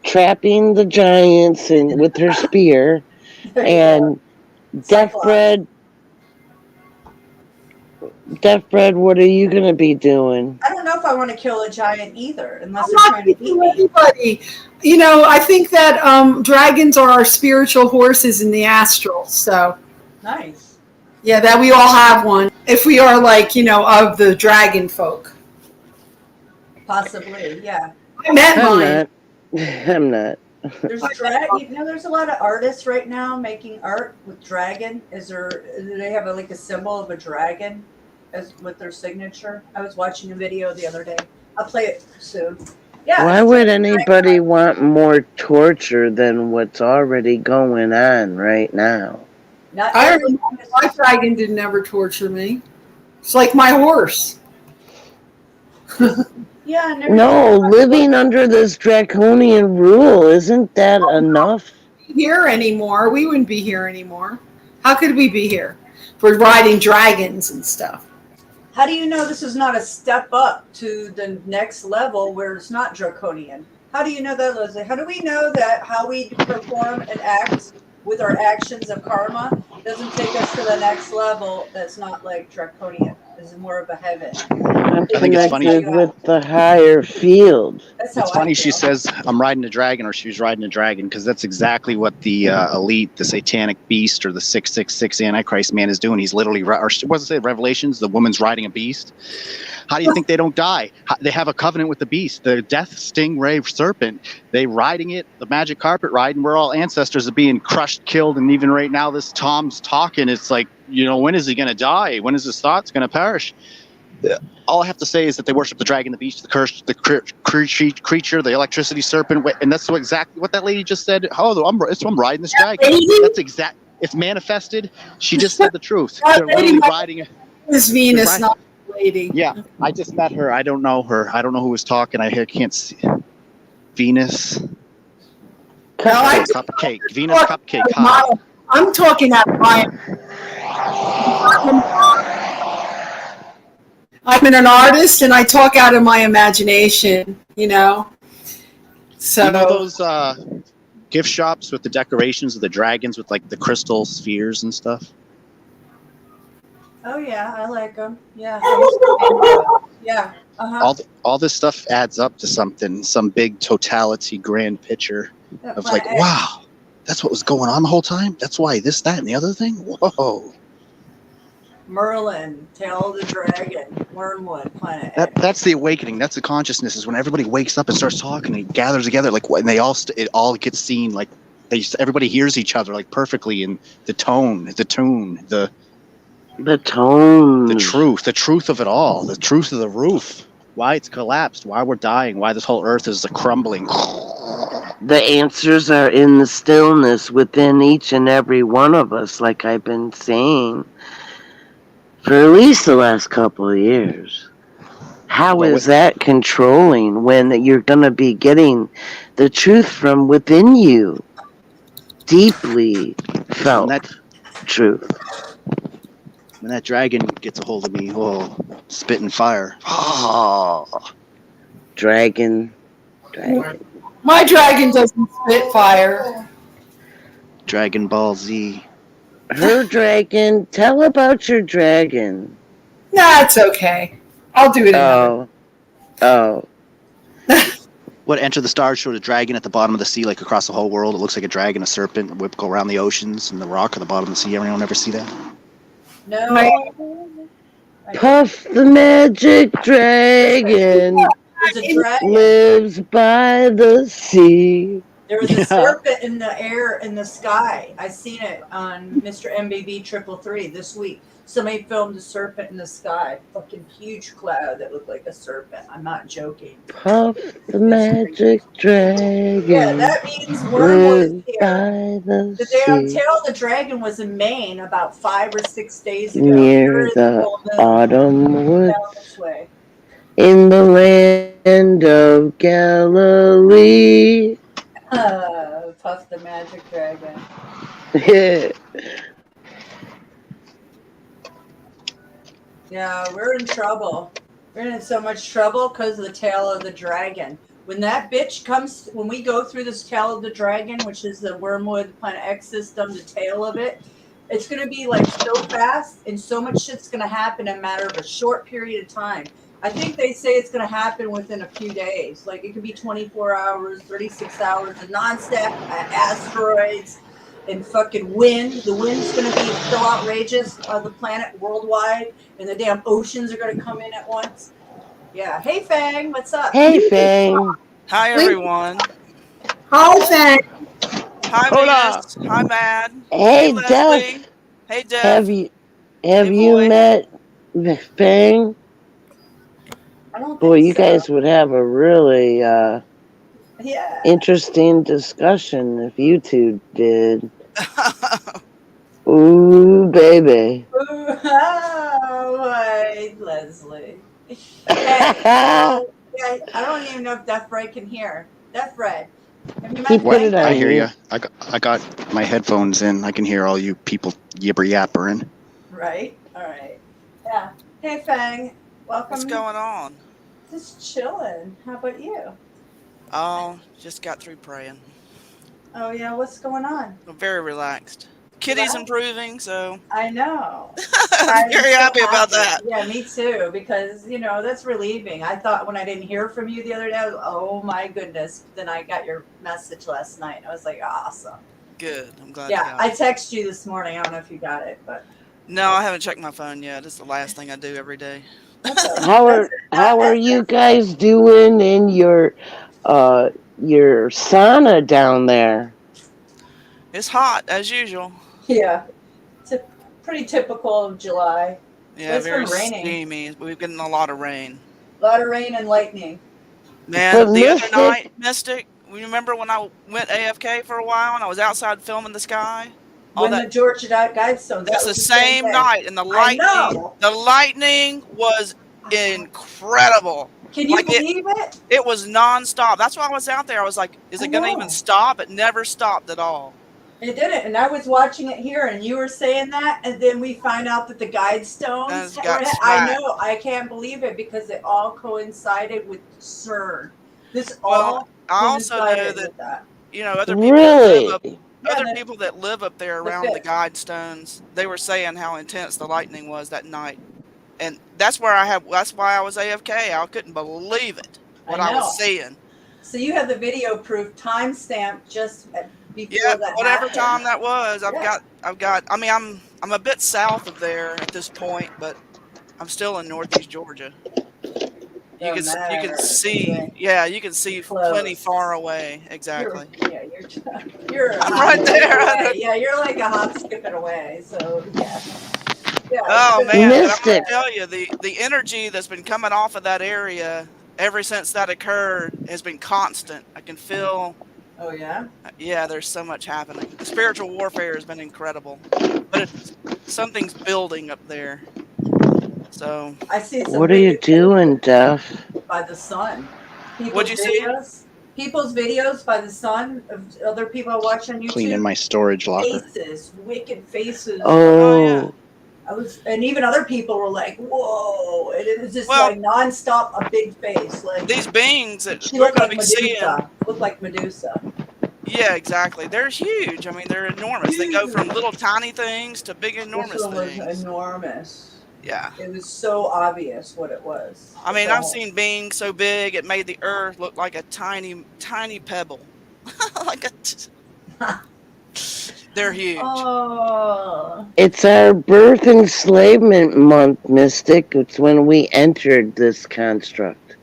trapping the giants and with her spear, There you and Cyclops. Deathbred, what are you gonna be doing? I don't know if I want to kill a giant either, unless I'm they're not trying to eat picking me. anybody. You know, I think that dragons are our spiritual horses in the astral. So, Nice. yeah, that we all have one. If we are like, of the dragon folk. Possibly, yeah. I met mine. I'm not. There's there's a lot of artists right now making art with dragon. Do they have like a symbol of a dragon as with their signature? I was watching a video the other day. I'll play it soon. Yeah. Why it's would like a anybody dragon. want more torture than what's already going on right now? Not I every- remember my dragon didn't ever torture me. It's like my horse. Yeah. and every- No, living under this draconian rule, isn't that enough? Here anymore. We wouldn't be here anymore. How could we be here? For riding dragons and stuff. How do you know this is not a step up to the next level where it's not draconian? How do you know that, Leslie? How do we know that how we perform and act with our actions of karma doesn't take us to the next level that's not like draconian? Is more of a heaven. I'm I think it's funny. connected with the higher field. That's how It's I funny she feel. says, I'm riding a dragon, or she was riding a dragon, because that's exactly what the elite, the satanic beast, or the 666 Antichrist man is doing. He's literally, or what's it, Revelations? The woman's riding a beast. How do you think they don't die? They have a covenant with the beast, the death stingray serpent. They riding it, the magic carpet ride, and we're all ancestors of being crushed, killed, and even right now, this Tom's talking. It's like when is he going to die? When is his thoughts going to perish? All I have to say is that they worship the dragon, the beast, the curse, the creature, the electricity serpent, and that's exactly what that lady just said. Oh, I'm riding this dragon. That's exact. It's manifested. She just said the truth. They're literally riding. It's Venus, not the lady. Yeah, I just met her. I don't know her. I don't know who was talking. I can't see. Venus. Cupcake. Venus Cupcake. Hi. I'm talking out of my. I'm an artist, and I talk out of my imagination. So you know those gift shops with the decorations of the dragons with like the crystal spheres and stuff. Oh yeah, I like them. Yeah. Yeah. All this stuff adds up to something, some big totality, grand picture of like, wow, that's what was going on the whole time. That's why this, that, and the other thing. Whoa. Merlin, Tail of the Dragon, Wormwood, Planet X. That's the awakening. That's the consciousness. Is when everybody wakes up and starts talking and gathers together. Like when they all, it all gets seen. Like everybody hears each other like perfectly, and the tone, the tune, the tone, the truth of it all, the truth of the roof. Why it's collapsed. Why we're dying. Why this whole earth is crumbling. The answers are in the stillness within each and every one of us. Like I've been saying. For at least the last couple of years. How is that controlling when you're going to be getting the truth from within you? Deeply felt truth. When that dragon gets a hold of me, spitting fire. Oh. Dragon. My dragon doesn't spit fire. Dragon Ball Z. Her dragon. Tell about your dragon. Nah, it's okay. I'll do it another. Oh. What, Enter the Stars showed a dragon at the bottom of the sea, like across the whole world. It looks like a dragon, a serpent, a whip go around the oceans, and the rock at the bottom of the sea. Anyone ever see that? No. Puff the magic dragon Dragon lives by the sea. There was a serpent in the air, in the sky. I seen it on Mr. MBB 333 this week. Somebody filmed a serpent in the sky. Fucking huge cloud that looked like a serpent. I'm not joking. Puff the magic dragon. Yeah, that means Wormwood is here. The damn Tail of the Dragon was in Maine about 5 or 6 days ago. Near the autumn woods. Down this way. In the land of Galilee. Puff the Magic Dragon. Yeah, we're in trouble. We're in so much trouble because of the Tail of the Dragon. When that bitch comes, when we go through this Tail of the Dragon, which is the Wormwood Planet X system, the tail of it, it's going to be like so fast and so much shit's going to happen in a matter of a short period of time. I think they say it's going to happen within a few days. Like it could be 24 hours, 36 hours, and nonstop asteroids and fucking wind. The wind's going to be so outrageous on the planet worldwide, and the damn oceans are going to come in at once. Yeah. Hey, Fang, what's up? Hey, Fang. Hi, everyone. Hi, Fang. Hi, Venus. Hi, Mad. Hey, Leslie. Duff. Hey, Duff. Have you met Fang? I don't Boy, think you so. guys would have a really Yeah. interesting discussion if you two did. Ooh, baby. Ooh, oh, hi, Leslie. Hey, I don't even know if Death Ray can hear. Death Ray. Have you met He put it I on hear you. you. I got my headphones in. I can hear all you people yibber yappering. Right? All right. Yeah. Hey, Fang. Welcome. What's going on? Just chilling. How about you? Oh, just got through praying. Oh, yeah. What's going on? I'm very relaxed. Kitty's Well, improving, so I know. I'm very so happy about that. Yeah, me too, because, that's relieving. I thought when I didn't hear from you the other day, I was, oh my goodness. Then I got your message last night. I was like, awesome. Good. I'm glad Yeah, you got I it. texted you this morning. I don't know if you got it, but. No, I haven't checked my phone yet. It's the last thing I do every day. How are you guys doing in your sauna down there? It's hot, as usual. Yeah. pretty typical of July. Yeah, It's very been raining. steamy. We've gotten a lot of rain. A lot of rain and lightning. Man, But the other Mystic- night, Mystic, you remember when I went AFK for a while and I was outside filming the sky? All When the that. Georgia Guidestones. That's that the was same day. night, and I know. the lightning was incredible. Can you Like believe it? It was nonstop. That's why I was out there. I was like, is I it gonna know. even stop? It never stopped at all. It didn't, and I was watching it here, and you were saying that, and then we find out that the Guidestones. Those got I smacked. know, I can't believe it because it all coincided with CERN. This Well, all I also know coincided that with that. other people that live Really? up, Yeah, other the- people that live up there the around the fifth. Guidestones, they were saying how intense the lightning was that night, and that's why I was AFK. I couldn't believe it what I know. was seeing. So you have the video proof timestamp just before Yeah, that whatever happened. time that was, I've Yeah. got. I mean, I'm a bit south of there at this point, but I'm still in northeast Georgia. You can matter. see, Right. yeah, you can see Close. plenty far away. Exactly. You're a I'm hop right skip there. away. Yeah, you're like a hop skipping away. So yeah. Yeah. Oh it's man, been- but I'm gonna Mystic. tell you, the energy that's been coming off of that area ever since that occurred has been constant. I can feel, Oh yeah. yeah, there's so much happening. The spiritual warfare has been incredible, but something's building up there. So, I see some What are you videos doing, Duff? by the sun. What'd you see? People's videos by the sun of other people I watch on YouTube. Cleaning my storage locker. faces, wicked faces. Oh, And even other people were like, "Whoa!" It was just Well- like nonstop, a big face. Like these beings that she we're looked going like to be seeing, Medusa. Looked like Medusa. yeah, exactly. They're huge. I mean, they're enormous. They go from little tiny things to big enormous This one was things. enormous. Yeah. It was so obvious what it was. I mean, So- I've seen beings so big it made the earth look like a tiny, tiny pebble. like they're huge. Oh, it's our birth enslavement month, Mystic. It's when we entered this construct.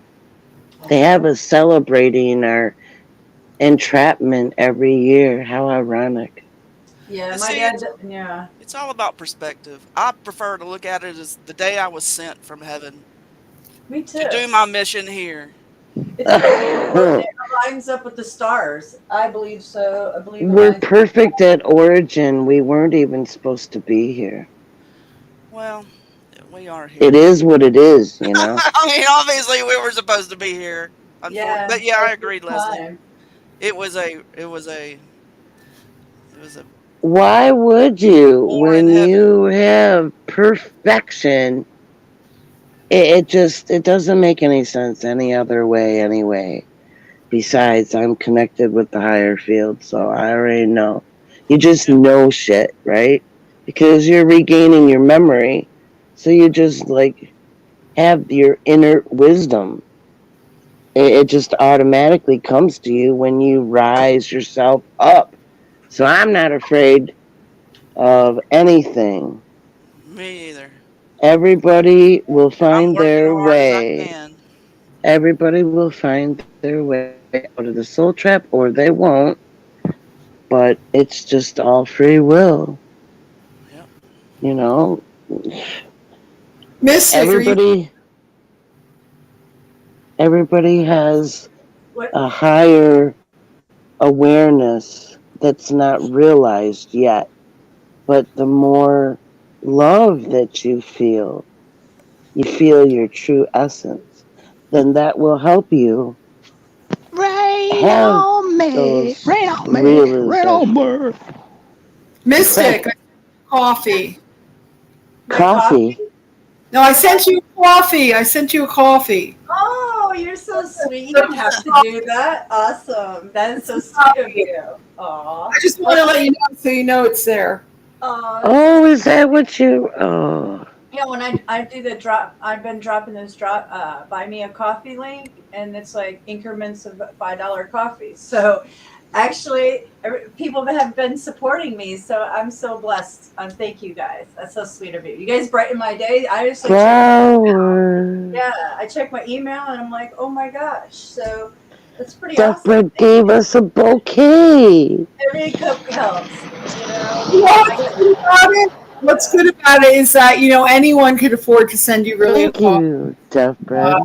They have us celebrating our entrapment every year. How ironic. yeah. My See, dad. Yeah. It's all about perspective. I prefer to look at it as the day I was sent from heaven Me too. to do my mission here. It lines up with the stars. I believe so. I believe. it We're lines- perfect at origin. We weren't even supposed to be here. Well, we are here. It is what it is, you know? I mean, obviously we were supposed to be here. Yeah. But yeah, I at agree, this Leslie. time. It was a Why would you Or when in heaven. you have perfection? It doesn't make any sense any other way anyway. Besides, I'm connected with the higher field, so I already know. You just know shit, right? Because you're regaining your memory, so you just like have your inner wisdom. It just automatically comes to you when you rise yourself up. So I'm not afraid of anything. me either. Everybody will I'm find working their hard as I way. can. Everybody will find their way out of the soul trap, or they won't. But it's just all free will. Yep. You know, Mystic, are you, everybody has What? a higher awareness that's not realized yet. But the more love that you feel your true essence, then that will help you have those realizations. Mystic, coffee. My Coffee. No, I sent you coffee. I sent you a coffee. Oh, you're so sweet. You didn't have to do that. Awesome. That is so sweet of you. Aw. I just want to let you know so you know it's there. Aw. Oh, is that what you? Oh, Yeah, when I do the drop, I've been dropping those buy me a coffee link, and it's like increments of $5 coffee. So actually, people have been supporting me, so I'm so blessed. Thank you guys. That's so sweet of you. You guys brighten my day. I just like flowers. I check my email and I'm like, oh my gosh. So that's pretty awesome. Deborah gave us a bouquet. Every cup helps. You know. You know what's funny about it? What's good about it is that, anyone could afford to send you really Thank you, Deaf Bread.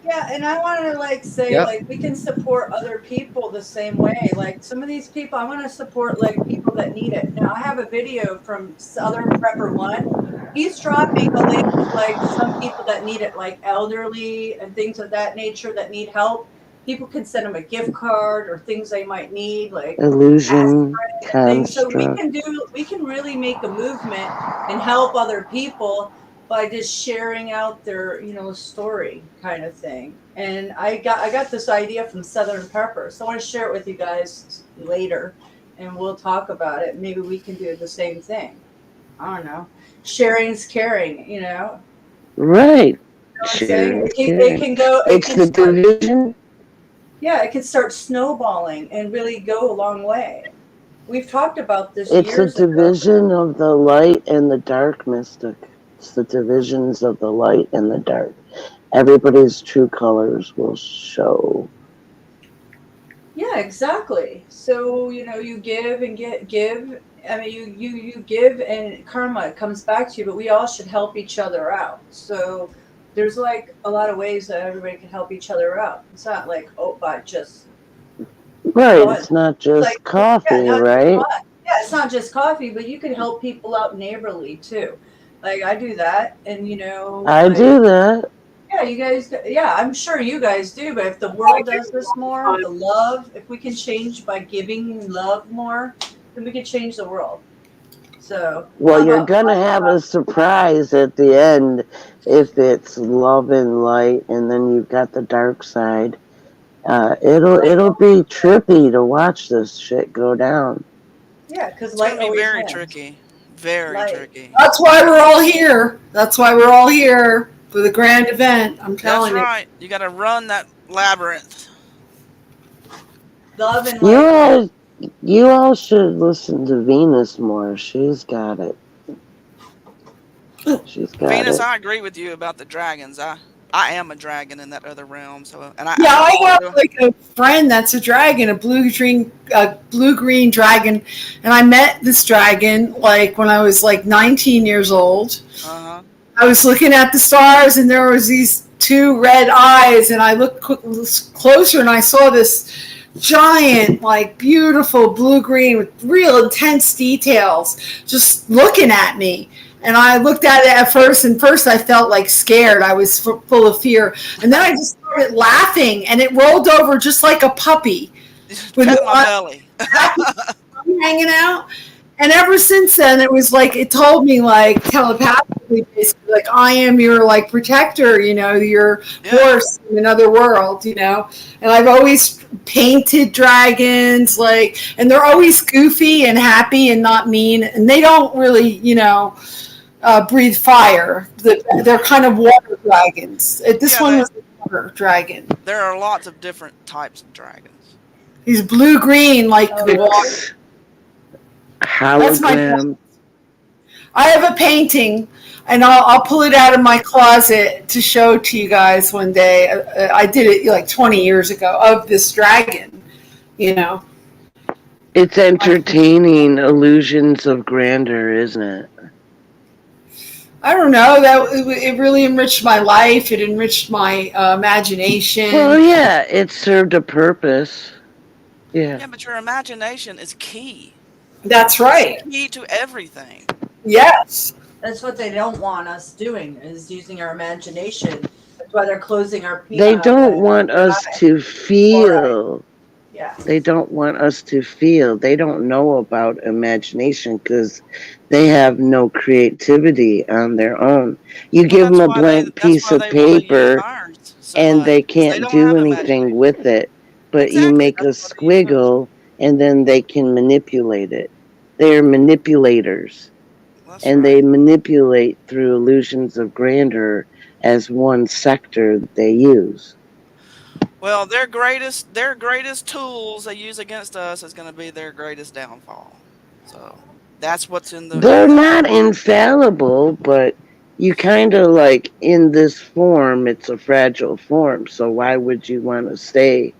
Yeah, and I want to say Yep. like we can support other people the same way. Like some of these people, I want to support like people that need it. Now I have a video from Southern Prepper One. He's dropping a link to like some people that need it, like elderly and things of that nature that need help. People can send them a gift card or things they might need, like Illusion things. So construct. we can really make a movement and help other people by just sharing out their story kind of thing. And I got this idea from Southern Pepper, so I want to share it with you guys later, and we'll talk about it. Maybe we can do the same thing. I don't know. Sharing's caring, Right. You know what I'm saying? Sharing is It caring. can go. It's the division. Yeah, it can start snowballing and really go a long way. We've talked about this It's the years ago. division of the light and the dark, Mystic. It's the divisions of the light and the dark. Everybody's true colors will show. Yeah, exactly. So, you give and give. I mean, you give and karma comes back to you, but we all should help each other out. So there's like a lot of ways that everybody can help each other out. It's not like, by just Right, But it's not just like, coffee, yeah, not just right? yeah, it's not just coffee, but you can help people out neighborly too. Like I do that, and I like, do that. yeah, you guys, yeah, I'm sure you guys do. But if the world does this more, the love, if we can change by giving love more, then we can change the world. So, Well, how you're about- gonna have a surprise at the end if it's love and light, and then you've got the dark side. It'll be trippy to watch this shit go down. yeah, because It's light gonna be always very wins. tricky. Very Light. tricky. That's why we're all here. That's why we're all here for the grand event. I'm That's telling you. right. You got to run that labyrinth. Love and light. You all should listen to Venus more. She's got it. She's got Venus, it. I agree with you about the dragons. I am a dragon in that other realm. So, and I have like a friend that's a dragon, a blue-green dragon, and I met this dragon like when I was like 19 years old. Uh-huh. I was looking at the stars, and there was these two red eyes, and I looked closer, and I saw this giant, like beautiful blue-green with real intense details, just looking at me. And I looked at it at first, and first I felt like scared. I was full of fear. And then I just started laughing, and it rolled over just like a puppy with Pet my belly. hanging out. And ever since then, it was like, it told me like telepathically, basically, like, I am your like protector, your horse in another world, And I've always painted dragons, like, and they're always goofy and happy and not mean. And they don't really, breathe fire. They're kind of water dragons. This one was a water dragon. There are lots of different types of dragons. He's blue-green, like the water. That's my Hologram. I have a painting, and I'll pull it out of my closet to show to you guys one day. I did it like 20 years ago of this dragon, It's entertaining illusions of grandeur, isn't it? I don't know. It really enriched my life. It enriched my imagination. Well, yeah, it served a purpose. Yeah. Yeah, but your imagination is key. That's right. It's key to everything. Yes. That's what they don't want us doing, is using our imagination. That's why they're closing our. They don't want us to feel. Yeah. They don't want us to feel. They don't know about imagination because they have no creativity on their own. You give them a blank piece of paper and they can't do anything with it, but you make a squiggle and then they can manipulate it. They're manipulators, and they manipulate through illusions of grandeur as one sector they use. Well, their greatest tools they use against us is going to be their greatest downfall. So that's what's in the. They're not infallible, but you kind of like in this form. It's a fragile form, so why would you want to stay?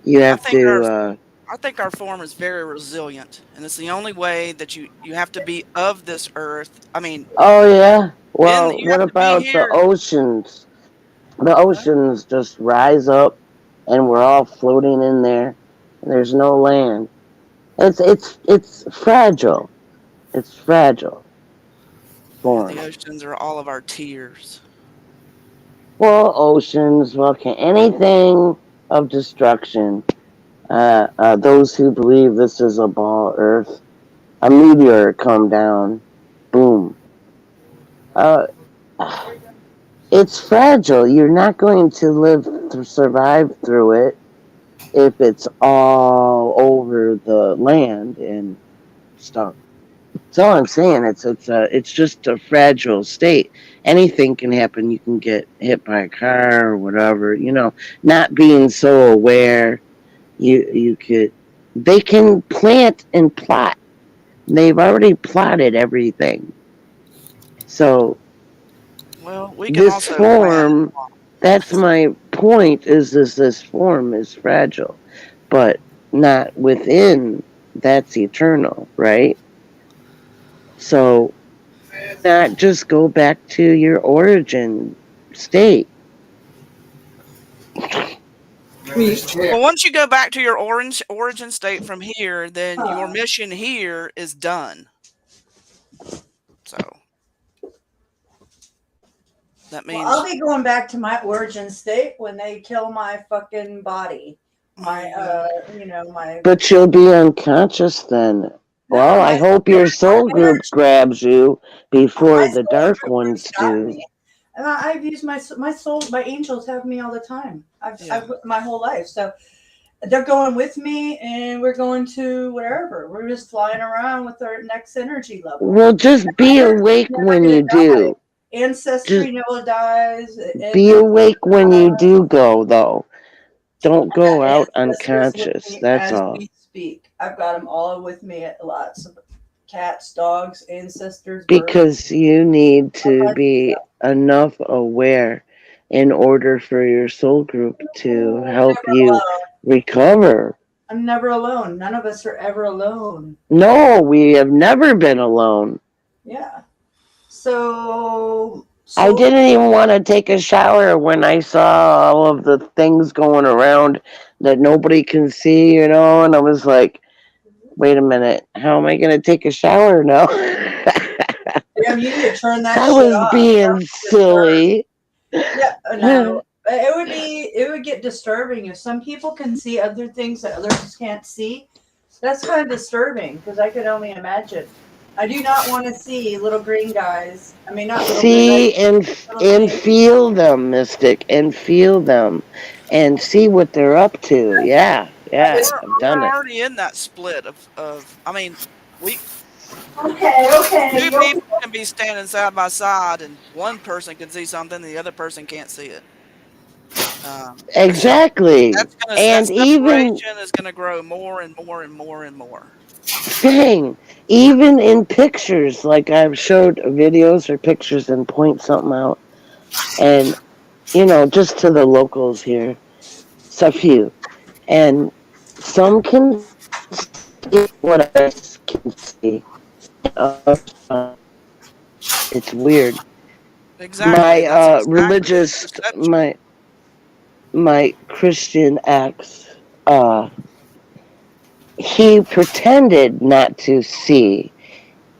You have to. I think our form is very resilient, and it's the only way that you have to be of this earth. I mean, Oh yeah. Well, you what have to be about the here. oceans? The What? oceans just rise up, and we're all floating in there. And there's no land. It's fragile. It's fragile Yeah, form. the oceans are all of our tears. Well, oceans, anything of destruction. Those who believe this is a ball Earth, a meteor come down, boom. Uh, it's fragile. You're not going to survive through it if it's all over the land and stuff. That's all I'm saying. It's just a fragile state. Anything can happen. You can get hit by a car or whatever. Not being so aware. You could. They can plant and plot. They've already plotted everything. So Well, we can this also plan. form. That's my point. Is this form is fragile, but not within. That's eternal, right? So not just go back to your origin state. Well, once you go back to your origin state from here, then your mission here is done. So that means Well, I'll be going back to my origin state when they kill my fucking body. My, my. But you'll be unconscious then. Well, I hope your soul group grabs you before the dark ones do. I've used my soul. My angels have me all the time. I've my whole life. So they're going with me, and we're going to wherever. We're just flying around with our next energy level. Well, just be awake when you do. Ancestry never dies. Be awake when you do go, though. Don't go out unconscious. That's all. We speak. I've got them all with me. Lots of cats, dogs, ancestors. Because you need to be enough aware in order for your soul group to help you recover. I'm never alone. None of us are ever alone. No, we have never been alone. Yeah. So I didn't even want to take a shower when I saw all of the things going around that nobody can see, and I was like, wait a minute, how am I going to take a shower now? Damn, you need to turn that I shit was off. being silly. Yeah, no. It would get disturbing if some people can see other things that others can't see. That's kind of disturbing because I can only imagine. I do not want to see little green guys. I mean, not little see green guys, and feel them, Mystic, and feel them, and see what they're up to. Yeah, I've done we're it. already in that split of. I mean, we. Okay. Two people can be standing side by side, and one person can see something, and the other person can't see it. Exactly. That even is going to grow more and more and more and more. Dang, even in pictures, like I've showed videos or pictures and point something out, and just to the locals here, it's a few, and some can see what I can see. It's weird. Exactly. My religious, my Christian ex, he pretended not to see,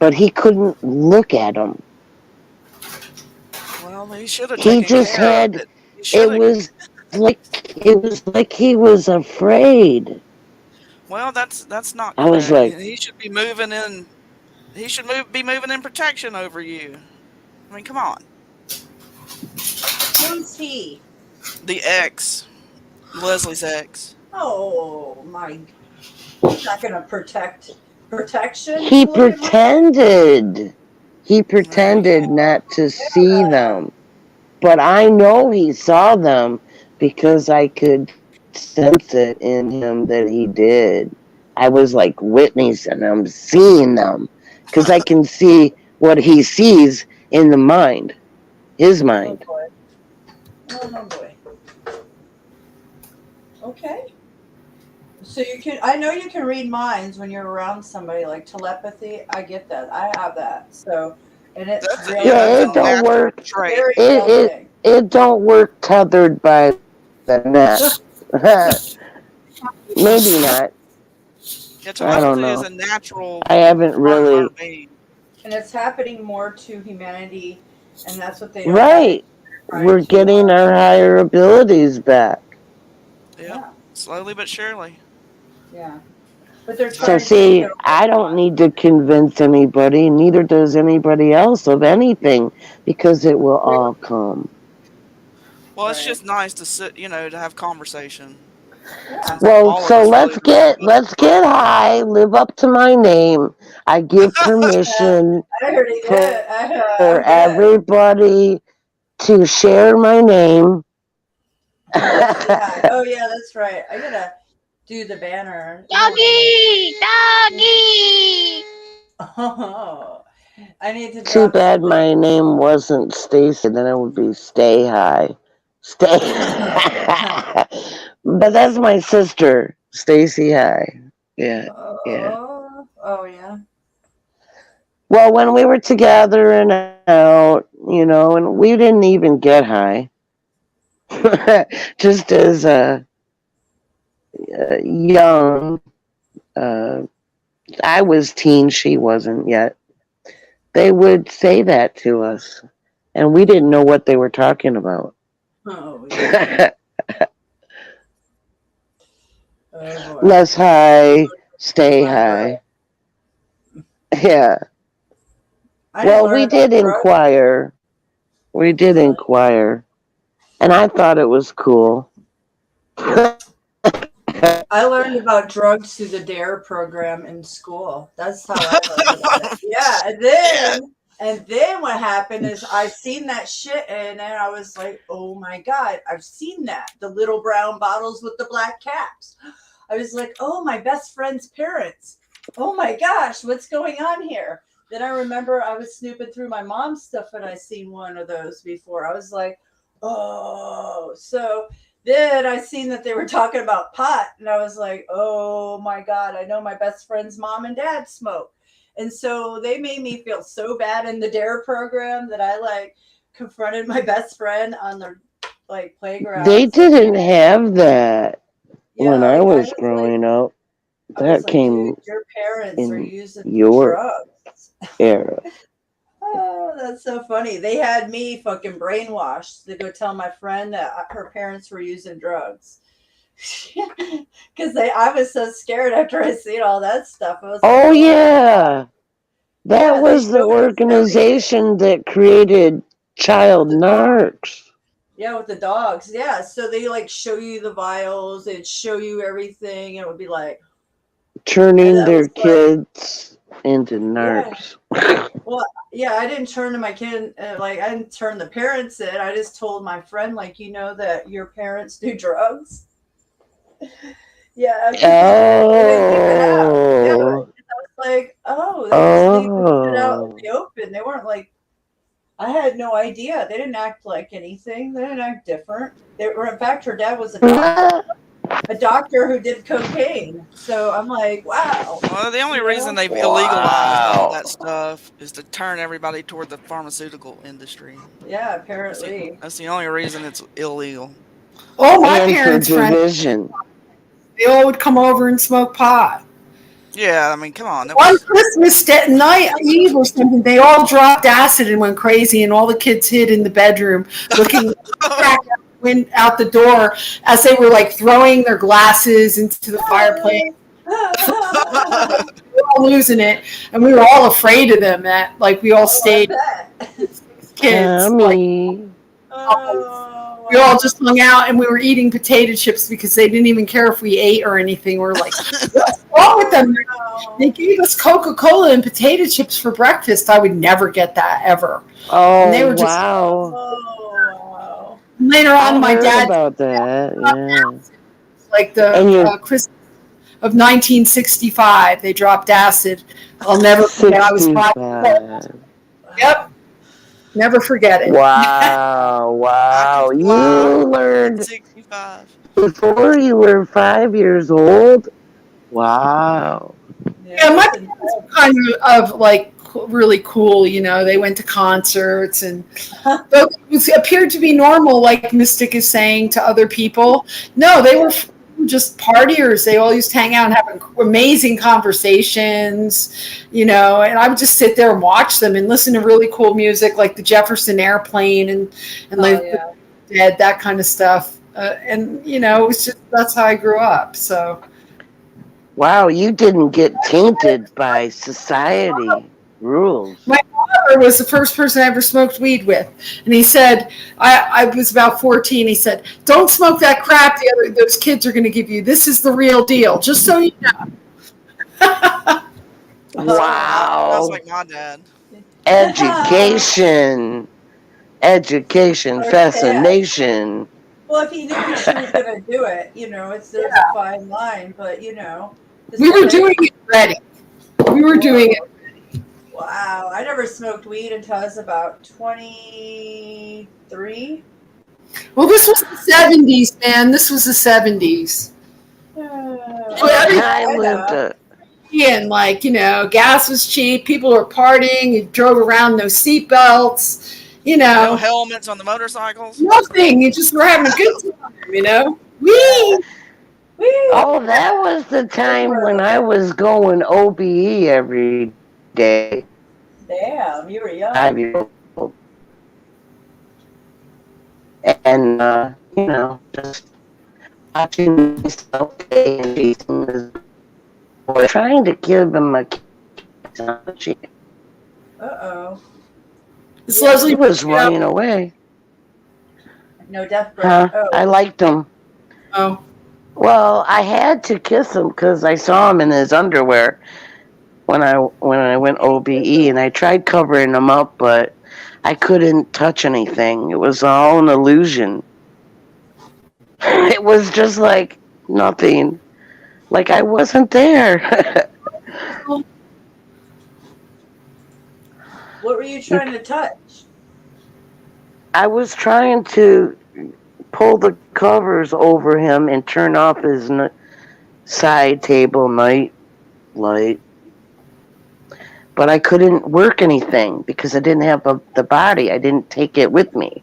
but he couldn't look at him. Well, he should have. He just had. It was like he was afraid. Well, that's not correct. I was like, he should be moving in. He should be moving in protection over you. I mean, come on. Who's he? The ex, Leslie's ex. Oh my! He's not going to protection. He pretended. He pretended not to see them, but I know he saw them because I could sense it in him that he did. I was like witnessing them, seeing them, because I can see what he sees in the mind, his mind. Oh boy. Okay. So you can, I know you can read minds when you're around somebody, like telepathy. I get that. I have that. So, and it's That's real. Yeah, that's it a don't natural work. trait. Very It real it thing. it don't work tethered by the neck. Maybe not. Yeah, I don't telepathy is know. a natural I haven't part of our really. being. And it's happening more to humanity, and that's what they don't want Right. to try We're to. getting our higher abilities back. Yep. Yeah, Slowly but surely. yeah. But they're So trying to take see, it I away from don't us. need to convince anybody, neither does anybody else of anything, because it will all come. Well, it's Right. just nice to sit, to have conversation. Yeah. Since Well, all of so us really let's get high, live up to my name. I give permission I already for did. I'm good. everybody to share my name. Yeah. Oh yeah, that's right. I gotta do the banner. Doggy! Doggy! Oh, I need to Too drop bad some my links. name wasn't Stacy, then it would be Stay High. Stay. But that's my sister, Stacy High. Yeah, yeah. Oh yeah. Well, when we were together and out, and we didn't even get high. Just as young, uh, I was teen, she wasn't yet. They would say that to us, and we didn't know what they were talking about. Oh yeah. Oh boy. Less high, stay My brain. high. Yeah. I didn't Well, learn we about did drugs. inquire. We did inquire, and I thought it was cool. I learned about drugs through the DARE program in school. That's how I learned about it. Yeah, and then what happened is I seen that shit and then I was like, oh my god, I've seen that. The little brown bottles with the black caps. I was like, oh, my best friend's parents. Oh my gosh, what's going on here? Then I remember I was snooping through my mom's stuff and I seen one of those before. I was like, oh, so then I seen that they were talking about pot, and I was like, oh my God, I know my best friend's mom and dad smoke. And so they made me feel so bad in the DARE program that I like confronted my best friend on the like playground. They didn't have that when I was like, growing up. I was That like, came dude, your parents are in using your drugs. era. Oh, that's so funny. They had me fucking brainwashed to go tell my friend that her parents were using drugs. Because I was so scared after I seen all that stuff. I was like, Oh yeah, that Yeah, they was the showed us organization that created child narcs. yeah, with the dogs. Yeah, so they like show you the vials, they'd show you everything, and it would be like, Turning that their was like- kids into narcs. well, yeah, I didn't turn to my kid, I didn't turn the parents in. I just told my friend, like, you know that your parents do drugs. Yeah. Oh. Like, oh, they put it out in the open. They weren't like, I had no idea. They didn't act like anything. They didn't act different. They were, in fact, her dad was a doctor who did cocaine. So I'm like, wow. Well, the only reason they've illegalized all that stuff is to turn everybody toward the pharmaceutical industry. Yeah, apparently. That's the only reason it's illegal. Oh, my And parents' for friends, division. they all would come over and smoke pot. Yeah, I mean, come on. One Christmas night, Eve or something, they all dropped acid and went crazy, and all the kids hid in the bedroom looking out the door as they were like throwing their glasses into the fireplace. We were all losing it, and we were all afraid of them. That like we all stayed kids. Mommy. We all just hung out and we were eating potato chips because they didn't even care if we ate or anything. We're like, what's wrong with them? They gave us Coca-Cola and potato chips for breakfast. I would never get that ever. Oh, and they were just, wow. Later on, I my heard dad about that. Yeah. like the Christmas of 1965, they dropped acid. I'll never forget. I was 5. Yep. Never forget it. Wow, wow. You learned 65. before you were 5 years old? Wow. Yeah, my parents were kind of like really cool. You know, they went to concerts and but it appeared to be normal, like Mystic is saying to other people. No, they were just partiers. They all used to hang out and have amazing conversations, you know. And I would just sit there and watch them and listen to really cool music, like the Jefferson Airplane and like Dead, that kind of stuff. And you know, it was just that's how I grew up. So. Wow, you didn't get tainted by society rules. My father was the first person I ever smoked weed with. And he said, I was about 14. He said, don't smoke that crap those kids are going to give you. This is the real deal, just so you know. Wow. That's like my dad. Education, fascination. Well, if he knew she was going to do it, you know, there's a fine line, but you know. We were doing it ready. We were doing it. Wow, I never smoked weed until I was about 23. Well, this was the 70s, man. This was the 70s. And like, you know, gas was cheap. People were partying. You drove around, no seatbelts. You know, No helmets on the motorcycles. Nothing. You just were having a good time. You know. Whee! Oh, that was the time when I was going OBE every day. Damn, you were young. 5 years old. And, you know, just watching myself and Jason was trying to give him a kiss on the cheek. Uh-oh. Leslie was running away. No death breath. Huh? Oh. I liked him. Oh. Well, I had to kiss him because I saw him in his underwear when I went OBE, and I tried covering him up, but I couldn't touch anything. It was all an illusion. It was just like nothing, like I wasn't there. What were you trying to touch? I was trying to pull the covers over him and turn off his side table night light. But I couldn't work anything because I didn't have the body. I didn't take it with me.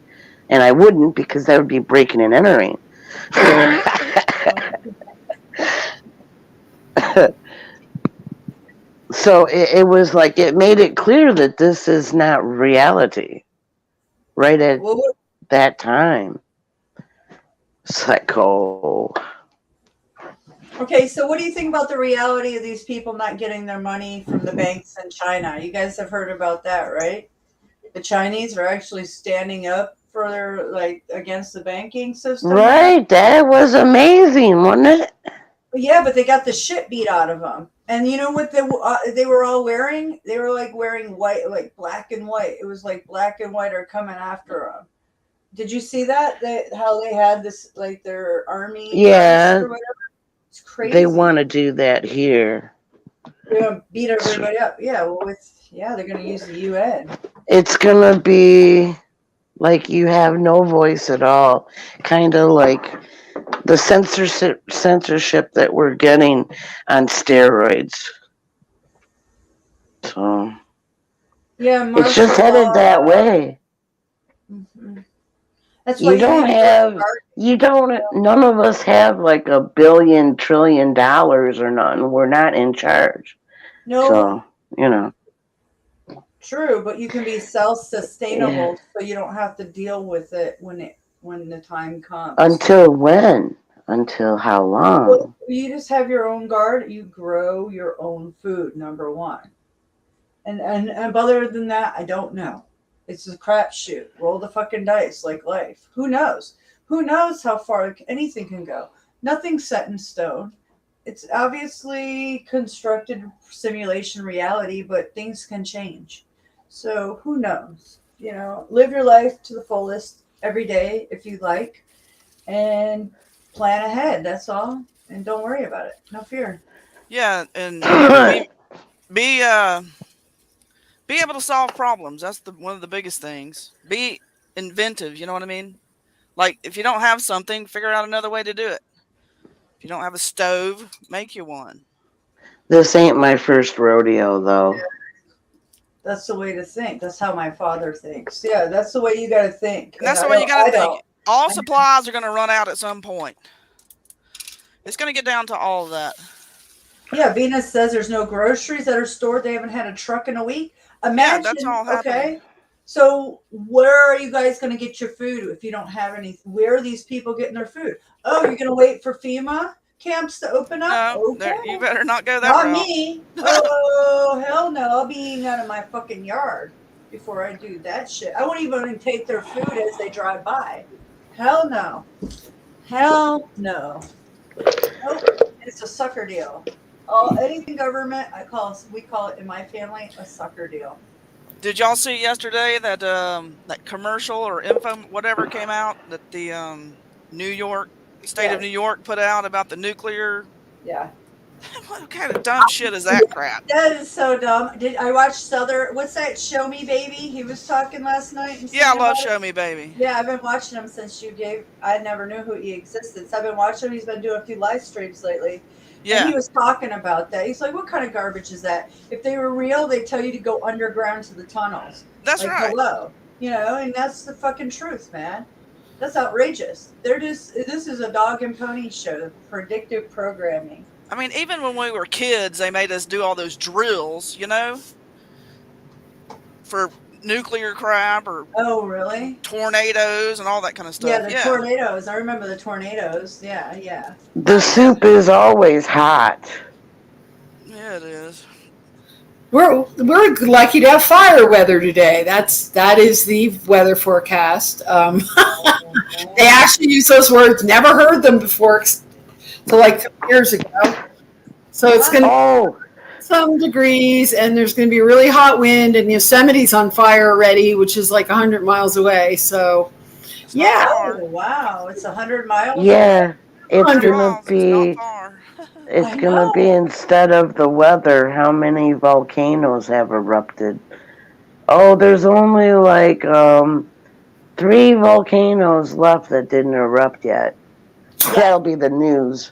And I wouldn't because that would be breaking and entering. So it was like, it made it clear that this is not reality. Right at that time. It's like, oh. Okay, so what do you think about the reality of these people not getting their money from the banks in China? You guys have heard about that, right? The Chinese are actually standing up for their, like, against the banking system. Right, that was amazing, wasn't it? Yeah, but they got the shit beat out of them. And you know what they were all wearing? They were like wearing white, like black and white. It was like black and white are coming after them. Did you see that? How they had this, like their army? Yeah. Or whatever? It's crazy. They want to do that here. They're gonna beat everybody up. Yeah, well, they're gonna use the UN. It's gonna be like you have no voice at all. Kind of like the censorship that we're getting on steroids. So yeah, it's just headed that way. Mm-hmm. That's why none of us have like $1 billion, $1 trillion or nothing. We're not in charge. No. So, you know. True, but you can be self-sustainable, so you don't have to deal with it when the time comes. Until when? Until how long? Well, you just have your own garden. You grow your own food, number one. And other than that, I don't know. It's a crapshoot. Roll the fucking dice, like life. Who knows? Who knows how far anything can go? Nothing's set in stone. It's obviously constructed simulation reality, but things can change. So who knows? You know, live your life to the fullest every day if you like, and plan ahead. That's all. And don't worry about it. No fear. Yeah, and be able to solve problems. That's one of the biggest things. Be inventive. You know what I mean? Like if you don't have something, figure out another way to do it. If you don't have a stove, make you one. This ain't my first rodeo, though. That's the way to think. That's how my father thinks. Yeah, that's the way you got to think. And that's And the way you got to think. don't. All supplies are going to run out at some point. It's going to get down to all of that. Yeah, Venus says there's no groceries that are stored. They haven't had a truck in a week. Imagine, that's all happening. okay? So where are you guys going to get your food if you don't have any? Where are these people getting their food? Oh, you're going to wait for FEMA camps to open up? No, Okay. you better not go that Not route. me. Oh, hell no. I'll be eating out of my fucking yard before I do that shit. I won't even take their food as they drive by. Hell no. Hell no. Nope. It's a sucker deal. Anything government, we call it in my family a sucker deal. Did y'all see yesterday that that commercial or info, whatever, came out that the New York state of New York put out about the nuclear? Yeah. What kind of dumb shit is that crap? That is so dumb. Did I watch what's that, Show Me Baby? He was talking last night. And Yeah, I singing love about it. Show Me Baby. Yeah, I've been watching him since you gave. I never knew who he existed. So I've been watching him. He's been doing a few live streams lately. Yeah. And he was talking about that. He's like, what kind of garbage is that? If they were real, they'd tell you to go underground to the tunnels. That's like, right. Hello. You know, and that's the fucking truth, man. That's outrageous. This is a dog and pony show, predictive programming. I mean, even when we were kids, they made us do all those drills, you know, for nuclear crap or Oh, really? tornadoes and all that kind of stuff. Yeah, the tornadoes. I remember the tornadoes. Yeah, yeah. The soup is always hot. Yeah, it is. We're lucky to have fire weather today. That is the weather forecast. They actually use those words. Never heard them before, so like 2 years ago. So it's going to Oh, some degrees, and there's going to be a really hot wind, and Yosemite's on fire already, which is like 100 miles away. So, yeah. Oh, wow. It's 100 miles? yeah. It's 100 gonna Miles, it's be. not far. It's I gonna be, know. instead of the weather, how many volcanoes have erupted? Oh, there's only like 3 volcanoes left that didn't erupt yet. That'll be the news.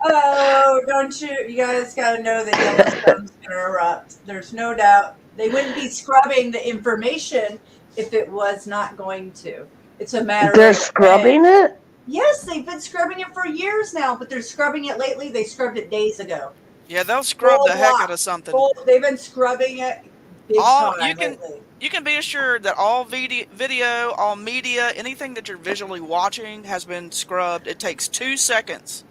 Oh, don't you guys got to know that Yellowstone's going to erupt. There's no doubt. They wouldn't be scrubbing the information if it was not going to. It's a matter They're of scrubbing it? Yes, they've been scrubbing it for years now, but they're scrubbing it lately. They scrubbed it days ago. Yeah, they'll scrub Full the heck block. out of something. They've been scrubbing it big time lately. You can be assured that all video, all media, anything that you're visually watching has been scrubbed. It takes 2 seconds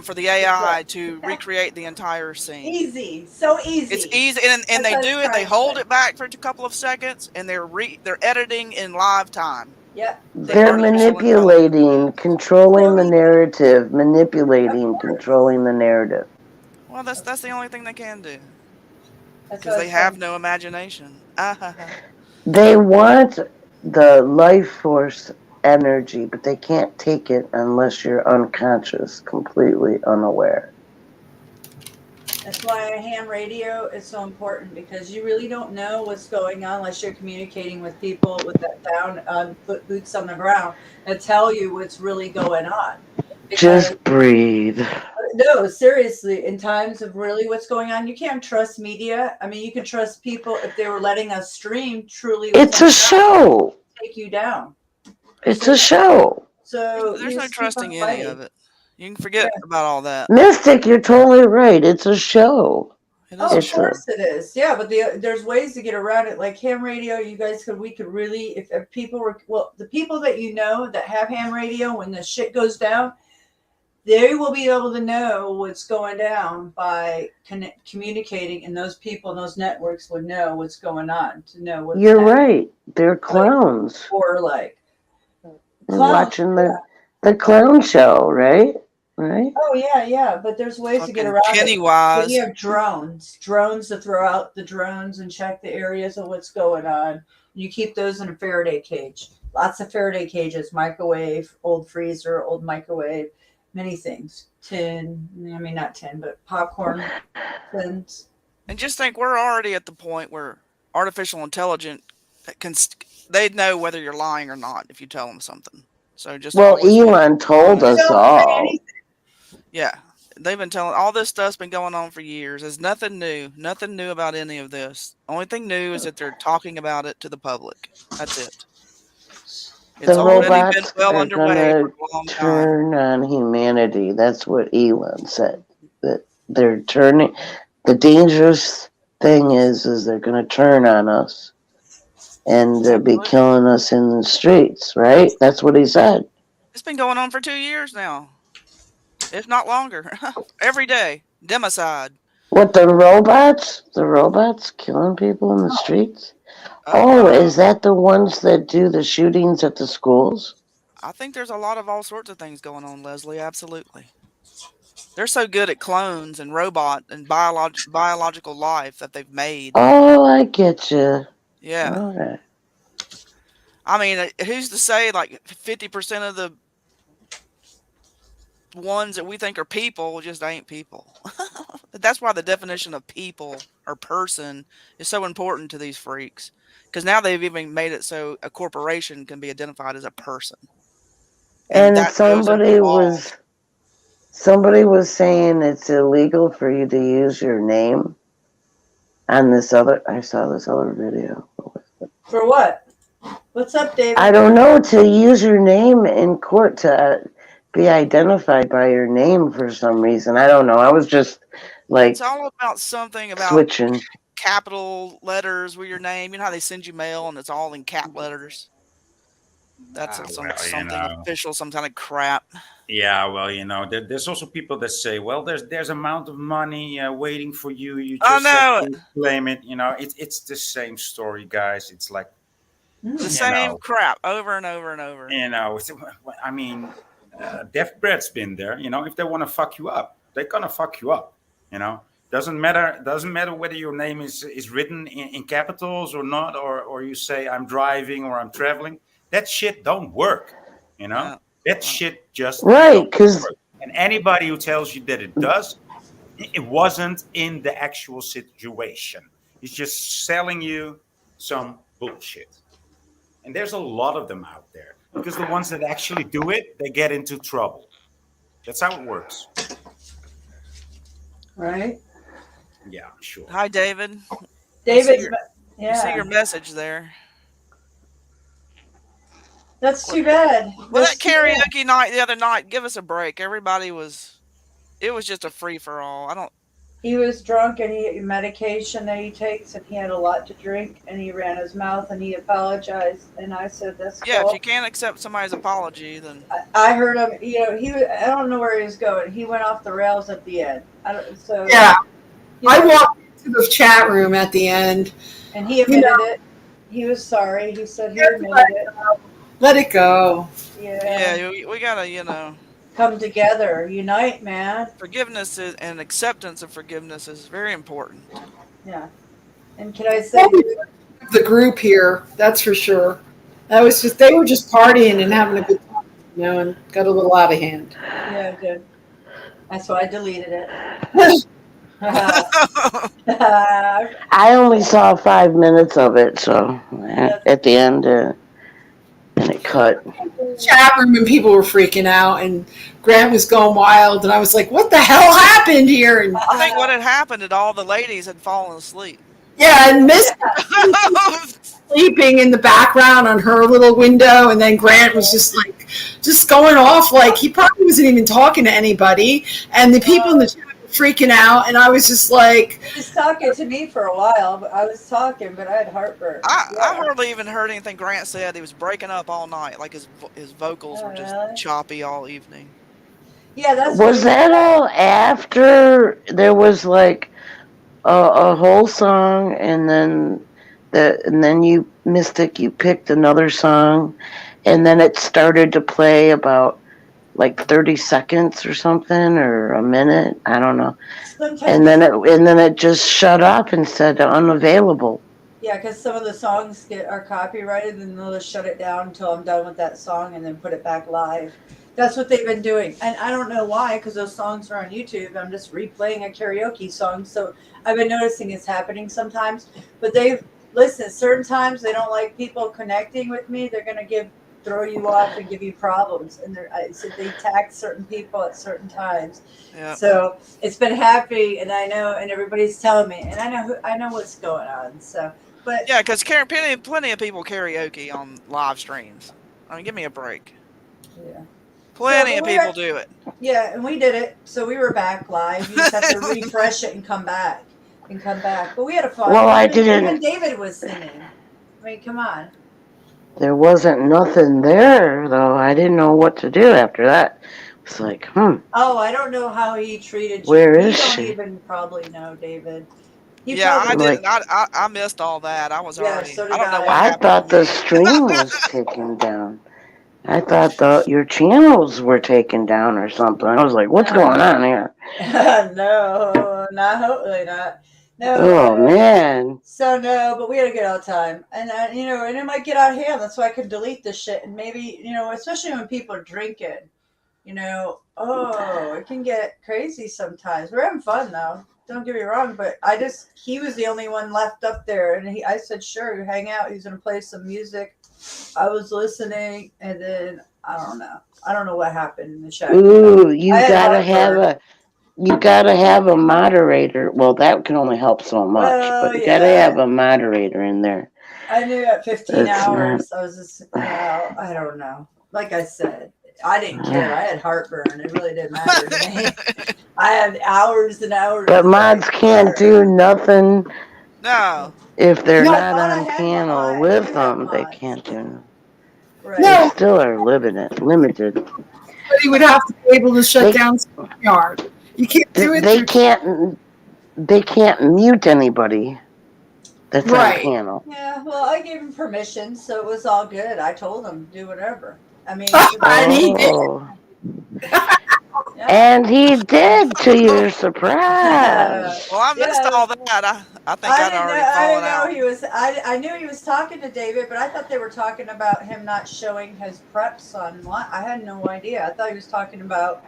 for the AI to recreate the entire scene. Easy, so easy. It's easy, and That's they what do I'm it. trying They to hold say. it back for a couple of seconds, and they're editing in live time. Yep. They're manipulating, controlling the narrative, controlling the narrative. Well, that's the only thing they can do That's because what they I'm have saying. no imagination. They want the life force energy, but they can't take it unless you're unconscious, completely unaware. That's why a ham radio is so important, because you really don't know what's going on unless you're communicating with people with that boots on the ground that tell you what's really going on. Because, Just breathe. no, seriously, in times of really what's going on, you can't trust media. I mean, you can trust people if they were letting us stream truly. It's a show. Take you down. It's a show. So There's you no just keep trusting on any fighting. of it. You can forget about all that. Mystic, you're totally right. It's a show. It is Oh, a of It's show. course it is. Yeah, but there's ways to get around it. Like ham radio, we could really, if people were, well, the people that you know that have ham radio, when the shit goes down, they will be able to know what's going down by communicating, and those people, those networks would know what's going on, to know what's You're happening. right. They're clowns. Or like, We're watching the clown show, right? Right? oh yeah, but there's ways to get Fucking around it. Pennywise. When you have drones to throw out the drones and check the areas of what's going on, you keep those in a Faraday cage. Lots of Faraday cages, microwave, old freezer, old microwave, many things. Tin, I mean not tin, but popcorn tins. And just think, we're already at the point where artificial intelligence they know whether you're lying or not if you tell them something. So just Well, always- Elon told They us don't say all. anything. yeah, they've been telling all this stuff's been going on for years. There's nothing new. Nothing new about any of this. Only thing new is that they're talking about it to the public. That's it. It's The already been robots well are underway gonna for a long time. turn on humanity. That's what Elon said. That they're turning. The dangerous thing is they're gonna turn on us, and they'll be killing us in the streets. Right? That's what he said. It's been going on for 2 years now, if not longer. Every day, democide. What, the robots? The robots killing people in the streets? Oh, is that the ones that do the shootings at the schools? I think there's a lot of all sorts of things going on, Leslie. Absolutely. They're so good at clones and robot and biological life that they've made. Oh, I get you. Yeah. All right. I mean, who's to say like 50% of the ones that we think are people just ain't people? That's why the definition of people or person is so important to these freaks. Because now they've even made it so a corporation can be identified as a person. And somebody was saying it's illegal for you to use your name on I saw this other video. For what? What's up, David? I don't know, to use your name in court, to be identified by your name for some reason. I don't know. I was just like, it's all about something about switching capital letters with your name. You know how they send you mail and it's all in cap letters? That's something official, some kind of crap. Yeah, well, there's also people that say, well, there's amount of money waiting for you. You just have to claim it. It's the same story, guys. It's like the same crap over and over and over. I mean, Def Bread's been there. If they want to fuck you up, they're gonna fuck you up. Doesn't matter whether your name is written in capitals or not, or you say I'm driving or I'm traveling. That shit don't work. That shit just right, because and anybody who tells you that it does, it wasn't in the actual situation. He's just selling you some bullshit. And there's a lot of them out there, because the ones that actually do it, they get into trouble. That's how it works. Right? Yeah, sure. Hi, David. David, you see your message there. That's too bad. Well, that karaoke night the other night, give us a break. It was just a free for all. He was drunk and he medication that he takes, and he had a lot to drink, and he ran his mouth and he apologized, and I said, "That's cool." If you can't accept somebody's apology, then I heard him. I don't know where he was going. He went off the rails at the end. I walked into the chat room at the end, and he admitted it. He was sorry. He said he admitted it. Let it go. Yeah, we gotta, come together, unite, man. Forgiveness and acceptance of forgiveness is very important. Yeah. And can I say the group here, that's for sure. That was they were just partying and having a good time, and got a little out of hand. Yeah, good. That's why I deleted it. I only saw 5 minutes of it, so at the end, and it cut. Chat room and people were freaking out, and Grant was going wild, and I was like, "What the hell happened here?" And I think what had happened is all the ladies had fallen asleep. Yeah, and Miss sleeping in the background on her little window, and then Grant was just going off like he probably wasn't even talking to anybody, and the people in the chat were freaking out, and I was just like, he was talking to me for a while, but I was talking, but I had heartburn. I hardly even heard anything Grant said. He was breaking up all night, like his vocals were just choppy all evening. Yeah, that's. Was that all after there was like a whole song, and then you, Mystic, you picked another song, and then it started to play about like 30 seconds or something, or a minute, I don't know. And then it just shut up and said unavailable. Yeah, because some of the songs are copyrighted, and they'll just shut it down until I'm done with that song, and then put it back live. That's what they've been doing, and I don't know why, because those songs are on YouTube. I'm just replaying a karaoke song, so I've been noticing it's happening sometimes. But listen, certain times they don't like people connecting with me. They're going to give throw you off and give you problems. And I said they attack certain people at certain times. Yeah. So it's been happy, and I know, and everybody's telling me, and I know what's going on. So, but Yeah, because plenty of people karaoke on live streams. I mean, give me a break. yeah. Plenty So, of but people do it. Yeah, and we did it. So we were back live. You just have to refresh it and come back. But we had a fun. Well, I Even didn't. David was singing. I mean, come on. There wasn't nothing there though. I didn't know what to do after that. It's like, Oh, I don't know how he treated you. Where You is don't she? even probably know, David. He Yeah, I probably, Like- didn't. I missed all that. I was Yeah, already. so did I don't know I. what I happened. thought the stream was taken down. I thought your channels were taken down or something. I was like, what's going on here? no, not hopefully not. No. Oh man. So no, but we had a good old time, and and it might get out of hand. That's why I could delete this shit, and maybe especially when people are drinking, it can get crazy sometimes. We're having fun though. Don't get me wrong, but he was the only one left up there, and I said, sure, hang out. He's gonna play some music. I was listening, and then I don't know what happened in the chat. Ooh, you I had gotta heartburn. have a moderator. Well, that can only help so much, Well, but you gotta yeah. have a moderator in there. I knew at 15 That's hours, I was just, I don't know. Like I said, I didn't care. I had heartburn. It really didn't matter to me. I had hours and hours. But mods can't do nothing No. if they're No, I not thought I on had panel mods. with You have them. They mods. can't do nothing. Right. No. They still are limited. Somebody would have to be able to shut They- down StreamYard. You can't do it. They through- can't mute anybody that's Right. on panel. Yeah, well, I gave him permission, so it was all good. I told him to do whatever. I mean, And he did. Oh. yeah. And he did, to your surprise. Well, I missed Yeah. all that. I think I'd already I fallen didn't know out. he was. I knew he was talking to David, but I thought they were talking about him not showing his preps online. I had no idea. I thought he was talking about.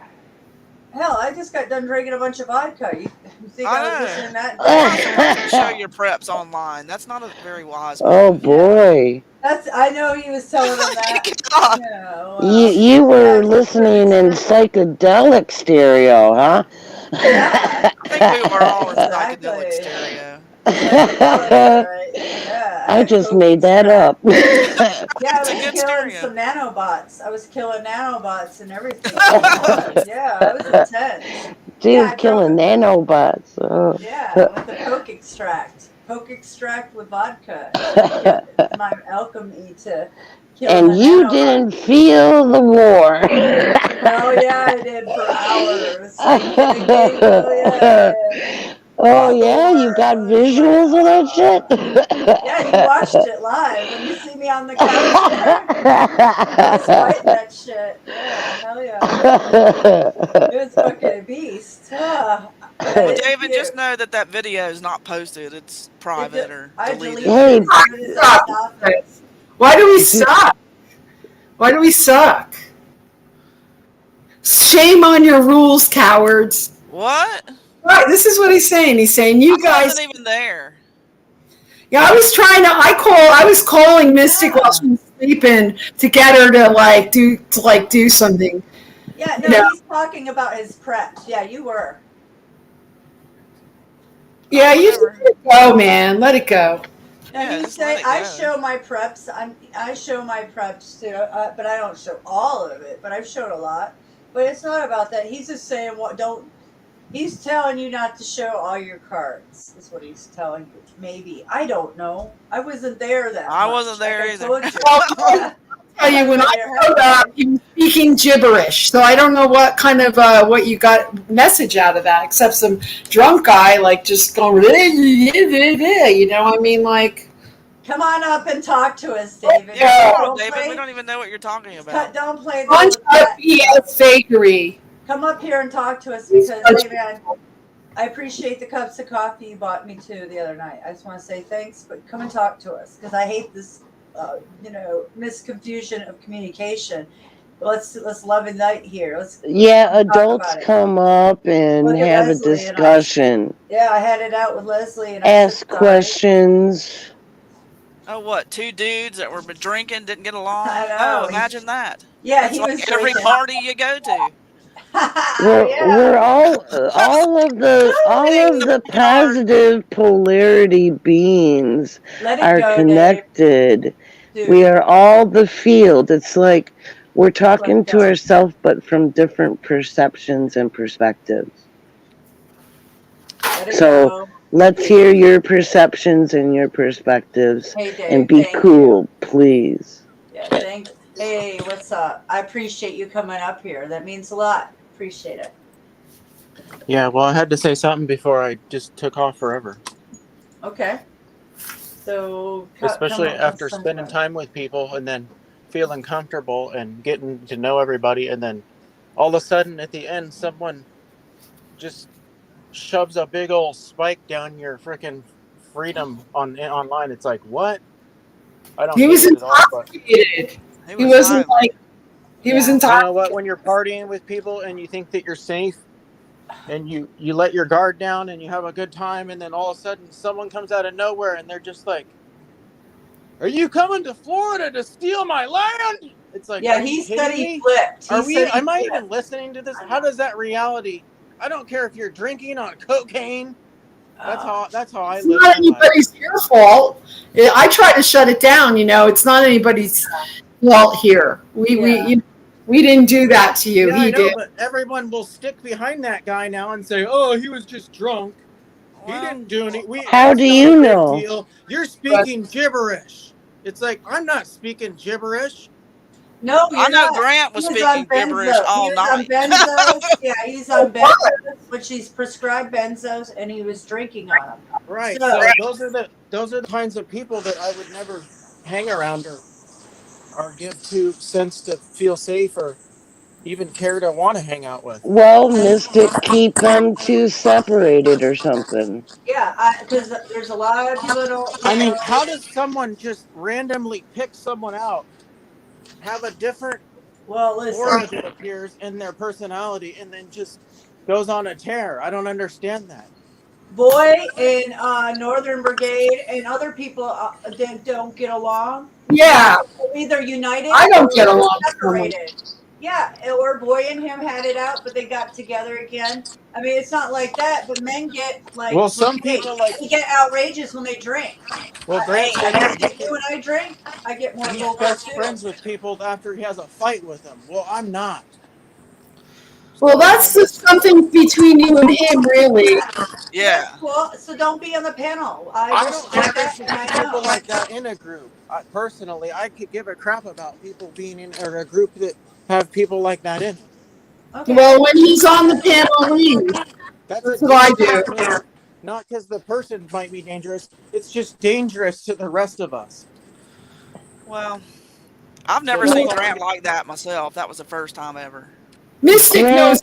Hell, I just got done drinking a bunch of vodka. You think I was I know. listening to that? You're not supposed to show your preps online. That's not a very wise. Oh boy. I know he was telling them that. God. Yeah, well, You were yeah, listening in psychedelic stereo, huh? Yeah. I think we were all in Exactly. psychedelic stereo. right. Yeah, I had just coke made that extract. up. Yeah, I It's a was good killing stereo. some nanobots. I was killing nanobots and everything. Yeah, it was intense. She Yeah, was I killing nanobots. Oh. Yeah, with the coke extract. Coke extract with vodka. My alchemy to kill And the you nanobots. didn't feel the war. Oh yeah, I did for hours. Yeah. Oh yeah, you got visuals of that shit? Yeah, you watched it live when you see me on the couch there. I was fighting that shit. Yeah, hell yeah. It was fucking a beast. Ah. Well, David, just know that video is not posted. It's private or I deleted. deleted Hey. it as soon as I stopped it. Why do we suck? Why do we suck? Shame on your rules, cowards. What? Right, this is what he's saying. He's saying you I guys. wasn't even there. Yeah, I was trying to. I was calling Mystic while she was sleeping to get her to do something. Yeah, no, Yeah. he's talking about his preps. Yeah, you were. Yeah, you Whatever. let it go, man. Let it go. No, Yeah, he just said let it I go. show my preps. I show my preps too, but I don't show all of it. But I've showed a lot. But it's not about that. He's just saying He's telling you not to show all your cards. Is what he's telling you. Maybe I don't know. I wasn't there that. I much, wasn't there like I either. told you. I'll tell you, when I showed up, he was speaking gibberish. So I don't know what kind of what you got message out of that, except some drunk guy like just going, you know. I mean, like. Come on up and talk to us, David. Yeah, come on, Don't David. play- We don't even know what you're talking about. Don't play Bunch the of BS fakery. Come up here and talk to us because, hey man, I appreciate the cups of coffee you bought me too the other night. I just want to say thanks, but come and talk to us because I hate this, misconfusion of communication. Let's love and light here. Yeah, talk adults about it. come up and Look at have a Leslie and I. discussion. Yeah, I had it out with Leslie and I Ask said, sorry. questions. what? 2 dudes that were drinking didn't get along. I Oh, know. imagine that. Yeah, That's he like was every drinking. party you go to. We're all of the positive polarity beings Let it are go, Dave. connected. Dude, We are all the field. It's like we're talking Let it to go. ourselves, but from different perceptions and perspectives. Let it So go. let's hear your perceptions and your perspectives, Hey, Dave. and be thank you. cool, please. Yeah, thanks. Hey, what's up? I appreciate you coming up here. That means a lot. Appreciate it. Yeah, well, I had to say something before I just took off forever. Okay. So, Especially come up after with some spending time with people and then feeling comfortable and getting to know everybody, and then all of a sudden at the end, someone just shoves a big old spike down your freaking freedom online. It's like, what? I don't He get was it at all. But intoxicated. He He was wasn't violent. like he was Yeah. you intoxicated. know what? When you're partying with people and you think that you're safe, and you let your guard down and you have a good time, and then all of a sudden someone comes out of nowhere and they're just like, "Are you coming to Florida to steal my land?" It's like, Yeah, are he you said kidding he me? flipped. Are He we? said he Am I flipped. even listening to this? How does that reality? I don't care if you're drinking on cocaine. That's how I It's live not my life. anybody's your fault. I try to shut it down. It's not anybody's fault here. We didn't do that to you. Yeah, I He know, did. but everyone will stick behind that guy now and say, "Oh, he was just drunk. He Well, didn't do any. How That's do not you a big know? deal. You're speaking gibberish." It's like, I'm not speaking gibberish. No, I you're know not. Grant was He was on speaking gibberish benzos. He all was on night. benzos. Yeah, he's on benzos, which he's prescribed benzos, and he was drinking on them. Right. So, So those are the kinds of people that I would never hang around or give to sense to feel safe or even care to want to hang out with. Well, Mystic, keep them two separated or something. yeah, because there's a lot of people that don't. I mean, how does someone just randomly pick someone out, have a different Well, aura listen, that appears in their personality, and then just goes on a tear? I don't understand that. Boy in Northern Brigade and other people that don't get along. Yeah, Either united I don't or get along with someone. separated. Yeah, or Boy and him had it out, but they got together again. I mean, it's not like that, but men get like, Well, some people they get outrageous when they drink. Well, Hey, Grant I said that get you when I drink. I get more he's vocal best too. friends with people after he has a fight with them. Well, I'm not. Well, that's just something between you and him, really. Yeah. Well, so don't be on the panel. I I don't think respect there that, should and be I people know. like that in a group. Personally, I could give a crap about people being in or a group that have people like that in it. Okay. Well, when he's on the panel, leave. That's That's a what I dangerous do. move. Not because the person might be dangerous. It's just dangerous to the rest of us. Well, I've never So seen that's Grant like that myself. That was the first time ever. Mystic knows.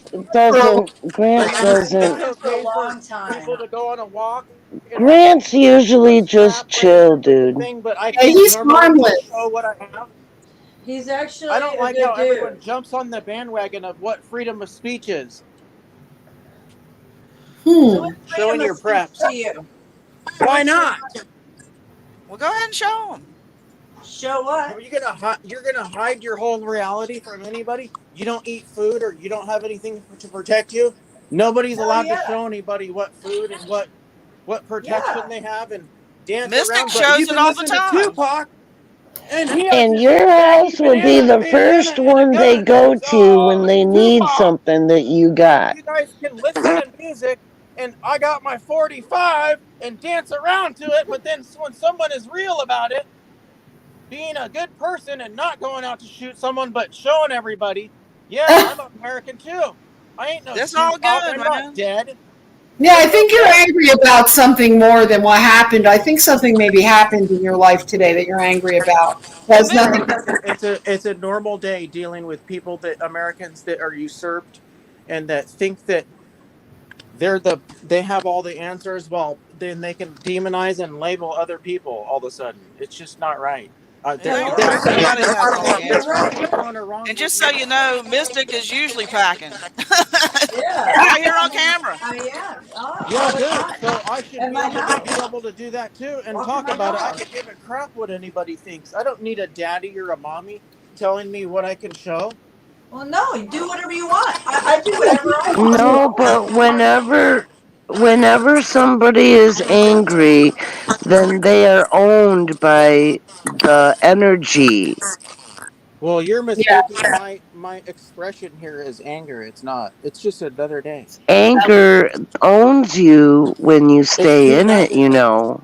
Grant it's doesn't. okay For a for long time. people to go on a walk. and Grant's usually a just strap chill, right there, dude. thing, but I Yeah, can't he's normally harmless. show what I have. He's actually I don't a like good how dude. everyone jumps on the bandwagon of what freedom of speech is. So what's Showing freedom your of speech preps. to you? Why not? Well, go ahead and show him. Show what? Are you you're gonna hide your whole reality from anybody? You don't eat food or you don't have anything to protect you. Nobody's Hell allowed yeah. to show anybody what food and what protection Yeah. they have and dance Mystic around. But shows you it can all the listen to time. Tupac, and he has And this your baggy house will be banana the first one and a they gun, go and to when they it's need Tupac. something that you got. You guys can listen to music, and I got my 45 and dance around to it. But then when someone is real about it, being a good person and not going out to shoot someone, but showing everybody, yeah, I'm American too. I ain't no That's all Tupac. good, I'm man. not dead. Yeah, I think you're angry about something more than what happened. I think something maybe happened in your life today that you're angry about. That's nothing. It's a normal day dealing with people that Americans that are usurped and that think that they have all the answers. Well, then they can demonize and label other people all of a sudden. It's just not right. Yeah, you're right. Nobody has all the answers. And just so you know, Mystic is usually packing. Yeah. Right here on camera. I am. Oh. Yeah, all the good. time. So I should At be my able, house. to do that too and Walking talk my about it. I dog. could give a crap what anybody thinks. I don't need a daddy or a mommy telling me what I can show. Well, no, you do whatever you want. I do whatever I want. No, but whenever somebody is angry, then they are owned by the energy. Well, you're Yeah. mistaking my expression here as anger. It's not. It's just another day. Anger owns you when you It's stay in it, you know.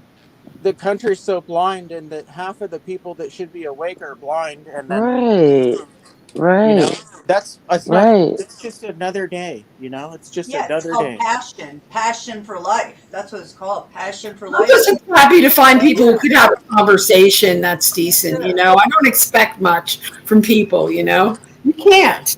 the country's so blind, and that half of the people that should be awake are blind, and then Right, you know right, that's it's not. right. It's just another day. It's just Yeah, it's another called day. passion for life. That's what it's called, passion for I'm life. just happy to find people who could have a conversation that's decent. I don't expect much from people. You can't.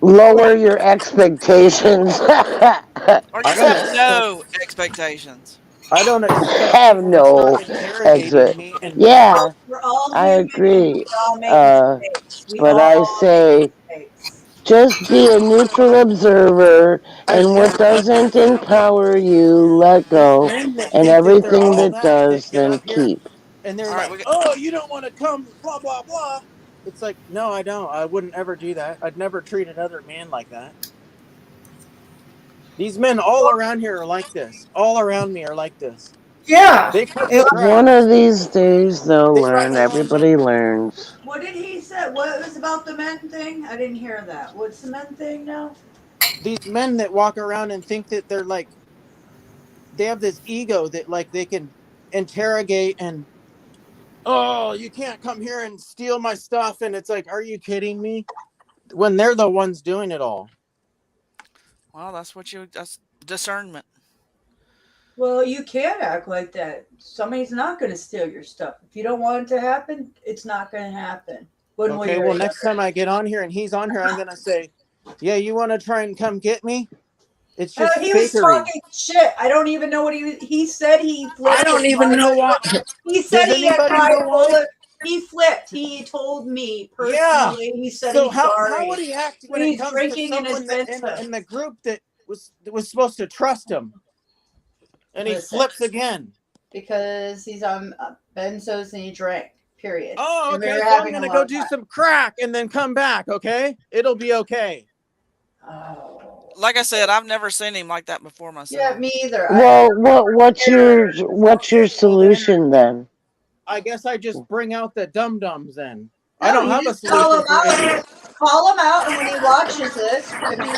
Lower your expectations. Or I just don't have expect. no expectations. I don't expect Have people to no start interrogating exit. me and Yeah, We're all I human. agree. We all make Uh, mistakes. We but all I make say mistakes. just be a neutral observer, and what doesn't empower you, let these go, men that and think that they're everything all that does, that get then up here keep. and they're All right, like, "Oh, you don't want to come," blah blah blah. It's like, no, I don't. I wouldn't ever do that. I'd never treat another man like that. These men all around here are like this. All around me are like this. Yeah. They cut the One grass. of these days they'll They ride learn. along. Everybody learns. What did he say? What was about the men thing? I didn't hear that. What's the men thing now? These men that walk around and think that they're like, they have this ego that like they can interrogate and, oh, you can't come here and steal my stuff. And it's like, are you kidding me? When they're the ones doing it all. well, that's discernment. Well, you can't act like that. Somebody's not going to steal your stuff. If you don't want it to happen, it's not going to happen. Okay, well, next time I get on here and he's on here, I'm going to say, yeah, you want to try and come get me? It's just he was fakery. talking shit. I don't even know what he said. He flipped. I don't even know what. He said Does he had anybody know why? bipolar. He flipped. He told me personally. Yeah. He said So he's how sorry. would he act when He's it comes to drinking in his someone mental. in the group that was supposed to trust him? And he Listen. flips again. Because he's on benzos and he drank. Period. Oh, And we okay. were So I'm having a going to go long do time. some crack and then come back, okay? It'll be okay. Oh. Like I said, I've never seen him like that before myself. Yeah, me either. Well, what's your solution then? I guess I just bring out the dum-dums then. No, I don't you have a just call solution him for out. anything. Call him out, and when he watches this,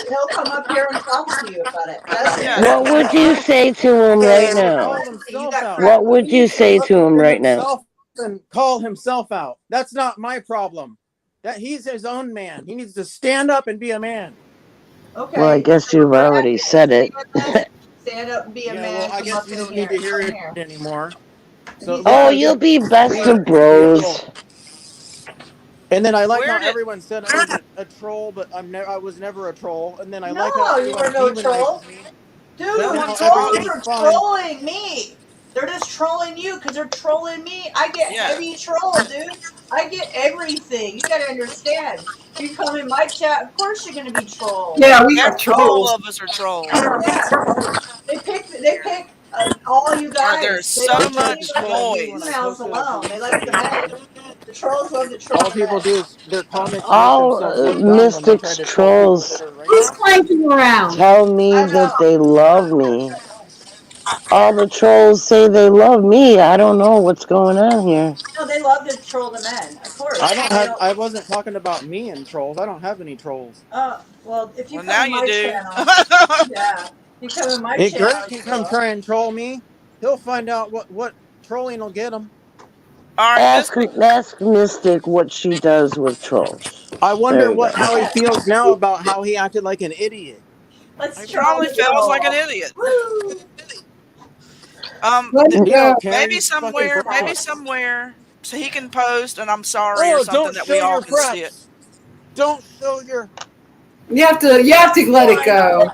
he'll come up here and talk to you about it. That's Yeah. it. What would you say to him right now? You got What would you say to him right now? Himself and call himself out. That's not my problem. That he's his own man. He needs to stand up and be a man. Okay. Well, I guess you've already said it. Stand up and be a man. Well, I come guess up you in don't need to hear come it here. anymore. So Oh, you'll be best of bros. And then I like Where how did- everyone said I was a troll, but I was never a troll. And then I No, like how you were everyone no troll. demonizes me. Dude, Then the how trolls everything's are fine. trolling me. They're just trolling you because they're trolling me. I get Yeah. heavy troll, dude. I get everything. You gotta understand. You come in my chat, of course you're gonna be trolled. Yeah, we have All trolls. of us are trolls. Yeah. They pick all you guys. There's They so don't much leave the noise. females alone. They like the men. The trolls love the trolls. All people do is their comments All make themselves look dumb when they mystics try to troll trolls people that are right. Who's clanking around? tell me I that know. they love me. All the trolls say they love me. I don't know what's going on here. No, they love to troll the men, of course. I wasn't talking about me and trolls. I don't have any trolls. Well, if you Well, come now in you my do. channel, yeah, you come in my If channel. Greg can come try and troll me, he'll find out what trolling will get him. All right, Ask Mystic what she does with trolls. I wonder There you go. how he feels now about how he acted like an idiot. Let's he troll probably the feels troll. like an idiot. Woo! He don't care. Maybe He's fucking somewhere, so he can post and I'm sorry Oh, or something don't that show we all your can see it. preps. Don't show your. You have to let it go.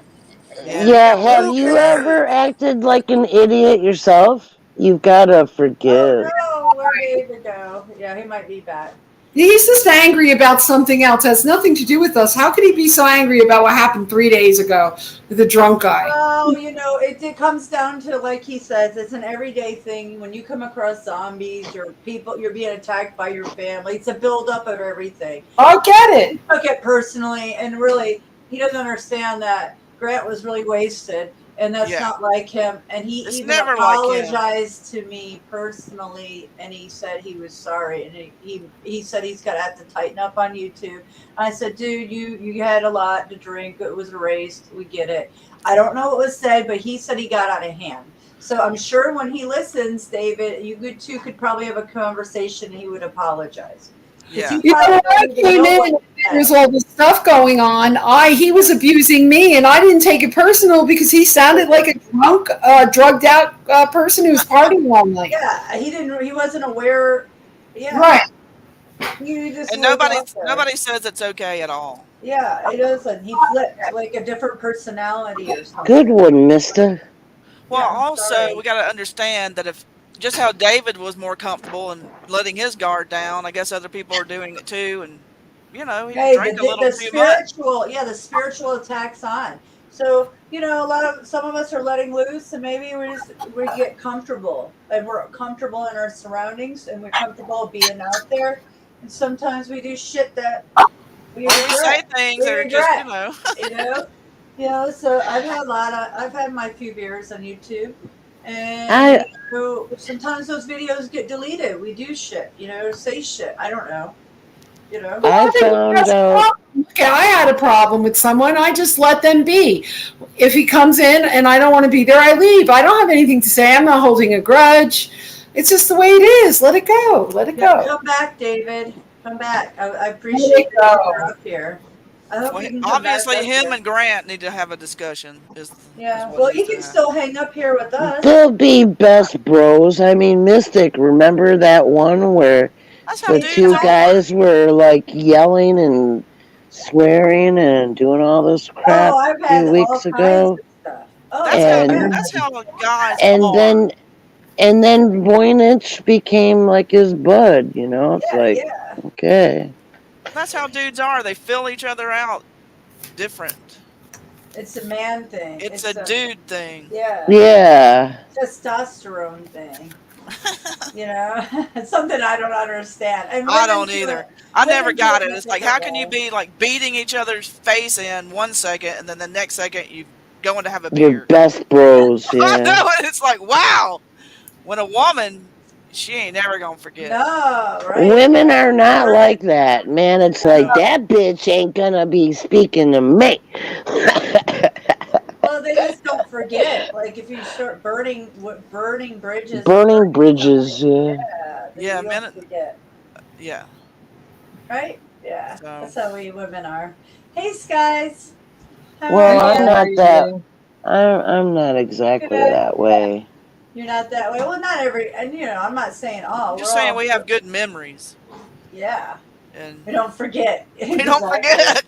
Yeah, have you ever acted like an idiot yourself? You've got to forgive. Oh no, where did David go? Yeah, he might be back. He's just angry about something else. It has nothing to do with us. How could he be so angry about what happened 3 days ago with the drunk guy? Well, it comes down to, like he says, it's an everyday thing. When you come across zombies or people, you're being attacked by your family. It's a buildup of everything. I get it. He took it personally, and really, he doesn't understand that Grant was really wasted, and that's not like him. And he It's even never like him. apologized to me personally, and he said he was sorry, and he said he's gonna have to tighten up on YouTube. I said, dude, you had a lot to drink. It was erased. We get it. I don't know what was said, but he said he got out of hand. So I'm sure when he listens, David, you two could probably have a conversation, and he would apologize. Yeah. You know, when I came in, there was all this stuff going on. He was abusing me, and I didn't take it personal because he sounded like a drunk, drugged out person who was partying all night. Yeah, he wasn't aware. Yeah, Right. You just And live nobody out there. nobody says it's okay at all. Yeah, he doesn't. He flipped like a different personality or something. Good one, mister. Well, Yeah, also sorry. we got to understand that if just how David was more comfortable and letting his guard down, I guess other people are doing it too, and he drank a little the too much. the spiritual attacks on. So some of us are letting loose, and maybe we get comfortable, and we're comfortable in our surroundings, and we're comfortable being out there. And sometimes we do shit that we Or we say regret. things We that are regret. just, So I've had my few beers on YouTube, and sometimes those videos get deleted. We do shit, say shit. I don't know, I found out. Okay, I had a problem with someone. I just let them be. If he comes in and I don't want to be there, I leave. I don't have anything to say. I'm not holding a grudge. It's just the way it is. Let it go. Let it go. Come back, David. Come back. I appreciate that you're up here. I hope you can come obviously back up him here. and Grant need to have a discussion. Yeah. Well, you can still hang up here with us. They'll be best bros. I mean, Mystic, remember that one where That's how the dudes two are. guys were like yelling and swearing and doing all this crap Oh, I've a had few all weeks kinds ago? of stuff. Oh, That's how guys and are. then Voynich became like his bud, It's like, okay. That's how dudes are. They fill each other out different. It's a man thing. It's a dude thing. Yeah. Yeah. Testosterone thing. It's something I don't understand. And I women don't do either. it. I never Women do got it it. in a It's like, how can you different be like beating each other's face in 1 second, and then the next second you going to have a You're beer? best bros, I yeah. know. It's like, wow. When a woman, she ain't never gonna forget. No, right? Women are not like that, man. It's like, that bitch ain't gonna be speaking to me. Well, they just don't forget. Like if you start burning bridges. Burning bridges, yeah. Yeah, you don't forget. Yeah. Right? Yeah. So. That's how we women are. Hey, Skies. How Well, are I'm you? not that. I'm not exactly Good. that way. You're not that way. Well, not every, and I'm not saying all. I'm just we're saying all- we have good memories. Yeah. And We don't forget. we don't forget.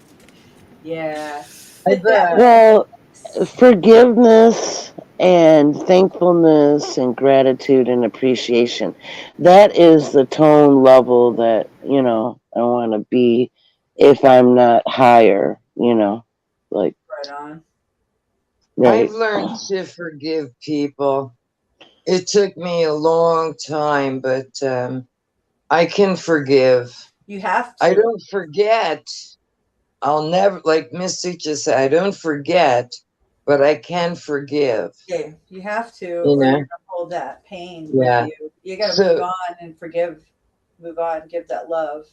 Yeah. Well, forgiveness and thankfulness and gratitude and appreciation. That is the tone level that, I want to be if I'm not higher, like. Right on. Right. I've learned to forgive people. It took me a long time, but I can forgive. You have to. I don't forget. I'll never, like Mystic just said, I don't forget, but I can forgive. Yeah, you have to. You Or know? you're gonna hold that pain Yeah. with you. You gotta So- move on and forgive. Move on. Give that love.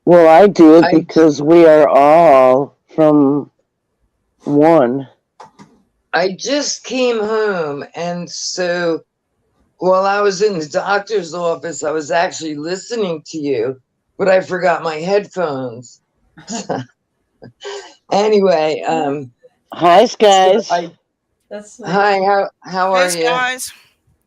Well, I do it because we are all from one. I just came home, and so while I was in the doctor's office, I was actually listening to you, but I forgot my headphones. Anyway, Hi, Skies. That's hi. How are Hey, you? guys.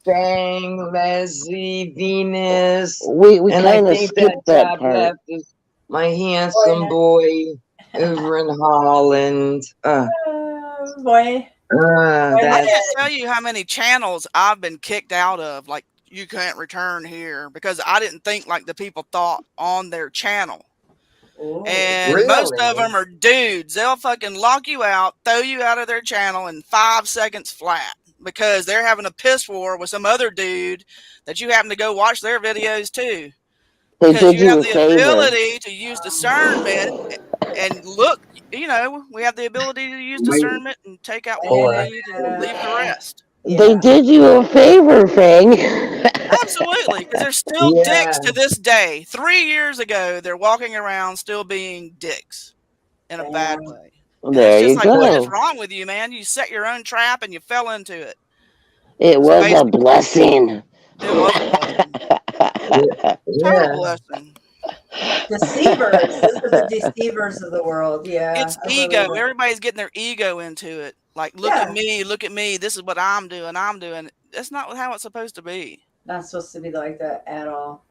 Bang, Leslie, Venus. We and I kind of think skipped that top part. left is my handsome boy over in Holland. boy. I That's can't tell you how many channels I've been kicked out of, like you can't return here, because I didn't think like the people thought on their channel. Ooh. And most of Really? them are dudes. They'll fucking lock you out, throw you out of their channel in 5 seconds flat because they're having a piss war with some other dude that you happen to go watch their videos too. They Because did you you have a the favor. ability to use discernment and look, you know, we have the ability to use discernment and take out what we need and leave the rest. They did you a favor, Fang. Absolutely, because they're still dicks to this day. 3 years ago, they're walking around still being dicks in a bad way. And There it's you just like, what is go. wrong with you, man? You set your own trap and you fell into it. It was a blessing. It was a blessing. Total blessing. Deceivers. Those are the deceivers of the world. Yeah. It's I ego. believe it. Everybody's getting their ego into it. Like, look at me, look at me. This is what I'm doing. That's not how it's supposed to be. Not supposed to be like that at all.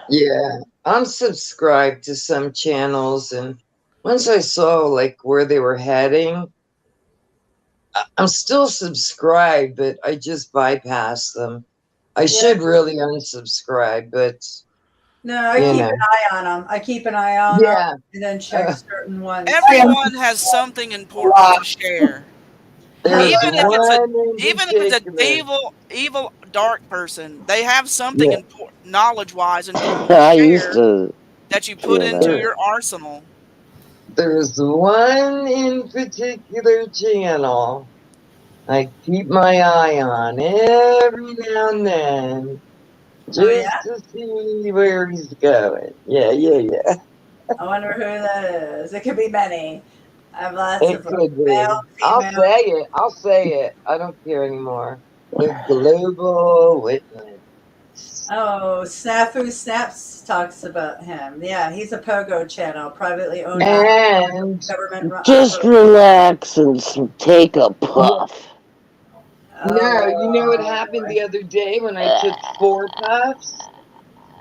Yeah, I'm subscribed to some channels, and once I saw like where they were heading, I'm still subscribed, but I just bypass them. I should really unsubscribe, but No, I keep an eye on them. I keep an eye on them and then check certain ones. Everyone has something important to share. Even if it's an evil dark person, they have something important, knowledge-wise important to I share used to that you put feel into that. your arsenal. There's one in particular channel I keep my eye on every now and then, just to see where he's going. Yeah. I wonder who that is. It could be many. I have lots It of could be. male, I'll female. say it. I don't care anymore. The Global Witness. Oh, Snafu Snaps talks about him. Yeah, he's a Pogo channel, privately owned And government run. Just relax and take a puff. No, you know what happened the other day when I took 4 puffs?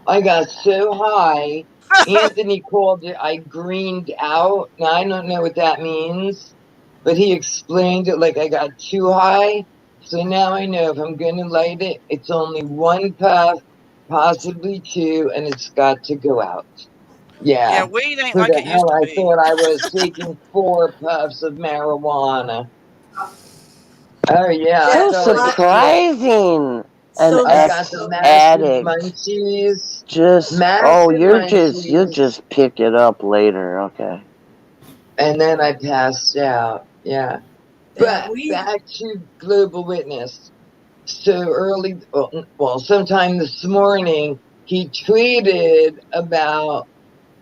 I got so high. Anthony called it, I greened out. Now, I don't know what that means, but he explained it like I got too high. So now I know if I'm going to light it, it's only 1 puff, possibly 2, and it's got to go out. Yeah, weed ain't Who like the it used hell to I be. thought I was taking 4 puffs of marijuana. Oh, yeah. I So felt like- surprising. An I got the massive addict. munchies. Just Massive you'll munchies. just pick it up later, okay. And then I passed out. Yeah. But back to Global Witness. So early, well, sometime this morning, he tweeted about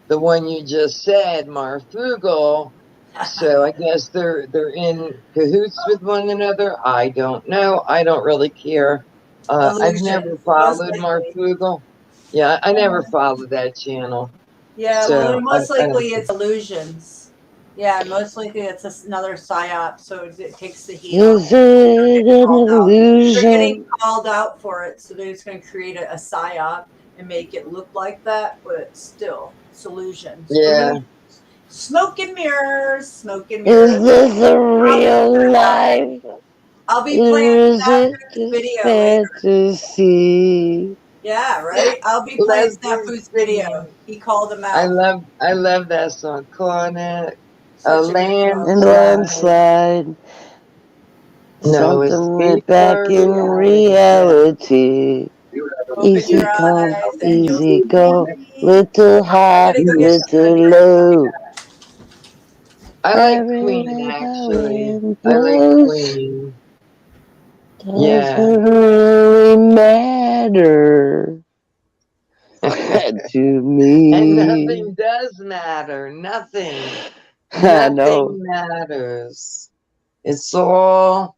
the one you just said, Marfugal. So I guess they're in cahoots with one another. I don't know. I don't really care. I've never followed Marfugal. Yeah, I never followed that channel. Yeah, So, well, most I don't- likely it's illusions. Yeah, most likely it's another psyop, so it takes the heat off. Is it an They're illusion? getting called out for it, so they're just going to create a psyop and make it look like that, but still, it's illusions. Yeah. Smoke and mirrors, smoke and mirrors. Is this a real life? I'll be Or playing is that it video later. fantasy? Yeah, right. I'll be playing Snafu's video. He called him I out. love that song. Cornet. Such A a good land. And landslide. No, it's Something went back in reality. Easy your come, eyes and you'll easy see go. me. Little high, I'm gonna go get little low. I like Every Queen, way the actually. wind I like blows. Queen. Doesn't really matter to me. And nothing does matter. Nothing. I know. Nothing matters. It's all,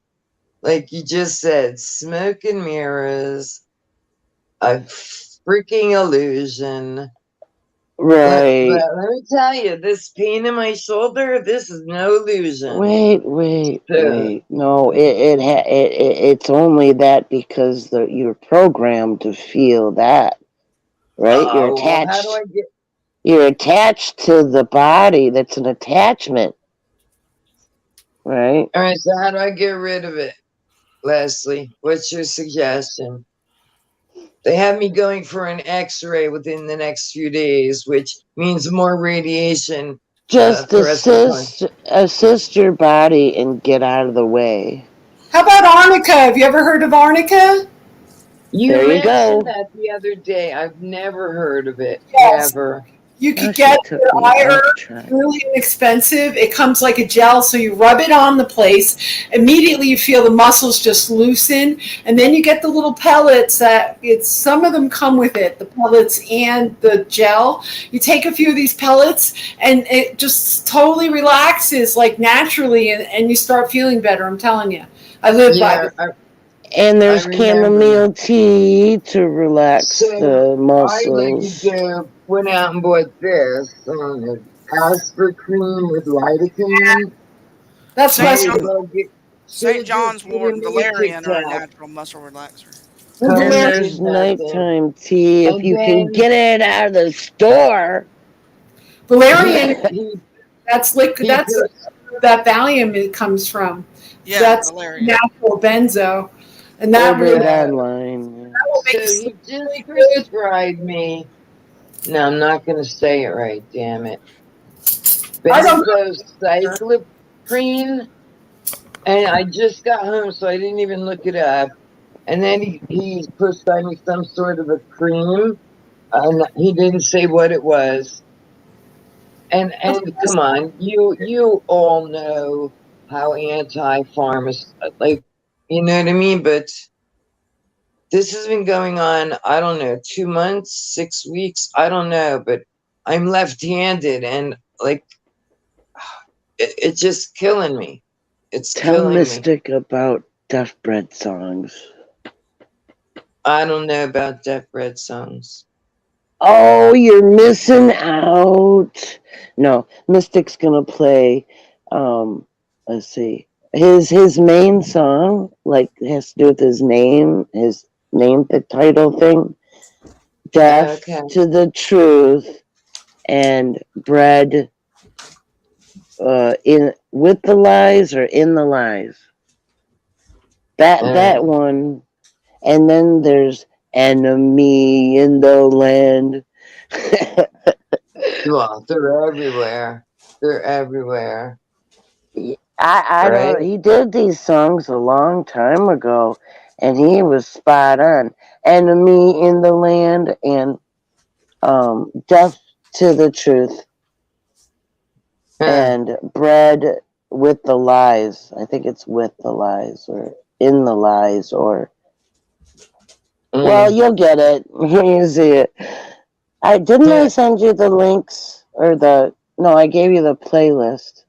like you just said, smoke and mirrors, a freaking illusion. Right. But let me tell you, this pain in my shoulder, this is no illusion. Wait. No, it's only that because you're programmed to feel that, right? Oh, You're well, how attached. do I get? You're attached to the body. That's an attachment, right? All right, so how do I get rid of it, Leslie? What's your suggestion? They have me going for an X-ray within the next few days, which means more radiation. Just for us to find. assist your body and get out of the way. How about arnica? Have you ever heard of arnica? You There you go. mentioned that the other day. I've never heard of it. Yes. Ever. You could Gosh, get it took your me eye off herb, track. really inexpensive. It comes like a gel, so you rub it on the place. Immediately you feel the muscles just loosen, and then you get the little pellets that some of them come with it, the pellets and the gel. You take a few of these pellets and it just totally relaxes like naturally, and you start feeling better. I'm telling you. I live by it. And there's I remember. chamomile tea to relax So the I, muscles. like to went out and bought this Asper cream with lidocaine. That's St. what St. John's wort and valerian are a natural muscle relaxer. And then there's nighttime tea if you can get it out of the store. Valerian, that's liquid. That's that Valium it comes from. Yeah, that's valerian. natural benzo, and that Order it really online. that will make So you you just prescribed me. No, I'm not going to say it right. Damn it. Benzocycloprine. And I just got home, so I didn't even look it up. And then he prescribed me some sort of a cream, and he didn't say what it was. And come on, you all know how anti-pharmacist, like, you know what I mean? But this has been going on, I don't know, 2 months, 6 weeks, I don't know, but I'm left-handed, and like, it's just killing me. It's Tell killing Mystic about Deaf Bread songs. I don't know about Deaf Bread songs. Oh, you're missing out. No, Mystic's gonna play. Let's see. His main song, like, has to do with his name, the title thing. Deaf to the Truth and Bread. In with the lies or in the lies. That one, and then there's Enemy in the Land. Well, they're everywhere. They're everywhere. I don't. He did these songs a long time ago, and he was spot on. Enemy in the Land and Deaf to the Truth. And Bread with the Lies. I think it's with the lies or in the lies or. Well, you'll get it when you see it. I send you the links or no, I gave you the playlist.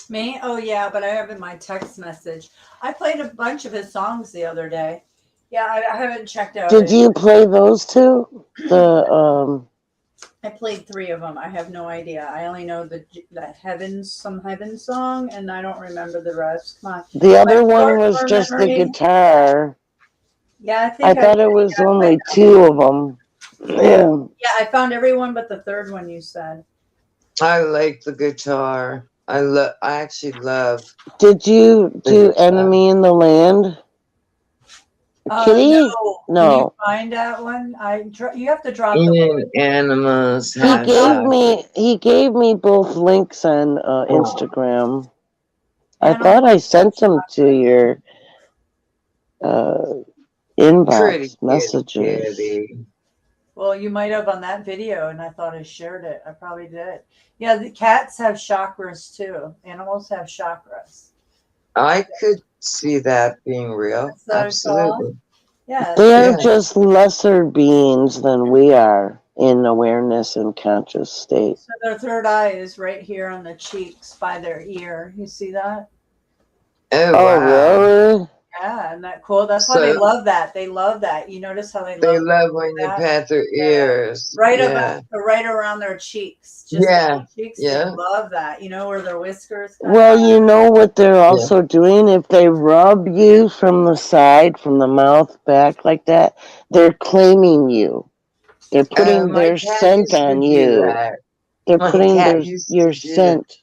Me? Oh yeah, but I have in my text message. I played a bunch of his songs the other day. Yeah, I haven't checked out. Did you play those two? I played 3 of them. I have no idea. I only know the Heavens song, and I don't remember the rest. Come on. The other one was just the guitar. Yeah, I thought it was only 2 of them. Yeah. Yeah, I found everyone but the third one you said. I like the guitar. I actually love. Did you do Enemy in the Land? Kitty? No. Can you find that one? You have to drop the animals. He gave me both links on Instagram. I thought I sent them to your inbox messages. Well, you might have on that video, and I thought I shared it. I probably did. Yeah, the cats have chakras too. Animals have chakras. I could see that being real. Absolutely. Yeah. They're just lesser beings than we are in awareness and conscious state. So their third eye is right here on the cheeks by their ear. You see that? Oh, wow. Really? Yeah, isn't that cool? That's why they love that. They love that. You notice how they love when you pat their ears. Right around their cheeks. Just cheeks. Yeah. They love that. You know where their whiskers come Well, you know what they're also doing? If they rub you from the side, from the mouth back like that, they're claiming you. They're putting their scent on you. They're putting your scent.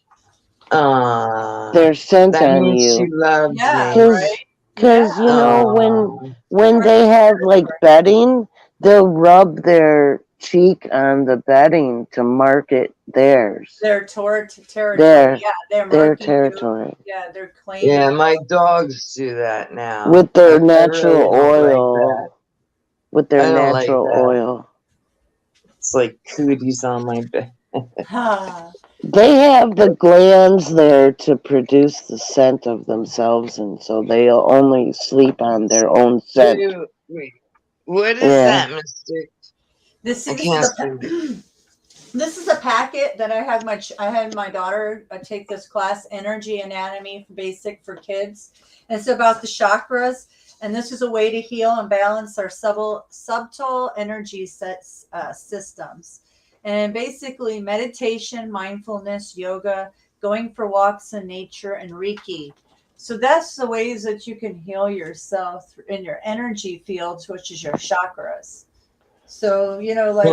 Their scent on you. She loves me. right? Because you know Oh. when they have like bedding, they'll rub their cheek on the bedding to mark it theirs. Their territory. Their Yeah, they're their marking you. territory Yeah, they're claiming. Yeah, my dogs do that now. with their I really natural don't like that. oil. With I their don't like natural that. oil. It's like cooties on my bed. Ah, They have the glands there to produce the scent of themselves, and so they'll only sleep on their own scent. So, wait, what is Yeah. that, Mister? this I is can't this is a packet that I had my daughter take this class, Energy Anatomy Basic for Kids. And it's about the chakras, and this is a way to heal and balance our subtle energy systems. And basically, meditation, mindfulness, yoga, going for walks in nature, and Reiki. So that's the ways that you can heal yourself in your energy fields, which is your chakras. So, you know, like,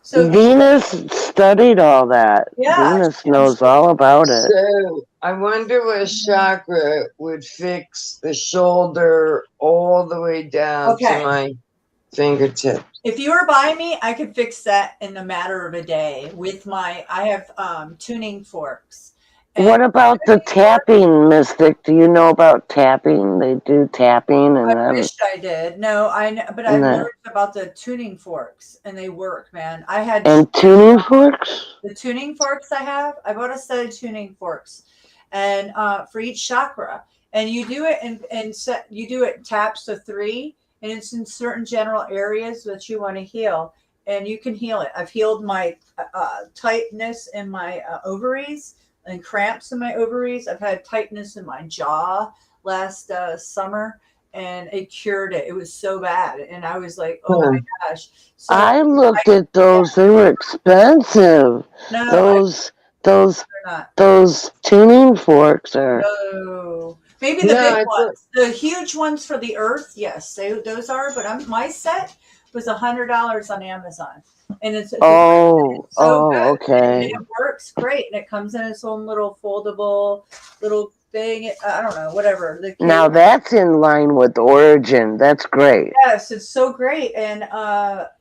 so Venus studied all that. Yeah, Venus knows all about it. So I wonder what chakra would fix the shoulder all the way down Okay. to my fingertip. if you were by me, I could fix that in a matter of a day with I have tuning forks. And What about the tapping, Mystic? Do you know about tapping? They do tapping, and I wish I did. No, but I've No. learned about the tuning forks, and they work, man. I had and tuning forks. the tuning forks I bought a set of tuning forks, and for each chakra, and you do it you do it taps of 3, and it's in certain general areas that you want to heal, and you can heal it. I've healed my tightness in my ovaries and cramps in my ovaries. I've had tightness in my jaw last summer, and it cured it. It was so bad, and I was like, oh my gosh. So I looked at those; they were expensive. No, Those tuning forks are. No, maybe the big ones, the huge ones for the earth. Yes, those are. But my set was $100 on Amazon, and it's so good. Okay. And it works great, and it comes in its own little foldable little thing. I don't know, whatever. Now that's in line with Origin. That's great. Yes, it's so great, and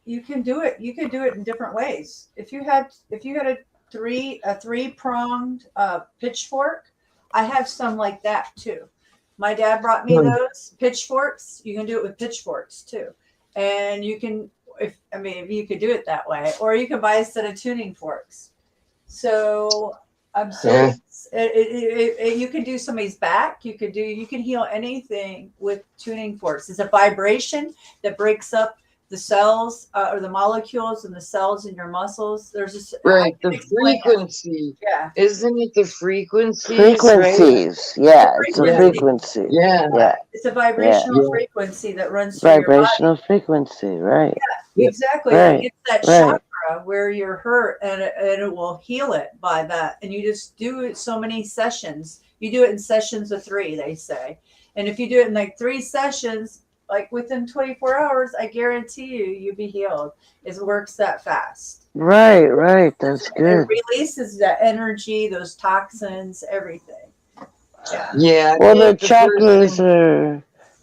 you can do it. You can do it in different ways. If you had a 3-pronged pitchfork, I have some like that too. My dad brought me those pitchforks. You can do it with pitchforks too, and you can you could do it that way, or you can buy a set of tuning forks. So I'm serious. You can do somebody's back. You can heal anything with tuning forks. It's a vibration that breaks up the cells or the molecules and the cells in your muscles. There's this the frequency. Yeah. Isn't it the frequencies? Frequencies. Right? Yeah, it's a frequency. Yeah. It's a vibrational frequency that runs through vibrational your body. frequency, right? Yeah, exactly. Right. It's that chakra where you're hurt, and it will heal it by that. And you just do it so many sessions. You do it in sessions of 3, they say. And if you do it in like 3 sessions, like within 24 hours, I guarantee you'll be healed. It works that fast. Right. That's good. It releases that energy, those toxins, everything. Yeah. Well, the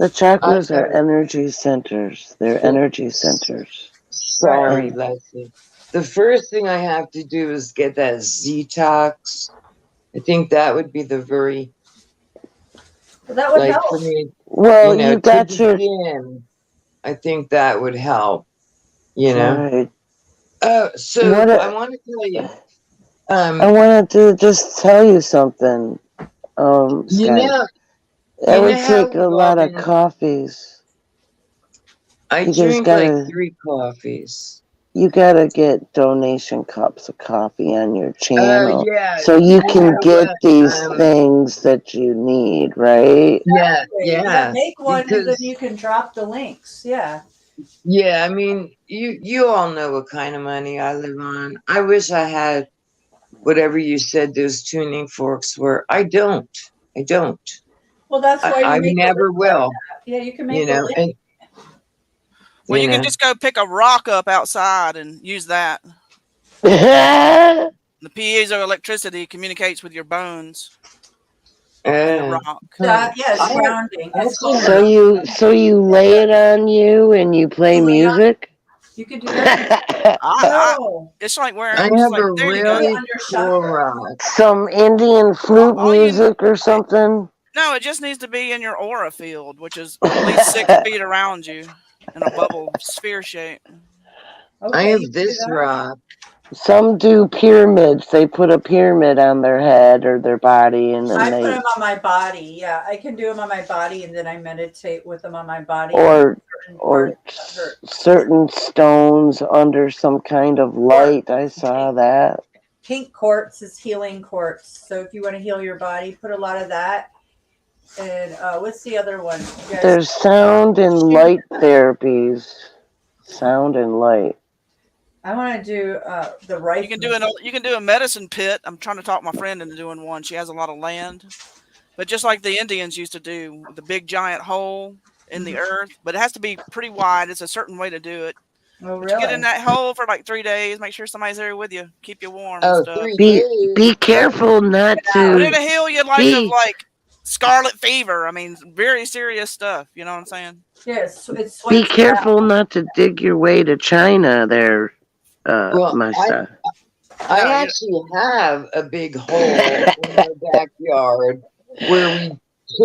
chakras are energy centers. They're energy centers. Sorry, Leslie. The first thing I have to do is get that Zetox. I think that would be the very. Well, that would help. For me, well, you got your. I think that would help. You know. Right. So I want to tell you. I wanted to just tell you something. Scott. I would take a lot of coffees. I drink like 3 coffees. You gotta get donation cups of coffee on your channel, so you I can know get these things that you need, right? Yeah. Make one, and then you can drop the links. Yeah. Yeah, I mean, you all know what kind of money I live on. I wish I had whatever you said those tuning forks were. I don't. Well, that's why I never will. Yeah, you can make a link. Well, you can just go pick a rock up outside and use that. The piezoelectricity communicates with your bones. the Uh, rock. Yeah, it's I- grounding. It's called So you lay it on you and you play Lay on- music? You can do that. No. It's like wearing. I it's have like, a there you go. really On your cool chakra. rock. Some Indian flute All you- music or something? No, it just needs to be in your aura field, which is at least 6 feet around you in a bubble sphere shape. Okay, I you have can do this that. rock. Some do pyramids. They put a pyramid on their head or their body, and I then put they them on my body. Yeah, I can do them on my body, and then I meditate with them on my body. or Certain or parts that hurt. certain stones under some kind of light. I saw that. Pink quartz is healing quartz. So if you want to heal your body, put a lot of that. And what's the other one? You guys- There's sound and light therapies. Sound and light. I want to do the right. You can do a medicine pit. I'm trying to talk my friend into doing one. She has a lot of land, but just like the Indians used to do, the big giant hole in the earth. But it has to be pretty wide. It's a certain way to do it. Oh, But you get in really? that hole for like 3 days. Make sure somebody's there with you. Keep you warm Oh, and stuff. 3 Be days. careful not But to it'll heal you like be of like scarlet fever. I mean, very serious stuff. You know what I'm saying? Yeah, it's be sweats careful not to dig your way to China there, Well, my son. I No, you- actually have a big hole in my backyard where we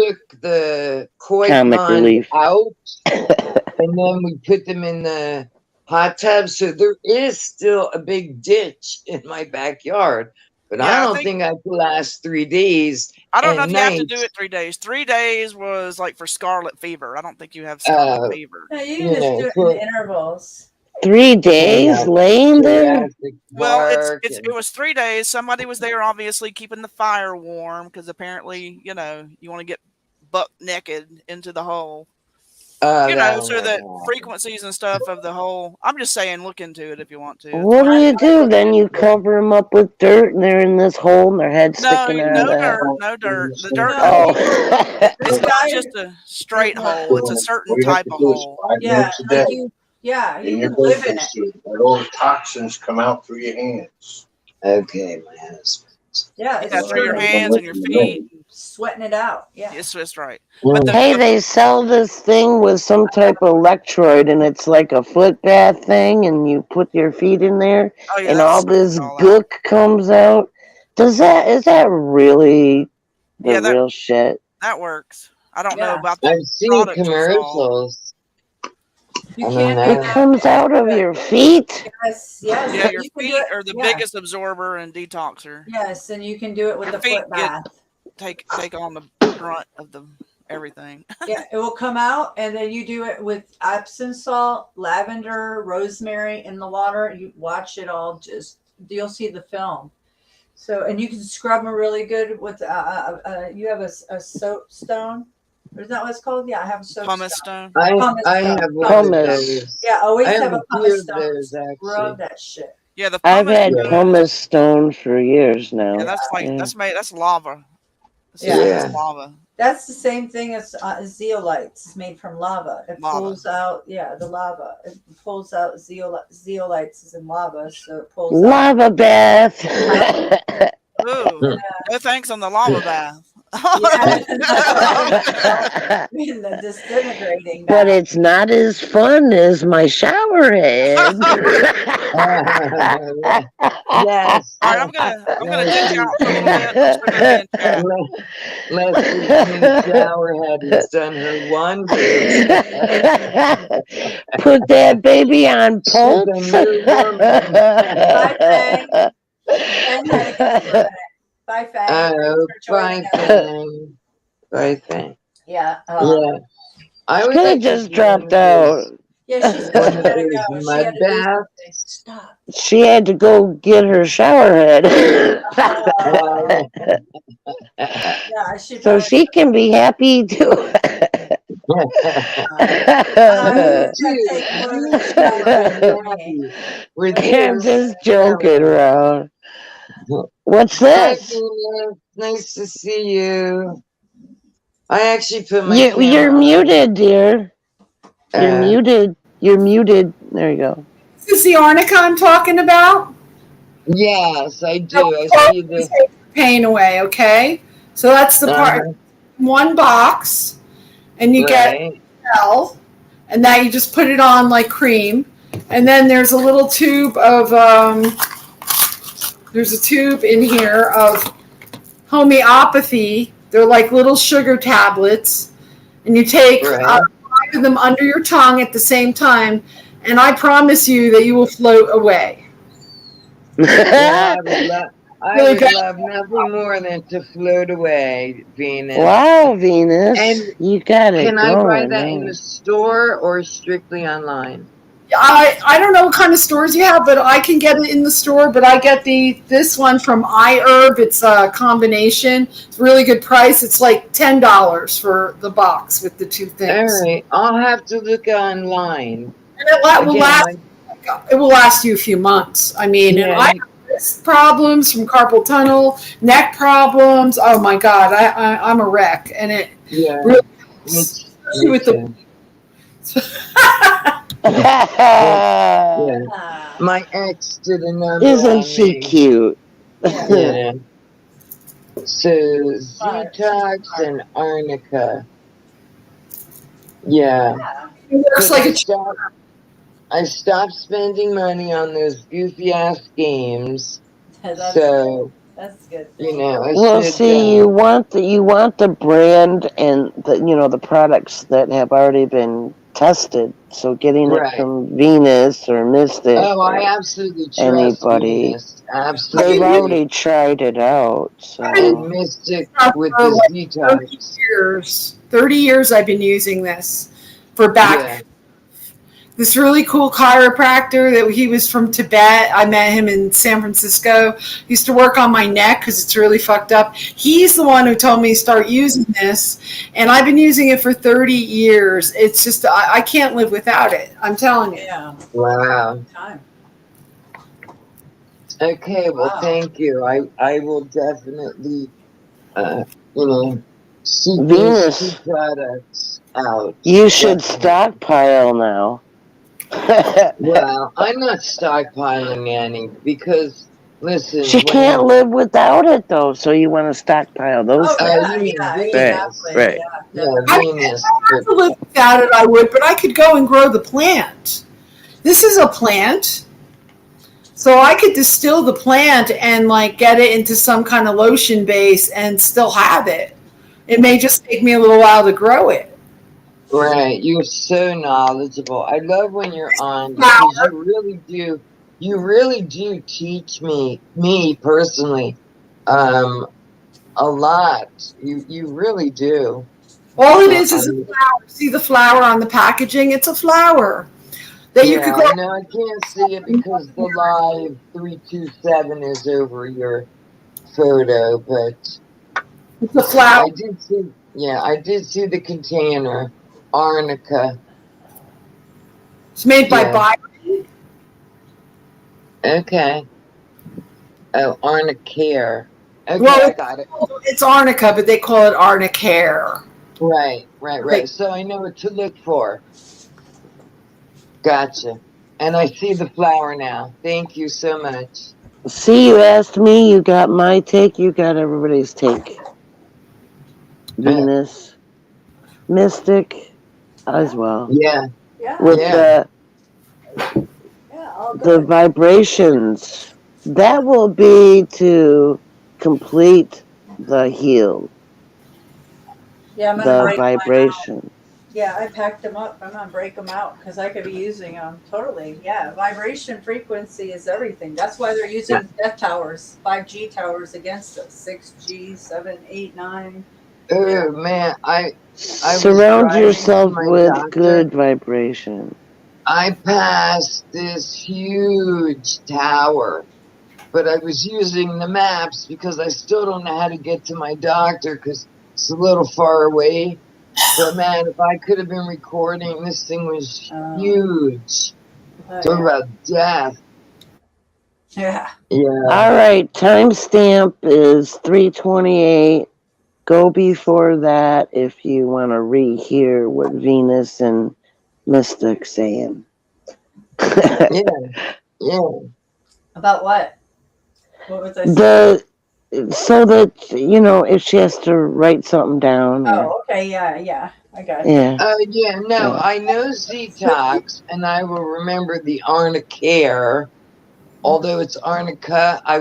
took the koi Comic pond relief. out and then we put them in the hot tub. So there is still a big ditch in my backyard, but Yeah, I I don't think- think I could last 3 days. I don't know at if you have to night. do it 3 days. 3 days was like for scarlet fever. I don't think you have scarlet fever. No, you can You just know, do it for- in intervals. 3 days laying there? Jurassic Well, Park it and- was 3 days. Somebody was there, obviously keeping the fire warm because apparently, you want to get buck naked into the hole. that'll So never that happen. frequencies and stuff of the hole. I'm just saying, look into it if you want to. It's What do fine. you do? Then you cover them up with dirt, and they're in this hole, and their head No, sticking out no of the dirt, no dirt. The dirt. Oh, It's not just a straight hole. It's a certain type of hole. Yeah, like you can live in it. All the toxins come out through your hands. Okay, my husband. Yeah, it's Yeah, through your hands and your feet. sweating it out. Yeah. It's just right. But hey, they sell this thing with some type of electrode, and it's like a foot bath thing, and you put your feet in there, Oh, yeah, and that's all this all out. gook comes out. Is that really the Yeah, that- real shit? That works. I don't know Yeah. about the I've seen products you saw. commercials. You I don't can't know. do It that. comes out of your feet. Yes, yes. Yeah, your you can do feet it- are the yeah. biggest absorber and detoxer. Yes, and you can do it with Your the feet foot bath. Take on the brunt of the everything. Yeah, it will come out, and then you do it with Epsom salt, lavender, rosemary in the water. You watch it all. You'll see the film. So, and you can scrub them really good with. You have a soap stone. Isn't that what it's called? Yeah, I have a soap Pumice stone. stone. Pumice I stone. have one of Pumice. those. Yeah, always I have have a a few pumice of stone. those, Scrub actually. that shit. Yeah, the I've pumice had stone, pumice stone for years now. Yeah, that's like Yeah. that's lava. Yeah. That's lava. That's the same thing as zeolites. It's made from lava. It Lava. pulls out, the lava. It pulls out zeolites is in lava, so it pulls Lava bath. Ooh, no thanks on the lava bath. out in the disintegrating. But bath. it's not as fun as my shower head. Yes. All right, I'm gonna ditch out for a little bit. Let's put her in chat. Leslie Showerhead has done her wonders. Put that baby on pulse. And had a good minute. Bye, Faye. Oh, Thanks for bye, joining us. Fang. Bye, Fang. Yeah. Yeah. I was She actually just doing dropped this out. Yeah, she said one she of had to those go. She mud had to do baths. something. Stop. She had to go get her shower head. Yeah, I should. So she can be happy too. With I'm this. just joking around. What's Hi, this? Venus. Nice to see you. I actually put my You're camera on. muted, dear. You're Uh, muted. You're muted. There you go. Is this the arnica I'm talking about? Yes, I do. No, I see the. pain away, okay? So that's the part. One box, and you get Right. gel, and now you just put it on like cream. And then there's a little tube of there's a tube in here of homeopathy. They're like little sugar tablets, and you take Right. 5 of them under your tongue at the same time, and I promise you that you will float away. Yeah, I Really would good. love nothing more than to float away, Venus. Wow, Venus, And you got it can I buy going. that in the store or strictly online? I don't know what kind of stores you have, but I can get it in the store. But I get this one from iHerb. It's a combination. It's a really good price. It's like $10 for the box with the 2 things. All right, I'll have to look online. And it will last you a few months. I mean, and I have wrist problems from carpal tunnel, neck problems. Oh my God, I'm a wreck, and it really helps, especially with the. Yeah. My ex did a number Isn't on she me. cute? Yeah. So Zetox and Arnica. Yeah. It works like a I stopped spending money on those goofy ass games. That's So That's good. you know, I Well, should, see, you want the brand and the products that have already been tested. So getting Right. it from Venus or Mystic Oh, I or absolutely trust anybody, Venus. Absolutely. they've already tried it out. So And Mystic with for the like Zetox. 30 years I've been using this for back. Yeah. This really cool chiropractor that he was from Tibet. I met him in San Francisco. He used to work on my neck because it's really fucked up. He's the one who told me to start using this, and I've been using it for 30 years. It's just I can't live without it. I'm telling you. Yeah. Wow. Time. Okay, well, Wow. thank you. I will definitely, seek Venus. these 2 products out. you should Definitely. stockpile now. Well, I'm not stockpiling any because, listen, She can't live without it though, so you want to stockpile those. Oh, things. yeah, you mean yeah, Venus. exactly. Right. Yeah, Yeah, Venus. If I had to live without it, I would, but I could go and grow the plant. This is a plant. So I could distill the plant and like get it into some kind of lotion base and still have it. It may just take me a little while to grow it. Right, you're so knowledgeable. I love when you're on because you really do teach me personally, a lot. You really do. All it is a flower. See the flower on the packaging? It's a flower that you could grow. No, I can't see it because the live 327 is over your photo, but It's a flower. I did see the container. Arnica. It's made by Yeah. Byron. Okay. Oh, Arnicare. Okay, Well, I got it. it's arnica, but they call it Arnicare. Right. Like- So I know what to look for. Gotcha. And I see the flower now. Thank you so much. See, you asked me, you got my take, you got everybody's take. Venus, Mystic, as well. Yeah. Yeah. With Yeah. All the good. vibrations, that will be to complete the heal, Yeah, I'm gonna the break mine out. vibration. Yeah, I packed them up. I'm gonna break them out because I could be using them totally. Yeah, vibration frequency is everything. That's why they're using death towers, 5G towers against us. 6G, 7, 8, 9. Oh man, I was Surround driving yourself to my with doctor. good vibration. I passed this huge tower, but I was using the maps because I still don't know how to get to my doctor because it's a little far away. But man, if I could have been recording, this thing was huge. Talk about death. Yeah. Yeah. All right, timestamp is 3:28. Go before that if you want to rehear what Venus and Mystic saying. Yeah. About what? What was I saying? The so that, if she has to write something down. Oh, okay, yeah, I got it. Yeah. Yeah, no, Yeah. I know Zetox, and I will remember the Arnicare. Although it's Arnica, I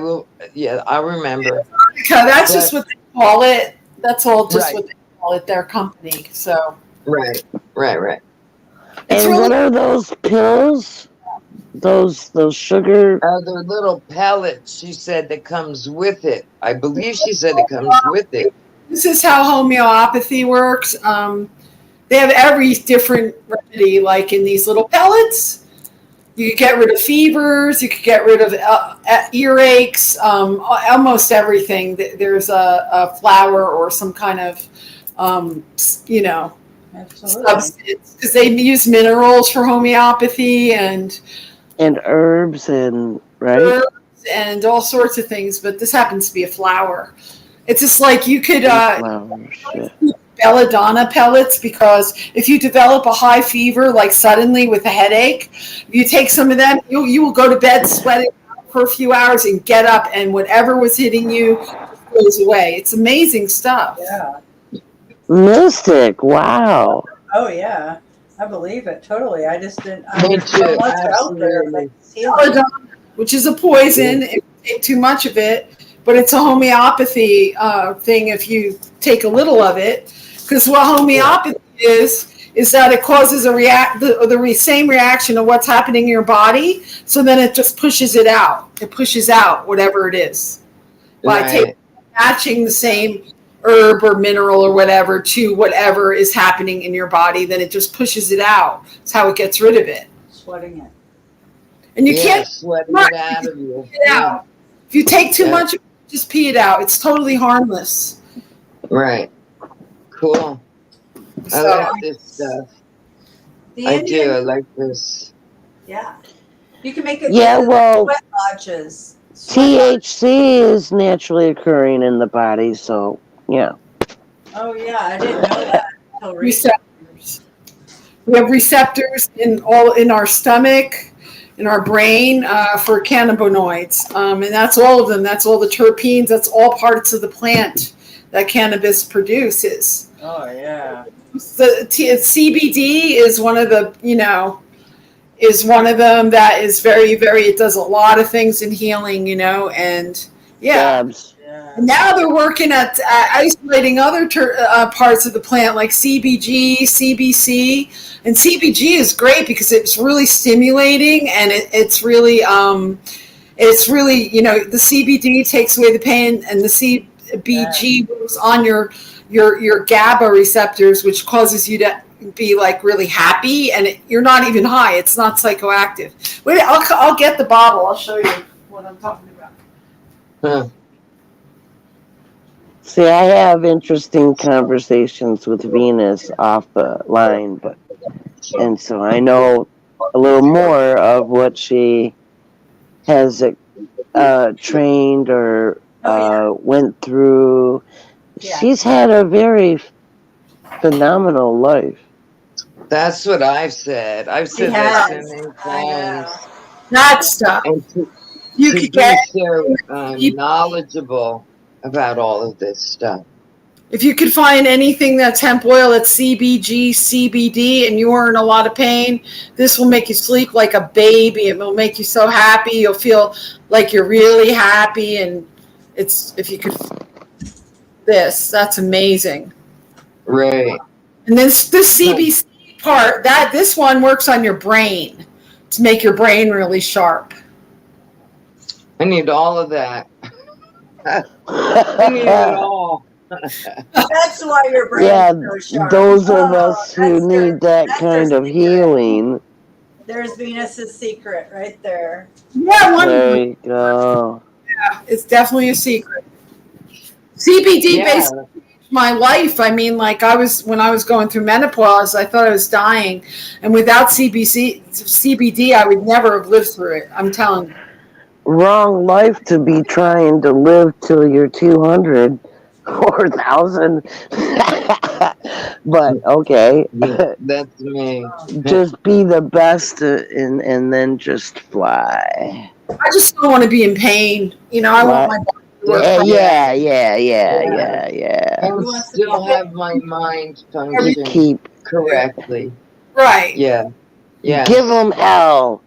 remember. That's just what they call it. That's all just Right. what they call it, their company. So Right. it's And really what are those pills? Those sugar? They're little pellets, she said, that comes with it. I believe she said it comes with it. this is how homeopathy works. They have every different remedy, like in these little pellets. You could get rid of fevers. You could get rid of earaches. Almost everything. There's a flower or some kind of, Absolutely. substance, because they use minerals for homeopathy and herbs and right. herbs and all sorts of things. But this happens to be a flower. It's just like you could Flowers, yeah. belladonna pellets, because if you develop a high fever, like suddenly with a headache, if you take some of them, you will go to bed sweating for a few hours and get up, and whatever was hitting you goes away. It's amazing stuff. Yeah. Mystic. Wow. Oh yeah. I believe it totally. I just didn't. Me There's so too, much out there. absolutely. Like, healing. Belladonna, which is a poison if you take too much of it, but it's a homeopathy thing if you take a little of it. Because what homeopathy is that it causes the same reaction of what's happening in your body, so then it just pushes it out. It pushes out whatever it is by matching the same herb or mineral or whatever to whatever is happening in your body. Then it just pushes it out. That's how it gets rid of it. Sweating it. And you can't sweating it out of you. pee it out. If you take too much, just pee it out. It's totally harmless. Right. Cool. I like this stuff. The I Indian, do. I like this. Yeah. You can make it. Yeah, into well, sweat lodges. THC is naturally occurring in the body, so yeah. Oh yeah, I didn't know that until recently. Receptors. We have receptors in our stomach, in our brain for cannabinoids, and that's all of them. That's all the terpenes. That's all parts of the plant that cannabis produces. Oh yeah. The CBD is one of the, is one of them that is very, very, it does a lot of things in healing, and yeah. Dabs. And now they're working at isolating other parts of the plant like CBG, CBC, and CBG is great because it's really stimulating and it's really, the CBD takes away the pain, and the CBG moves on your GABA receptors, which causes you to be like really happy, and you're not even high. It's not psychoactive. Wait, I'll get the bottle. I'll show you what I'm talking about. Huh. See, I have interesting conversations with Venus off the line, and so I know a little more of what she has trained or went through. Yeah. She's had a very phenomenal life. That's what I've said. I've said that so many times. That stuff. And You to could be get so knowledgeable about all of this stuff. if you could find anything that's hemp oil that's CBG, CBD, and you are in a lot of pain, this will make you sleep like a baby. It will make you so happy. You'll feel like you're really happy, and if you could, that's amazing. Right. And this CBC part, this one works on your brain to make your brain really sharp. I need all of that. I need it all. That's why your brain Yeah, is so sharp. those of us who that's their- need that that's kind their of secret. healing. There's Venus's secret right there. Yeah, There you go. it's definitely a secret. CBD Yeah. basically changed my life. I mean, like when I was going through menopause, I thought I was dying, and without CBD, I would never have lived through it. I'm telling you. Wrong life to be trying to live till you're 200 or 1,000. But okay. That's me. Just be the best and then just fly. I just don't want to be in pain. I want my body Yeah. And still have my mind function Keep correctly. Right. Yeah. Yeah. Give them hell.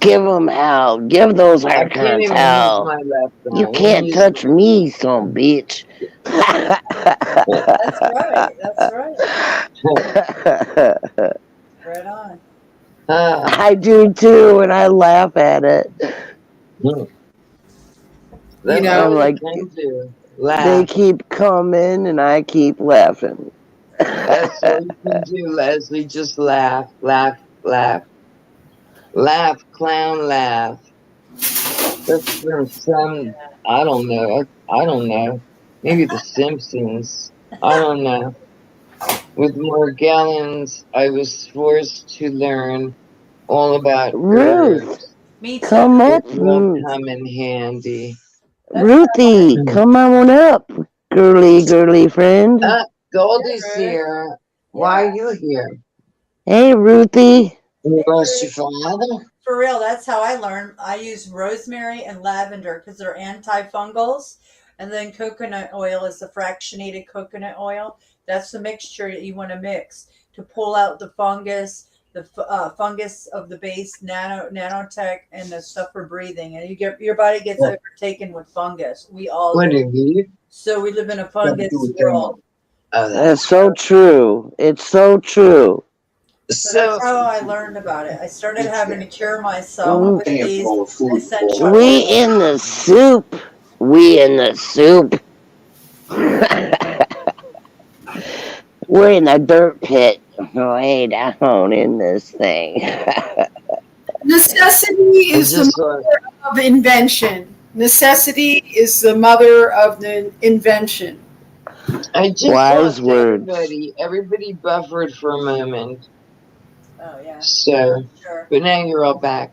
Give them hell. Give those I can't archons even hell. use my left eye. You can't touch me, some bitch. That's right. That's right. Right on. I do too, and I laugh at it. That's know, all I'm you like, can do. they Laugh. keep coming, and I keep laughing. That's all you can do, Leslie. Just laugh, laugh, laugh. Laugh, clown, laugh. That's from some, I don't know. Maybe The Simpsons. I don't know. With Morgellons, I was forced to learn all about Ruth, herbs. Me too. come up. It will come in handy. Ruthie, come on up, girly friend. Goldie's here. Why are you here? Hey, Ruthie. You lost your father? For real, that's how I learned. I use rosemary and lavender because they're antifungals. And then coconut oil is the fractionated coconut oil. That's the mixture that you want to mix to pull out the fungus, the fungus of the base nanotech, and the stuff for breathing. And your body gets overtaken with fungus. We all What do. do you? So we live in a fungus world. Oh, That's so true. It's so true. So that's how I learned about it. I started having to cure myself with these essential We oils. in the soup. We in the soup. We're in the dirt pit. Way down in this thing. Necessity is the mother of invention. Necessity is the mother of the invention. I just Wise lost words. everybody buffered for a moment. Oh yeah. So, Sure. but now you're all back.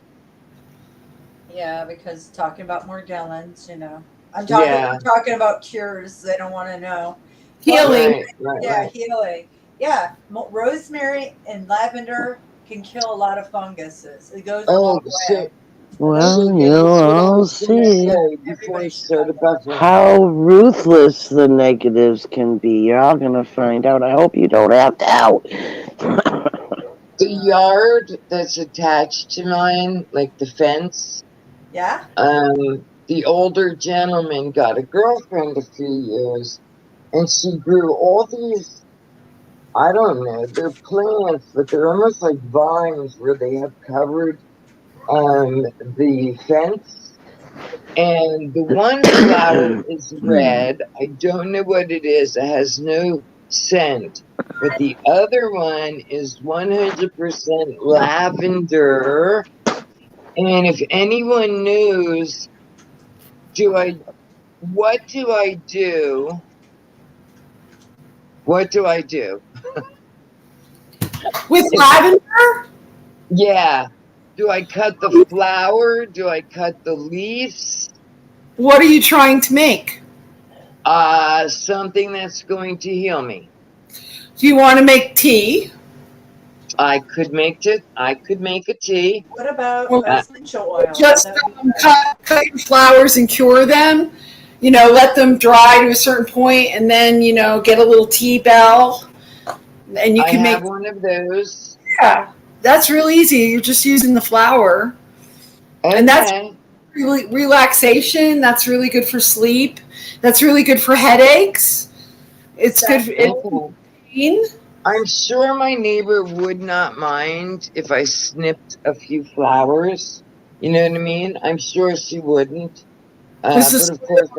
Yeah, because talking about Morgellons, I'm Yeah. talking about cures. They don't want to know. Healing. Right. Healing. Yeah, rosemary and lavender can kill a lot of funguses. It goes a long way. Well, you'll all see Before I started buffering. how ruthless the negatives can be. You're all gonna find out. I hope you don't act out. The yard that's attached to mine, like the fence, Yeah. the older gentleman got a girlfriend a few years, and she grew all these, I don't know, they're plants, but they're almost like vines where they have covered the fence. And the one flower is red. I don't know what it is. It has no scent. But the other one is 100% lavender. And if anyone knows, what do I do? What do I do? With lavender? Yeah. Do I cut the flower? Do I cut the leaves? What are you trying to make? Something that's going to heal me. Do you want to make tea? I could make it. I could make a tea. What about essential oil? Just cut your flowers and cure them. Let them dry to a certain point, and then get a little tea bell, and you can have make one of those. Yeah, that's real easy. You're just using the flour, and that's really relaxation. That's really good for sleep. That's really good for headaches. It's good for pain. I'm sure my neighbor would not mind if I snipped a few flowers. You know what I mean? I'm sure she wouldn't. But of course,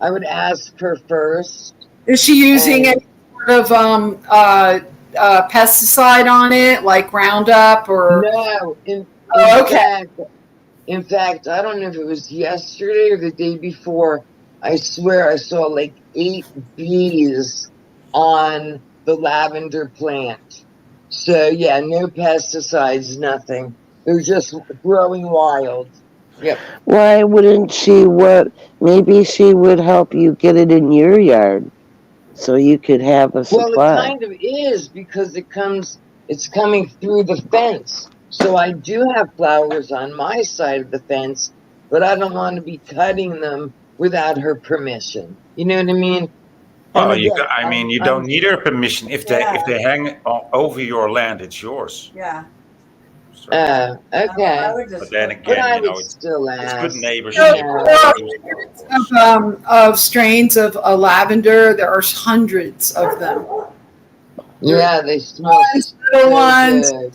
I would ask her first. Is she using any sort of pesticide on it, like Roundup or? No. In fact, I don't know if it was yesterday or the day before. I swear I saw like 8 bees on the lavender plant. So yeah, no pesticides, nothing. They're just growing wild. Yep. Why wouldn't she? Maybe she would help you get it in your yard, so you could have a supply. Well, it kind of is because it's coming through the fence. So I do have flowers on my side of the fence, but I don't want to be cutting them without her permission. You know what I mean? Well, And again, I mean, you I'm don't need her permission. If they hang over your land, it's yours. Yeah. So, okay. I would just. but then But I again, would still it's ask. good neighborship. Of strains of lavender, there are hundreds of them. Yeah, they smell Little so ones good.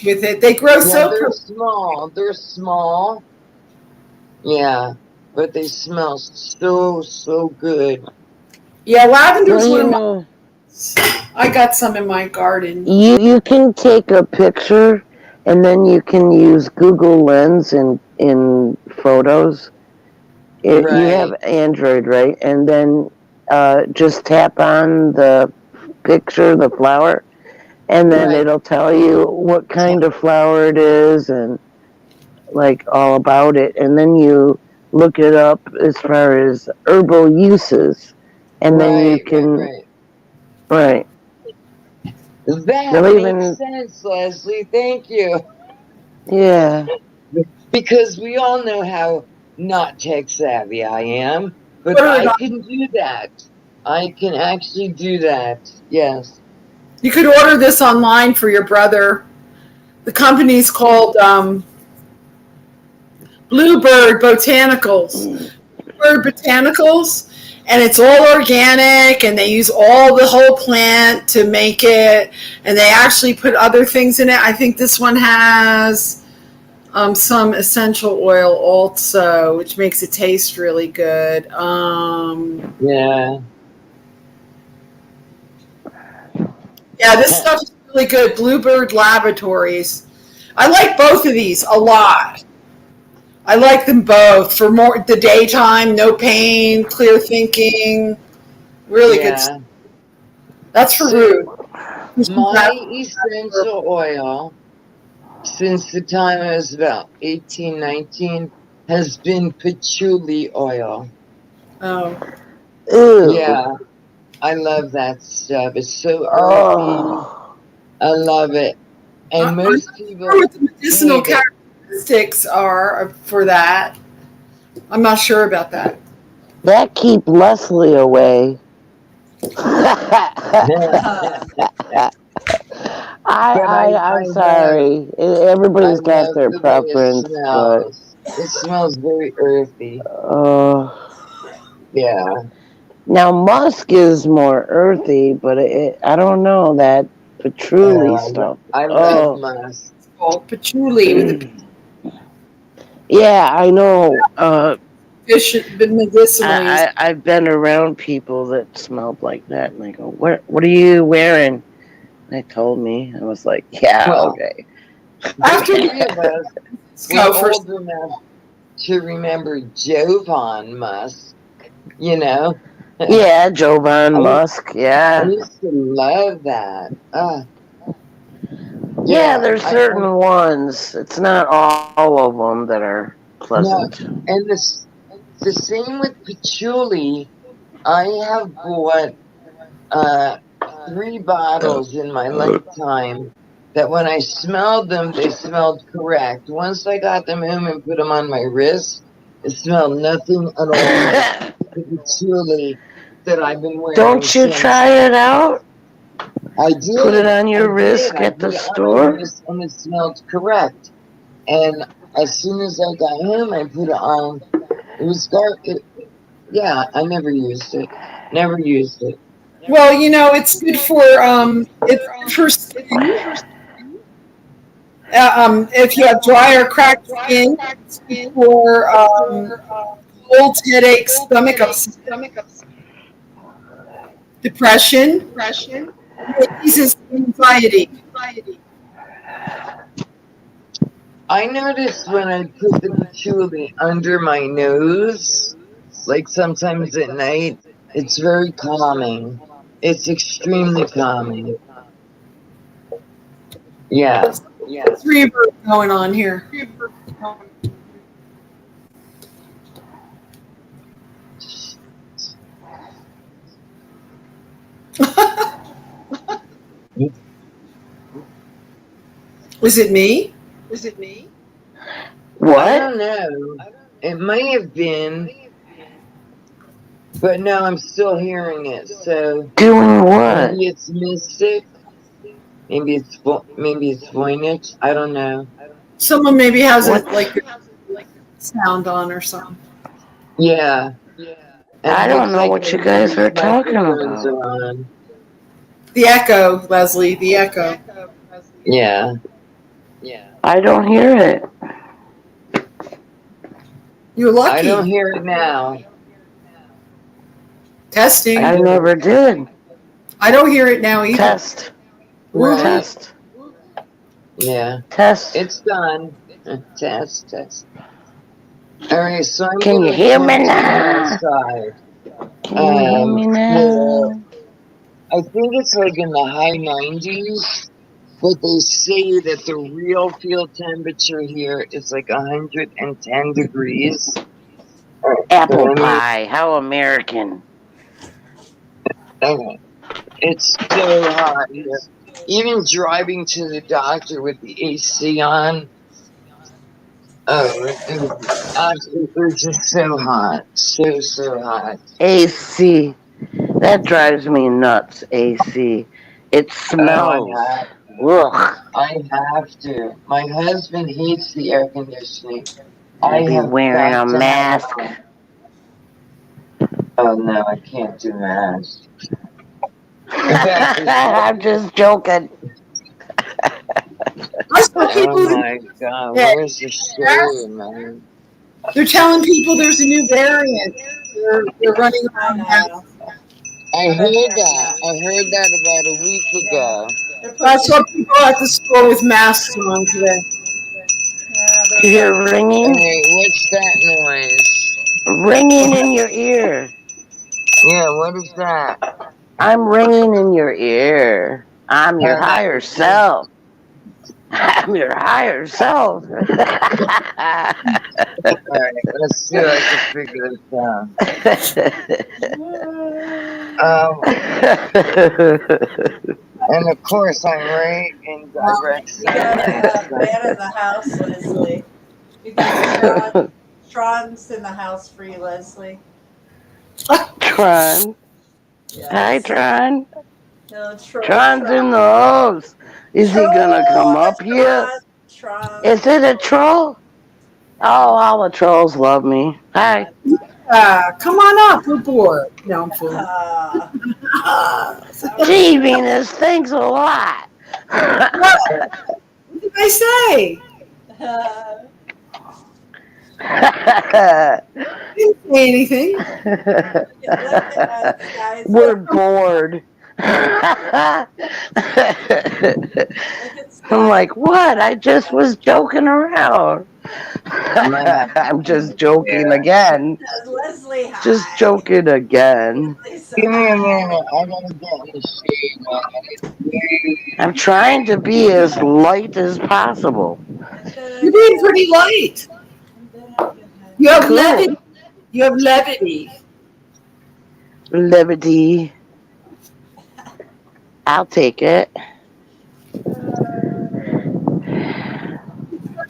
with it. They grow Yeah, so they're small. They're small. Yeah, but they smell so good. Yeah, lavender's Well, one you of my. know, I got some in my garden. you can take a picture, and then you can use Google Lens in photos. You have Android, right? And then just tap on the picture, the flower, and then it'll tell you what kind of flower it is and like all about it. And then you look it up as far as herbal uses, and then you can right. That They'll makes even sense, Leslie. Thank you. yeah. Because we all know how not tech savvy I am, but I can do that. I can actually do that. Yes. You could order this online for your brother. The company's called Bluebird Botanicals. Bluebird Botanicals, and it's all organic, and they use all the whole plant to make it, and they actually put other things in it. I think this one has some essential oil also, which makes it taste really good. Yeah, this stuff is really good. Bluebird Laboratories. I like both of these a lot. I like them both for more the daytime, no pain, clear thinking, really good stuff. That's for Rude. My essential oil, since the time I was about 18, 19, has been patchouli oil. Oh. Ew. Yeah. I love that stuff. It's so earthy. I love it. And most people. I don't know what the medicinal characteristics are for that. I'm not sure about that. That keep Leslie away. I'm sorry. Everybody's got their preference, but it smells very earthy. Yeah. Now musk is more earthy, but I don't know that patchouli stuff. I love musk. Oh, patchouli. Yeah, I know. Medicinally. I've been around people that smelled like that, and they go, "What are you wearing?" And they told me. I was like, "Yeah, okay." After three of us, we're old enough to remember Jovan Musk. You know. Yeah, Jovan Musk. Yeah. I used to love that. Yeah, there's certain ones. It's not all of them that are pleasant. No, and the same with patchouli. I have bought 3 bottles in my lifetime that when I smelled them, they smelled correct. Once I got them home and put them on my wrist, it smelled nothing at all like the patchouli that I've been wearing. Don't you try it out? I did. Put it on your wrist at the store? And it smelled correct. And as soon as I got home, I put it on. It was dark. Yeah, I never used it. Never used it. Well, you know, it's good for skin. If you have dry or cracked skin, for colds, headaches, stomach upset, depression, it eases anxiety. I noticed when I put the patchouli under my nose, like sometimes at night, it's very calming. It's extremely calming. Yeah. There's reverb going on here. Was it me? What? I don't know. It might have been. But no, I'm still hearing it. So Doing what? maybe it's Mystic. Maybe it's Voynich. I don't know. Someone maybe has What? it like sound on or something. Yeah. And I it don't looks know like what you maybe guys these are talking microphones about. are on. The echo, Leslie, the echo. Yeah. I don't hear it. You're lucky. I don't hear it now. Testing. I never did. I don't hear it now either. Test. Right. Test. Yeah. Test. It's done. Test. All right, so I'm Can you gonna hear me attempt to go now? outside. Can you hear me now? I think it's like in the high 90s, but they say that the real field temperature here is like 110 degrees. All right, Apple so pie. How American. okay. It's so hot here. Even driving to the doctor with the AC on, it was just so hot. So hot. AC. That drives me nuts, AC. It smells. I have to. My husband hates the air conditioning. I'd be wearing a got to have mask. it on. Oh no, I can't do masks. I'm just joking. Oh my god, where's the show, man? They're telling people there's a new variant. They're running around now. I heard that about a week ago. I saw people at the store with masks on today. You hear ringing? Hey, what's that noise? Ringing in your ear. Yeah, what is that? I'm ringing in your ear. I'm your higher self. I'm your higher self. Alright, let's see if I can figure this out. And of course, I'm right in direct You got a man in the house, Leslie. You got Tron's in the house for you, Leslie. Tron. Yes. Hi, Tron. No, Tron's in the house. Is he gonna come up here? Is it a troll? Oh, all the trolls love me. Hi. Come on up. We're bored. No, I'm fooling. Gee, Venus, thanks a lot. What did I say? Didn't say anything. We're bored. I'm like, what? I just was joking around. I'm just joking again. Leslie, Just joking again. Give me a minute. I gotta get in the shade. I'm trying to be as light as possible. You're being pretty light. You have levity. You have levity. Levity. I'll take it.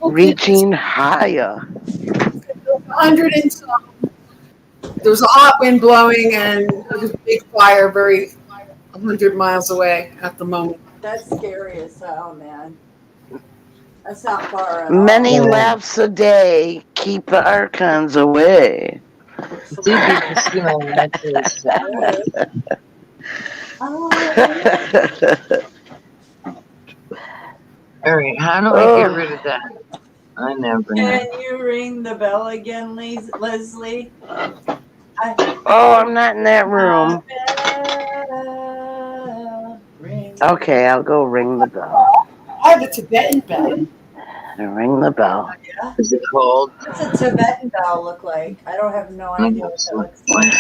Reaching higher. 100 and some. There was a hot wind blowing and there was a big fire 100 miles away at the moment. That's scary as hell, man. That's not far at Many all. laughs a day keep the archons away. Alright, how do I get rid of that? I never know. Can you ring the bell again, Leslie? I'm not in that room. Okay, I'll go ring the bell. I have a Tibetan bell. Ring the bell. Yeah. Is it cold? What's a Tibetan bell look like? I don't have no idea what that looks like.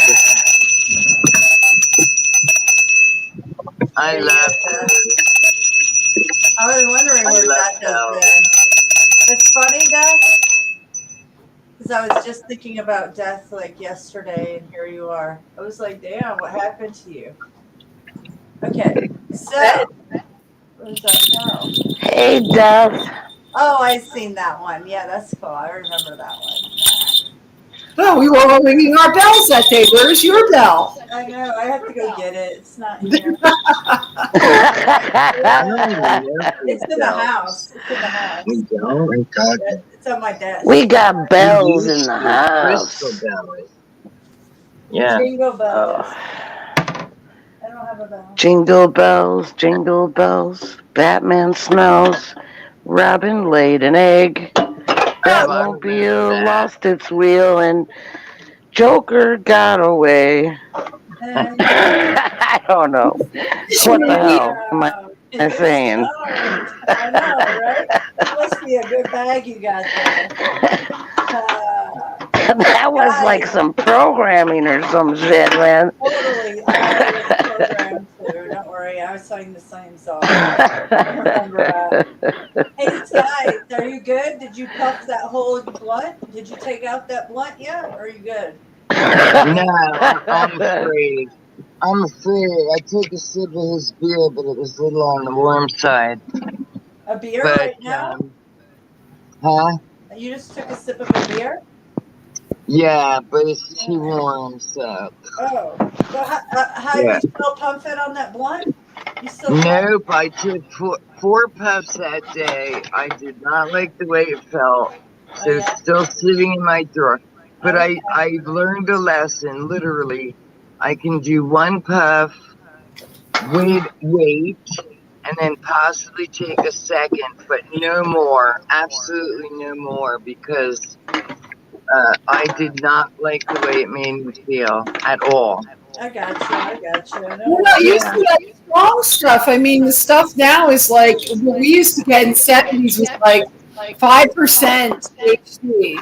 I love it. I was wondering where Death has been. It's funny, Death, because I was just thinking about Death like yesterday, and here you are. I was like, damn, what happened to you? Okay, so where's that girl? Hey, Death. Oh, I've seen that one. Yeah, that's cool. I remember that one. Oh, we were all ringing our bells that day. Where's your bell? I know. I have to go get it. It's not here. It's in the house. It's in the house. We don't. It's on my desk. We got bells in the house. Crystal bells. Yeah. Jingle bells. Oh. I don't have a bell. Jingle bells, Batman smells, Robin laid an egg, Batmobile lost its wheel, and Joker got away. I don't know. What the hell am I saying? I know, right? That must be a good bag you got there. That was like some programming or some shit, man. Totally. I was programmed too. Don't worry. I was singing the same song. I remember that. Hey, Ty, are you good? Did you puff that whole blunt? Did you take out that blunt yet? Or are you good? No, I'm afraid. I took a sip of his beer, but it was a little on the warm side. A beer But, right now? Huh? You just took a sip of a beer? Yeah, but it's too warm, so. Oh. Well, how Yeah. you still pumping on that blunt? You still Nope, I took four puffs that day. I did not like the way it felt. So it's still sitting in my drawer. But I've learned a lesson, literally. I can do one puff, wait, and then possibly take a second, but no more. Absolutely no more, because I did not like the way it made me feel at all. I got you. We're not used to that strong stuff. I mean, the stuff now is like what we used to get in the 70s was like 5% THC.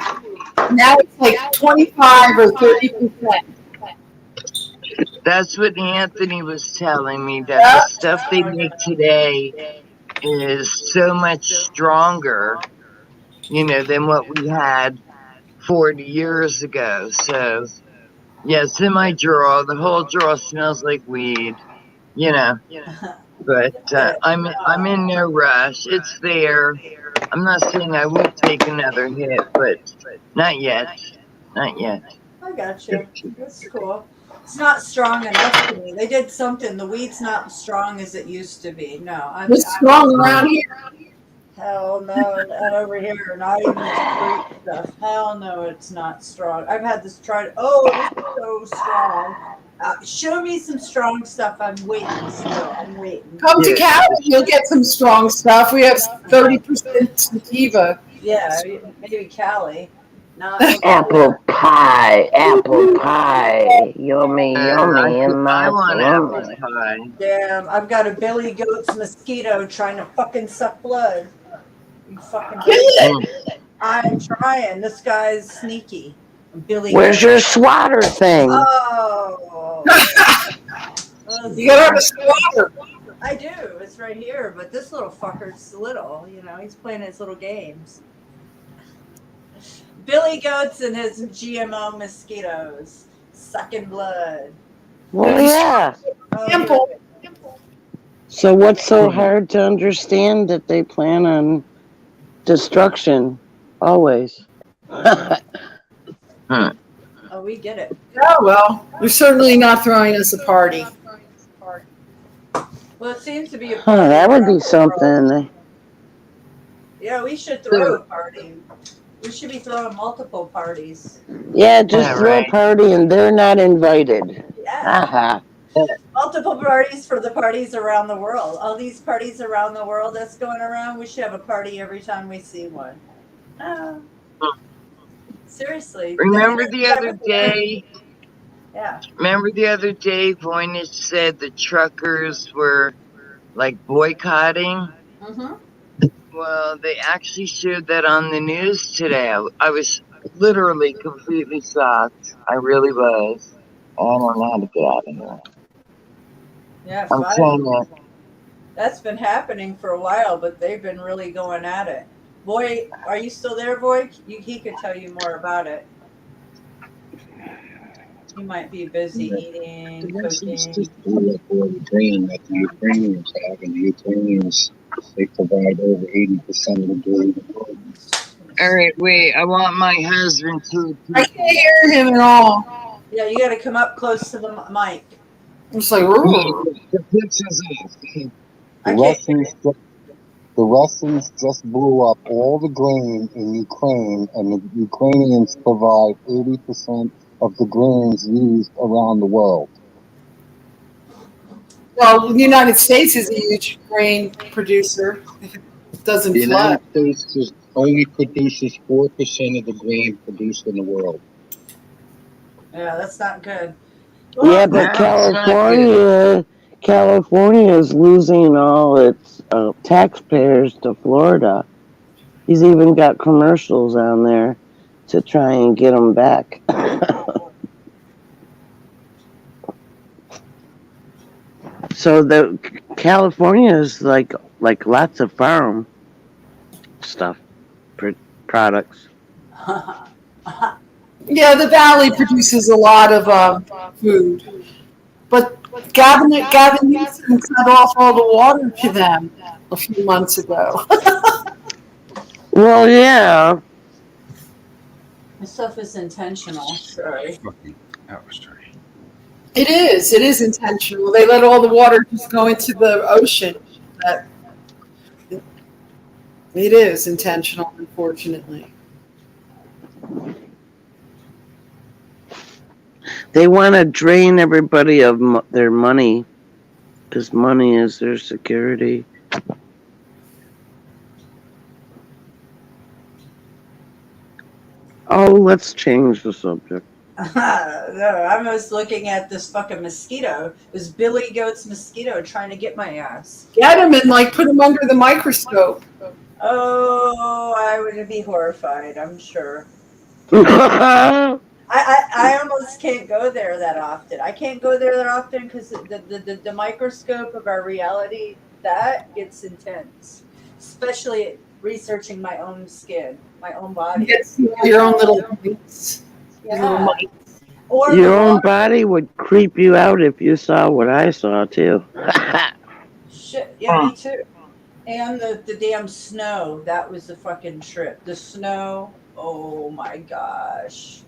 Now it's like 25 or 30%. That's what Anthony was telling me, that the stuff they make today is so much stronger, than what we had 40 years ago. So, yeah, it's in my drawer. The whole drawer smells like weed, But I'm in no rush. It's there. I'm not saying I won't take another hit, but not yet. Not yet. I got you. That's cool. It's not strong enough to me. They did something. The weed's not as strong as it used to be. No. It's strong around here. Hell no, not over here. Not even the street stuff. Hell no, it's not strong. I've had this tried. Oh, it's so strong. Show me some strong stuff. I'm waiting still. I'm waiting. Come to Cali, you'll get some strong stuff. We have 30% sativa. Yeah, maybe Cali. Not Apple pie, yummy, and I want apple yummy. pie. Damn, I've got a Billy Goat's mosquito trying to fucking suck blood. You fucking Kill it. I'm trying. This guy's sneaky. Billy Where's Goat. your swatter thing? Oh. You gotta have a swatter. I do. It's right here. But this little fucker's little. He's playing his little games. Billy Goats and his GMO mosquitoes sucking blood. Well, yeah. Simple. So what's so hard to understand that they plan on destruction always? Oh, we get it. Oh, well, they're certainly not throwing us a party. Well, it seems to be a Oh, that would be party. something. Yeah, we should throw a party. We should be throwing multiple parties. Yeah, just Yeah, throw right. a party and they're not invited. Yeah. Haha. Multiple parties for the parties around the world. All these parties around the world that's going around, we should have a party every time we see one. Seriously. Remember the other day? Yeah. Remember the other day, Voynich said the truckers were like boycotting? Mm-hmm. Well, they actually showed that on the news today. I was literally completely shocked. I really was. I don't know how to get out of here. Yeah, I'm telling you. that's been happening for a while, but they've been really going at it. Boy, are you still there, Boy? He could tell you more about it. You might be busy eating, cooking. It's just the dream that the Ukrainians have, and the Ukrainians, they provide over 80% of the daily food. All right, wait. I want my husband to. I can't hear him at all. Yeah, you got to come up close to the mic. It's like, ooh. The pictures off. I The can't. Russians just blew up all the grain in Ukraine, and the Ukrainians provide 80% of the grains used around the world. Well, the United States is a huge grain producer. It doesn't The flood. United States only produces 4% of the grain produced in the world. Yeah, that's not good. Yeah, but California is losing all its taxpayers to Florida. He's even got commercials on there to try and get them back. So the California is like lots of farm stuff, products. Yeah, the valley produces a lot of food, but Gavin Newsom cut off all the water to them a few months ago. Well, yeah. This stuff is intentional. Sorry. That was true. It is intentional. They let all the water just go into the ocean. It is intentional, unfortunately. They want to drain everybody of their money because money is their security. Oh, let's change the subject. No, I'm just looking at this fucking mosquito. This Billy Goat's mosquito trying to get my ass. Get him and put him under the microscope. Oh, I would be horrified, I'm sure. Oh, I almost can't go there that often. I can't go there that often because the microscope of our reality, that gets intense. Especially researching my own skin, my own body. Yes, your own little mites. Yeah. Or your own body would creep you out if you saw what I saw too. Shit, yeah, me too. And the damn snow, that was the fucking trip. The snow, oh my gosh.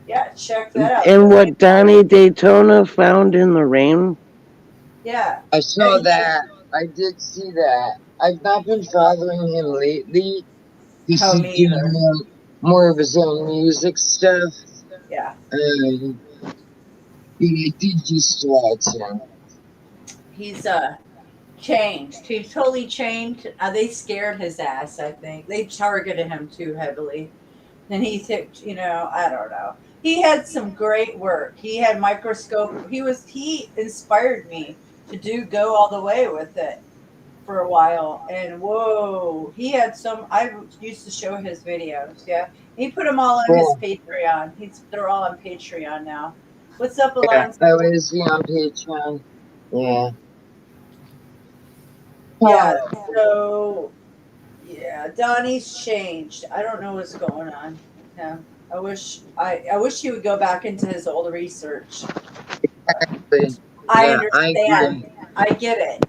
Yeah, check that out. And what Donnie Daytona found in the rain? Yeah. I saw that. I did see that. I've not been following him lately. He's doing more of his own music stuff. Yeah. I did just watch him. He's changed. He's totally changed. They scared his ass, I think. They targeted him too heavily. And he took, I don't know. He had some great work. He had microscope. He inspired me to go all the way with it for a while. And whoa, he had I used to show his videos. Yeah. He put them all on his Patreon. They're all on Patreon now. What's up, Alonso? Yeah, is he on Patreon? Yeah. Yeah. So, yeah, Donnie's changed. I don't know what's going on. Yeah. I wish he would go back into his old research. I understand. I get it.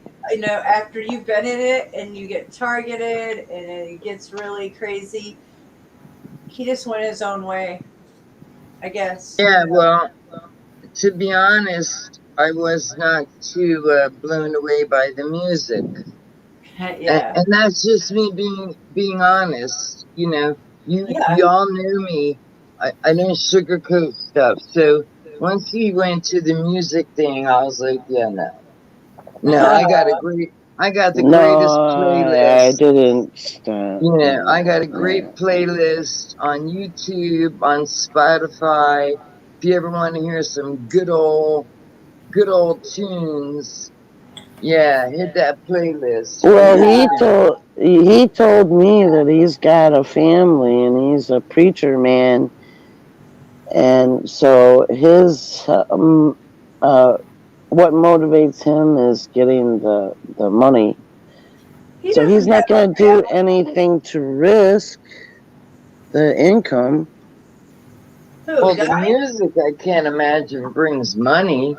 After you've been in it and you get targeted and it gets really crazy, he just went his own way, I guess. Yeah, well, to be honest, I was not too blown away by the music. Yeah. And that's just me being honest. You all know me. I don't sugarcoat stuff. So once he went to the music thing, I was like, yeah, no, I got the greatest playlist. I didn't. I got a great playlist on YouTube, on Spotify. If you ever want to hear some good old tunes, yeah, hit that playlist. Well, he told me that he's got a family and he's a preacher man, and so his what motivates him is getting the money. So he's not going to do anything to risk the income. Well, the music, I can't imagine, brings money.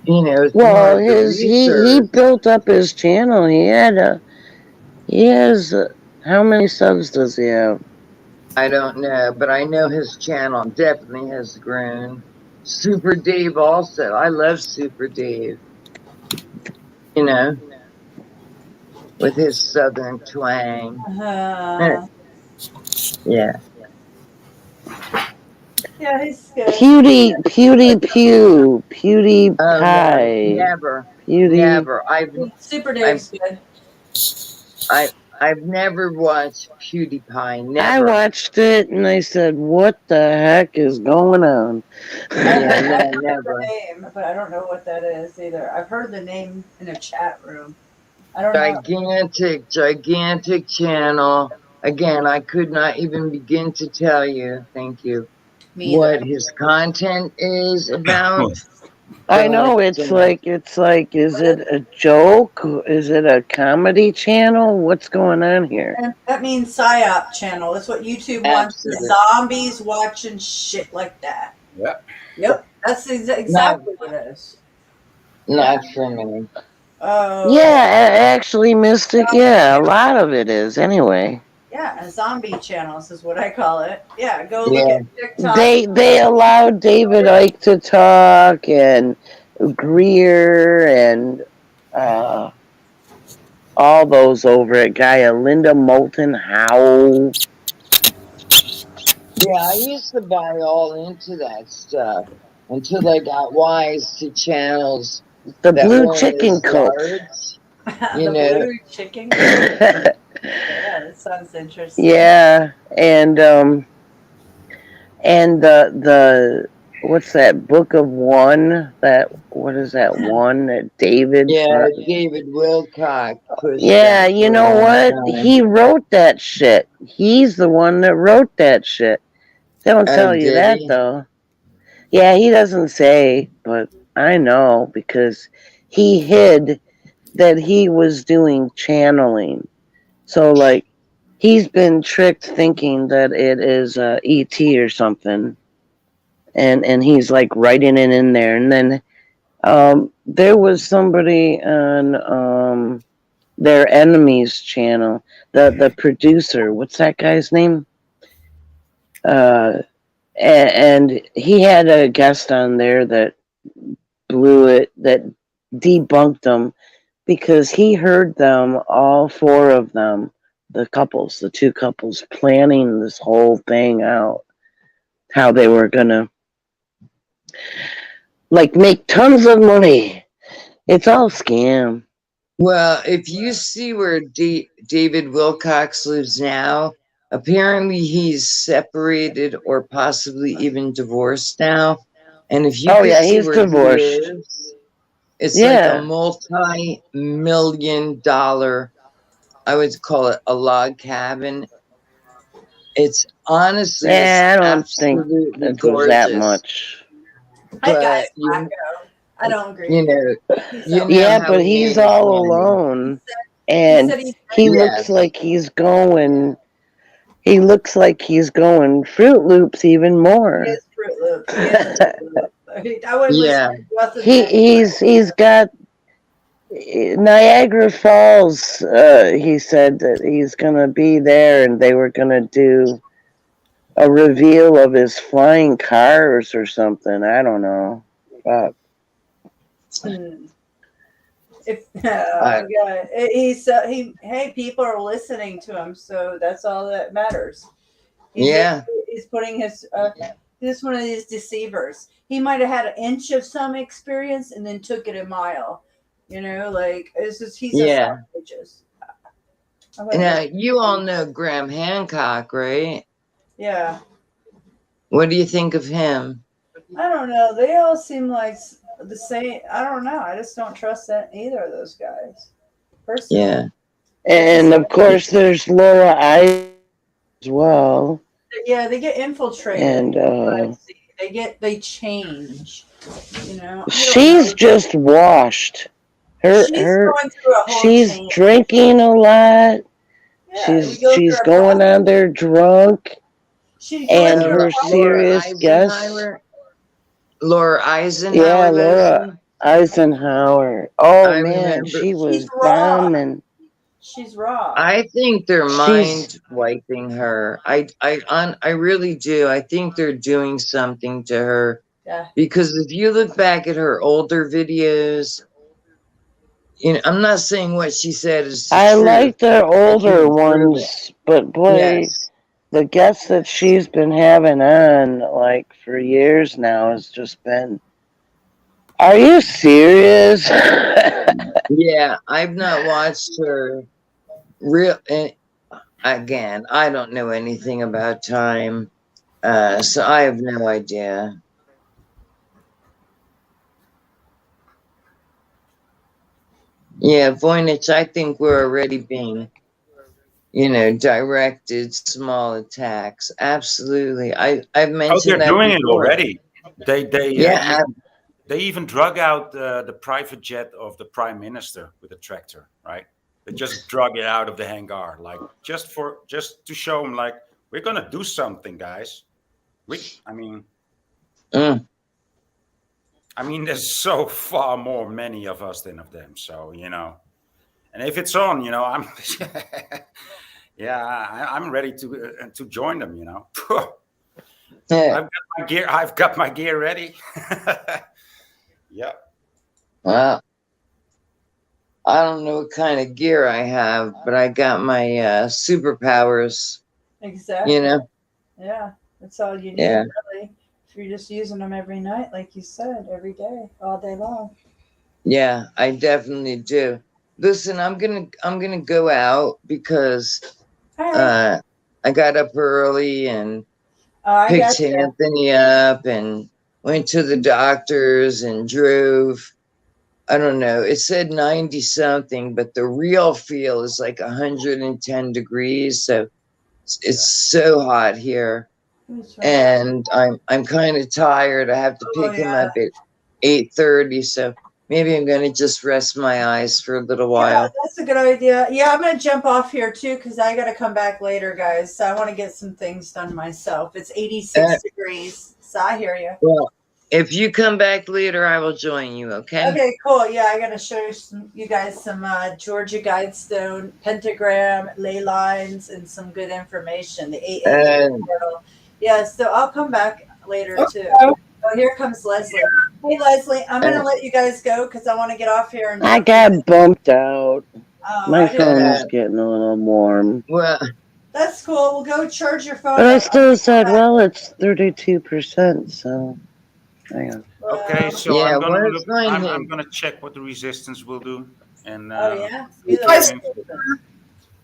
Well, he built up his channel. He has How many subs does he have? I don't know, but I know his channel definitely has grown. Super Dave also. I love Super Dave. You know, with his southern twang. Yeah. Yeah, he's good. PewDiePie. Oh no, never. Never. Super Dave's good. I've never watched PewDiePie. Never. I watched it and I said, "What the heck is going on?" Yeah, no, I've heard never. the name, but I don't know what that is either. I've heard the name in a chat room. I don't know. Gigantic channel. Again, I could not even begin to tell you, thank you, what his content is about. I know it's like, is it a joke? Is it a comedy channel? What's going on here? And that means PSYOP channel. That's what YouTube wants. The zombies watching shit like that. Yep. Yep. That's exactly what it is. Not for me. Yeah, actually, Mystic. Yeah, a lot of it is anyway. Yeah, zombie channels is what I call it. Yeah, go look at TikTok. They allowed David Icke to talk and Greer and all those over at Gaia. Linda Moulton Howe. Yeah, I used to buy all into that stuff until I got wise to channels. The Blue Chicken Cult. You know. Blue Chicken Cult. Yeah, that sounds interesting. Yeah, and the what's that Book of One? What is that one that David? Yeah, David Wilcock. Yeah, you know what? He wrote that shit. He's the one that wrote that shit. They don't tell you that though. Yeah, he doesn't say, but I know because he hid that he was doing channeling. So like he's been tricked thinking that it is ET or something. And he's like writing it in there. And then there was somebody on their enemy's channel, the producer, what's that guy's name? And he had a guest on there that blew it, that debunked them because he heard them, all four of them, the two couples, planning this whole thing out, how they were gonna like make tons of money. It's all scam. Well, if you see where David Wilcox lives now, apparently he's separated or possibly even divorced now. And if you he's divorced. He lives, it's like a multi-million-dollar, I would call it a log cabin. It's honestly, I don't think it goes that much. But I don't agree. You know but he's all alone, and he looks like he's going. He looks like he's going Fruit Loops even more. He is Fruit Loops. He's got Niagara Falls. He said that he's gonna be there, and they were gonna do a reveal of his flying cars or something. I don't know. Fuck. Hey, people are listening to him, so that's all that matters. He's putting his this one of these deceivers. He might have had an inch of some experience and then took it a mile. You know, like it's just he's outrageous. Now you all know Graham Hancock, right? Yeah. What do you think of him? I don't know. They all seem like the same. I don't know. I just don't trust that either of those guys. Personally. Yeah. And of course, there's Laura I as well. Yeah, they get infiltrated. And they change. You know. She's just washed. She's drinking a lot. Yeah, she's going on there drunk. And her serious guest. Laura Eisenhower. Yeah, Laura Eisenhower. Oh man, she was bombing. She's wrong. I think they're She's mind wiping her. I really do. I think they're doing something to her Yeah. because if you look back at her older videos, you know, I'm not saying what she said is the I truth. like the older can prove it. ones, but boy, Yes. the guests that she's been having on like for years now has just been. Are you serious? Yeah, I've not watched her real. Again, I don't know anything about time, so I have no idea. Yeah, Voynich, I think we're already being, you know, directed small attacks. Absolutely. I've Oh, mentioned they're that doing it before. already. Yeah, They even drug out the private jet of the prime minister with a tractor, right? They just drug it out of the hangar, like just to show them, like, we're gonna do something, guys. I mean, there's so far more many of us than of them. So, you know, and if it's on, you know, I'm, yeah, I'm ready to join them. You know, I've got my gear ready. Yeah. well, I don't know what kind of gear I have, but I got my superpowers. Exactly. You know? Yeah, that's all you need, Yeah. really. If you're just using them every night, like you said, every day, all day long. Yeah, I definitely do. Listen, I'm gonna go out because I got up early and I picked gotcha. Anthony up and went to the doctor's and drove. I don't know. It said 90 something, but the real feel is like 110 degrees. So it's so hot here. And I'm kind of tired. I have to pick him up at 8:30. So maybe I'm gonna just rest my eyes for a little Yeah, while. that's a good idea. Yeah, I'm gonna jump off here too because I gotta come back later, guys. So I want to get some things done myself. It's 86 degrees, so I hear you. Well, if you come back later, I will join you. Okay. Okay, cool. Yeah, I gotta show you guys some Georgia Guidestone pentagram ley lines and some good information. The 888 portal. Yeah, so I'll come back later too. Oh, here comes Leslie. Hey, Leslie, I'm gonna let you guys go because I want to get off here and. I got bumped out. My I did phone that. is getting a little warm. Well, That's cool. We'll go charge your phone. But I still said, well, it's 32%, so hang on. Okay, so Yeah, I'm gonna well, look. it's fine I'm then. gonna check what the resistance will do, and Oh yeah, be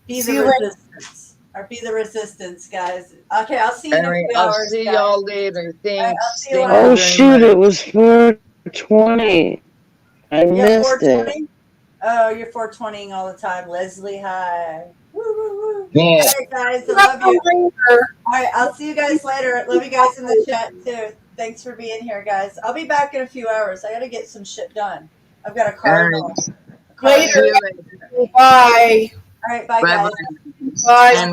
be the resistance. Or be the resistance, guys. Okay, I'll see you in a All right, few I'll hours. see guys. y'all later. Thanks. I'll see you Thank later. Oh, you very shoot, much. it was 420. I You're missed it. 420? Oh, you're 420ing all the time. Leslie, hi. Woo, woo, woo. Yeah. All right, guys, I love you. All right, I'll see you guys later. Love you guys in the chat, too. Thanks for being here, guys. I'll be back in a few hours. I got to get some shit done. I've got a cardinal. Later. Bye. All right, bye, Bye-bye. guys. Bye. And